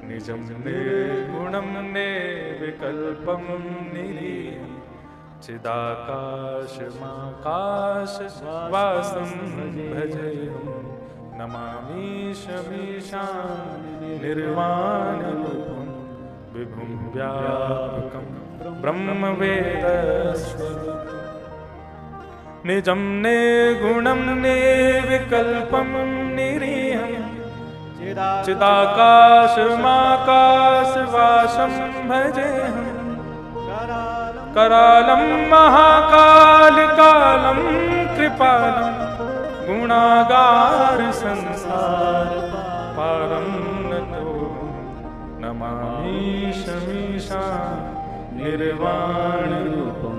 निजम निर्गुणम निर्विकल्पम निरीह चिदाकाशमाकाश वासं भजेऽहं। नमामि शमीशान निर्वाण रूपम विभुम व्यापकम ब्रह्म वेद निजम निर्गुणम निर्विकल्पम निरीहं चिदाकाशमाकाश वासं भजेऽहं। करालं महाकाल कालं कृपालं गुणागार संसार पारं नतो। नमामि शमीशान निर्वाण रूपम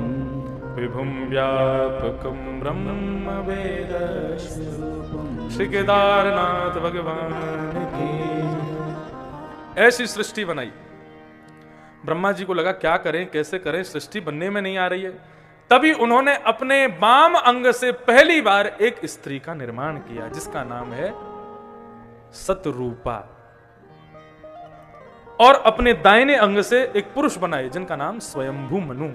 विभुम व्यापकम ब्रह्म वेद स्वरूपम। श्री केदारनाथ भगवान की। ऐसी सृष्टि बनाई। ब्रह्मा जी को लगा क्या करें कैसे करें, सृष्टि बनने में नहीं आ रही है। तभी उन्होंने अपने वाम अंग से पहली बार एक स्त्री का निर्माण किया जिसका नाम है सतरूपा, और अपने दाहिने अंग से एक पुरुष बनाए जिनका नाम स्वयंभू मनु।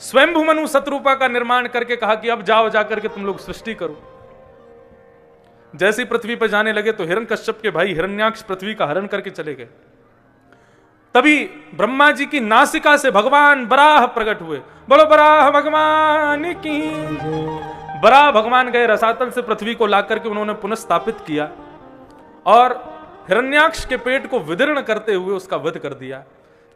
स्वयंभू मनु सतरूपा का निर्माण करके कहा कि अब जाओ जाकर के तुम लोग सृष्टि करो। जैसे ही पृथ्वी पर जाने लगे तो हिरण्यकश्यप के भाई हिरण्याक्ष पृथ्वी का हरण करके चले गए। तभी ब्रह्मा जी की नासिका से भगवान बराह प्रकट हुए। बोलो बराह भगवान की। बराह भगवान गए रसातल से पृथ्वी को लाकर के उन्होंने पुनः स्थापित किया और हिरण्याक्ष के पेट को विदीर्ण करते हुए उसका वध कर दिया।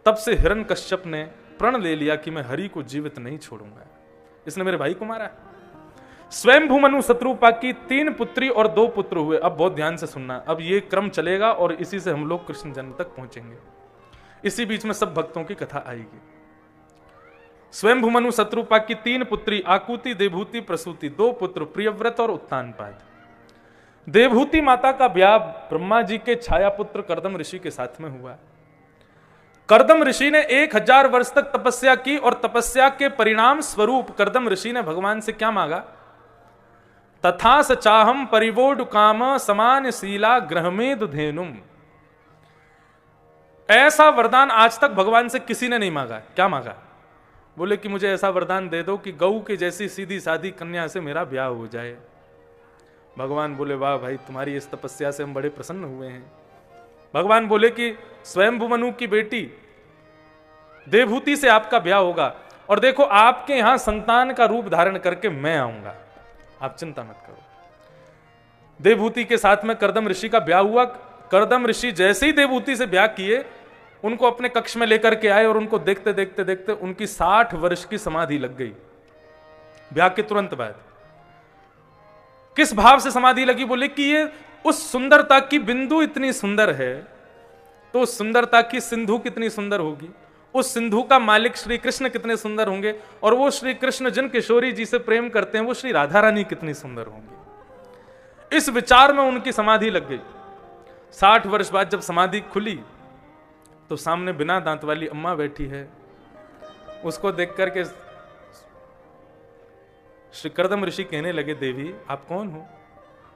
तब से हिरण्यकश्यप ने प्रण ले लिया कि मैं हरि को जीवित नहीं छोड़ूंगा, इसने मेरे भाई को मारा। स्वयंभू मनु सतरूपा की 3 पुत्री और 2 पुत्र हुए। अब बहुत ध्यान से सुनना, अब ये क्रम चलेगा और इसी से हम लोग कृष्ण जन्म तक पहुंचेंगे। इसी बीच में सब भक्तों की कथा आएगी। स्वयंभू मनु सतरूपा की 3 पुत्री आकुति देवहूति प्रसूति, 2 पुत्र प्रियव्रत और उत्तानपाद। देवहूति माता का ब्याह ब्रह्मा जी के छाया पुत्र कर्दम ऋषि के साथ में हुआ। कर्दम ऋषि ने 1000 वर्ष तक तपस्या की और तपस्या के परिणाम स्वरूप कर्दम ऋषि ने भगवान से क्या मांगा? तथा स चाहम परिवोड काम समान शीला ग्रहमेद धेनुम। ऐसा वरदान आज तक भगवान से किसी ने नहीं मांगा। क्या मांगा? बोले कि मुझे ऐसा वरदान दे दो कि गऊ के जैसी सीधी सादी कन्या से मेरा ब्याह हो जाए। भगवान बोले वाह भाई, तुम्हारी इस तपस्या से हम बड़े प्रसन्न हुए हैं। भगवान बोले कि स्वयंभु मनु की बेटी देवहूति से आपका ब्याह होगा, और देखो आपके यहां संतान का रूप धारण करके मैं आऊंगा, आप चिंता मत करो। देवहूति के साथ में करदम ऋषि का ब्याह हुआ। करदम ऋषि जैसे ही देवहूति से ब्याह किए, उनको अपने कक्ष में लेकर के आए, और उनको देखते देखते देखते उनकी 60 वर्ष की समाधि लग गई। ब्याह के तुरंत बाद किस भाव से समाधि लगी? बोले कि ये उस सुंदरता की बिंदु इतनी सुंदर है, तो उस सुंदरता की सिंधु कितनी सुंदर होगी, उस सिंधु का मालिक श्री कृष्ण कितने सुंदर होंगे, और वो श्री कृष्ण जिन किशोरी जी से प्रेम करते हैं वो श्री राधा रानी कितनी सुंदर होंगी। इस विचार में उनकी समाधि लग गई। 60 वर्ष बाद जब समाधि खुली तो सामने बिना दांत वाली अम्मा बैठी है। उसको देख करके श्री करदम ऋषि कहने लगे, देवी आप कौन हो?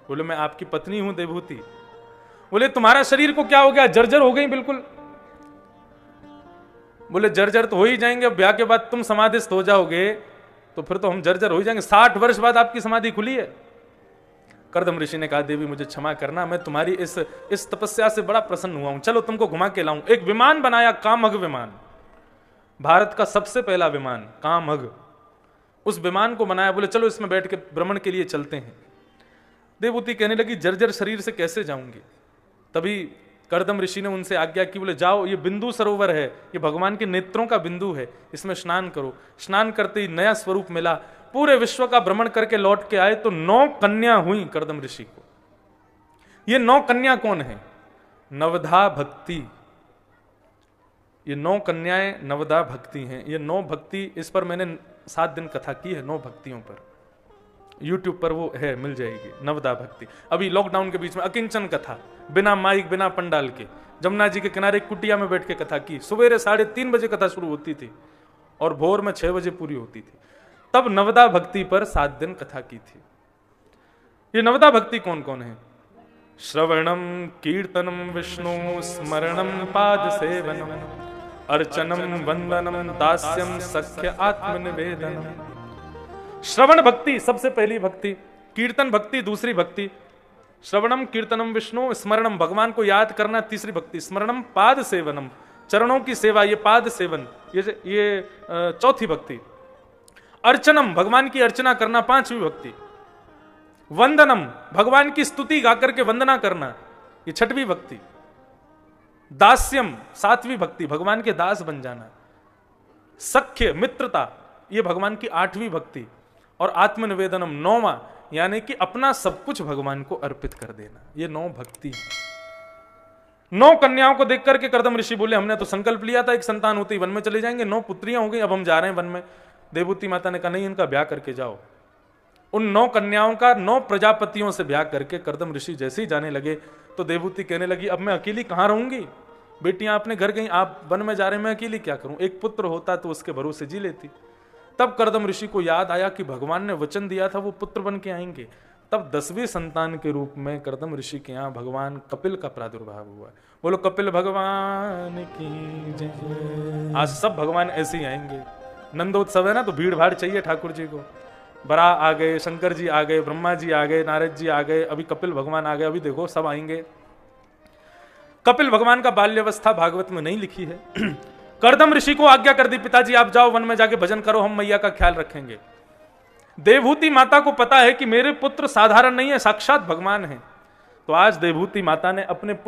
बोले मैं आपकी पत्नी हूं देवहूति। बोले तुम्हारा शरीर को क्या हो गया? जर्जर हो गई बिल्कुल। बोले जर्जर तो हो ही जाएंगे, अब ब्याह के बाद तुम समाधिस्थ हो जाओगे तो फिर तो हम जर्जर हो ही जाएंगे। 60 वर्ष बाद आपकी समाधि खुली है। करदम ऋषि ने कहा, देवी मुझे क्षमा करना, मैं तुम्हारी इस तपस्या से बड़ा प्रसन्न हुआ हूं, चलो तुमको घुमा के लाऊं। एक विमान बनाया, कामघ विमान, भारत का सबसे पहला विमान कामघ। उस विमान को बनाया, बोले चलो इसमें बैठ के भ्रमण के लिए चलते हैं। देवहूति कहने लगी जर्जर शरीर से कैसे जाऊंगी? तभी करदम ऋषि ने उनसे आज्ञा की, बोले जाओ, ये बिंदु सरोवर है, ये भगवान के नेत्रों का बिंदु है, इसमें स्नान करो। स्नान करते ही नया स्वरूप मिला। पूरे विश्व का भ्रमण करके लौट के आए तो 9 कन्या हुई करदम ऋषि को। ये 9 कन्या कौन है? नवधा भक्ति। ये 9 कन्याएं नवधा भक्ति हैं। ये 9 भक्ति, इस पर मैंने 7 दिन कथा की है 9 भक्तियों पर, YouTube पर वो है, मिल जाएगी। नवदा भक्ति अभी लॉकडाउन के बीच में अकिंचन कथा, बिना माइक बिना पंडाल के, जमुना जी के किनारे कुटिया में बैठ के कथा की। सवेरे 3:30 बजे कथा शुरू होती थी और भोर में 6 बजे पूरी होती थी। तब नवदा भक्ति पर 7 दिन कथा की थी। ये नवदा भक्ति कौन कौन है? श्रवणम कीर्तनम विष्णु स्मरणम पाद सेवनम अर्चनम वंदनम दास्यम सख्य आत्मनिवेदनम। श्रवण भक्ति सबसे पहली भक्ति, कीर्तन भक्ति दूसरी भक्ति, श्रवणम कीर्तनम विष्णु स्मरणम भगवान को याद करना तीसरी भक्ति, स्मरणम पाद सेवनम चरणों की सेवा, ये पाद सेवन, ये चौथी भक्ति, अर्चनम भगवान की अर्चना करना पांचवी भक्ति, वंदनम भगवान की स्तुति गाकर के वंदना करना ये छठवीं भक्ति, दास्यम सातवीं भक्ति भगवान के दास बन जाना, सख्य मित्रता ये भगवान की 8वीं भक्ति, और आत्मनिवेदनम 9वां यानी कि अपना सब कुछ भगवान को अर्पित कर देना। ये 9 भक्ति। 9 कन्याओं को देख करके करदम ऋषि बोले हमने तो संकल्प लिया था एक संतान होती वन में चले जाएंगे, 9 पुत्रियां हो गई, अब हम जा रहे हैं वन में। देवहूति माता ने कहा नहीं, इनका ब्याह करके जाओ। उन 9 कन्याओं का 9 प्रजापतियों से ब्याह करके करदम ऋषि जैसे ही जाने लगे तो देवहूति कहने लगी अब मैं अकेली कहां रहूंगी, बेटियां अपने घर गई, आप वन में जा रहे हैं, मैं अकेली क्या करूं, एक पुत्र होता तो उसके भरोसे जी लेती। तब करदम ऋषि को याद आया कि भगवान ने वचन दिया था वो पुत्र बन के आएंगे। तब 10वें संतान के रूप में करदम ऋषि के यहाँ भगवान कपिल का प्रादुर्भाव हुआ। बोलो कपिल भगवान की जय। आज सब भगवान ऐसे ही आएंगे। नंदोत्सव है ना, तो भीड़ भाड़ चाहिए ठाकुर जी को। बरा आ गए, शंकर जी आ गए, ब्रह्मा जी आ गए, नारद जी आ गए, अभी कपिल भगवान आ गए, अभी देखो सब आएंगे। कपिल भगवान का बाल्यावस्था भागवत में नहीं लिखी है। करदम ऋषि को आज्ञा कर दी पिताजी आप जाओ वन में जाके भजन करो, हम मैया का ख्याल रखेंगे। देवहूति माता को पता है कि मेरे पुत्र साधारण नहीं है, साक्षात भगवान है। तो आज देवहूति माता ने अपने पुत्र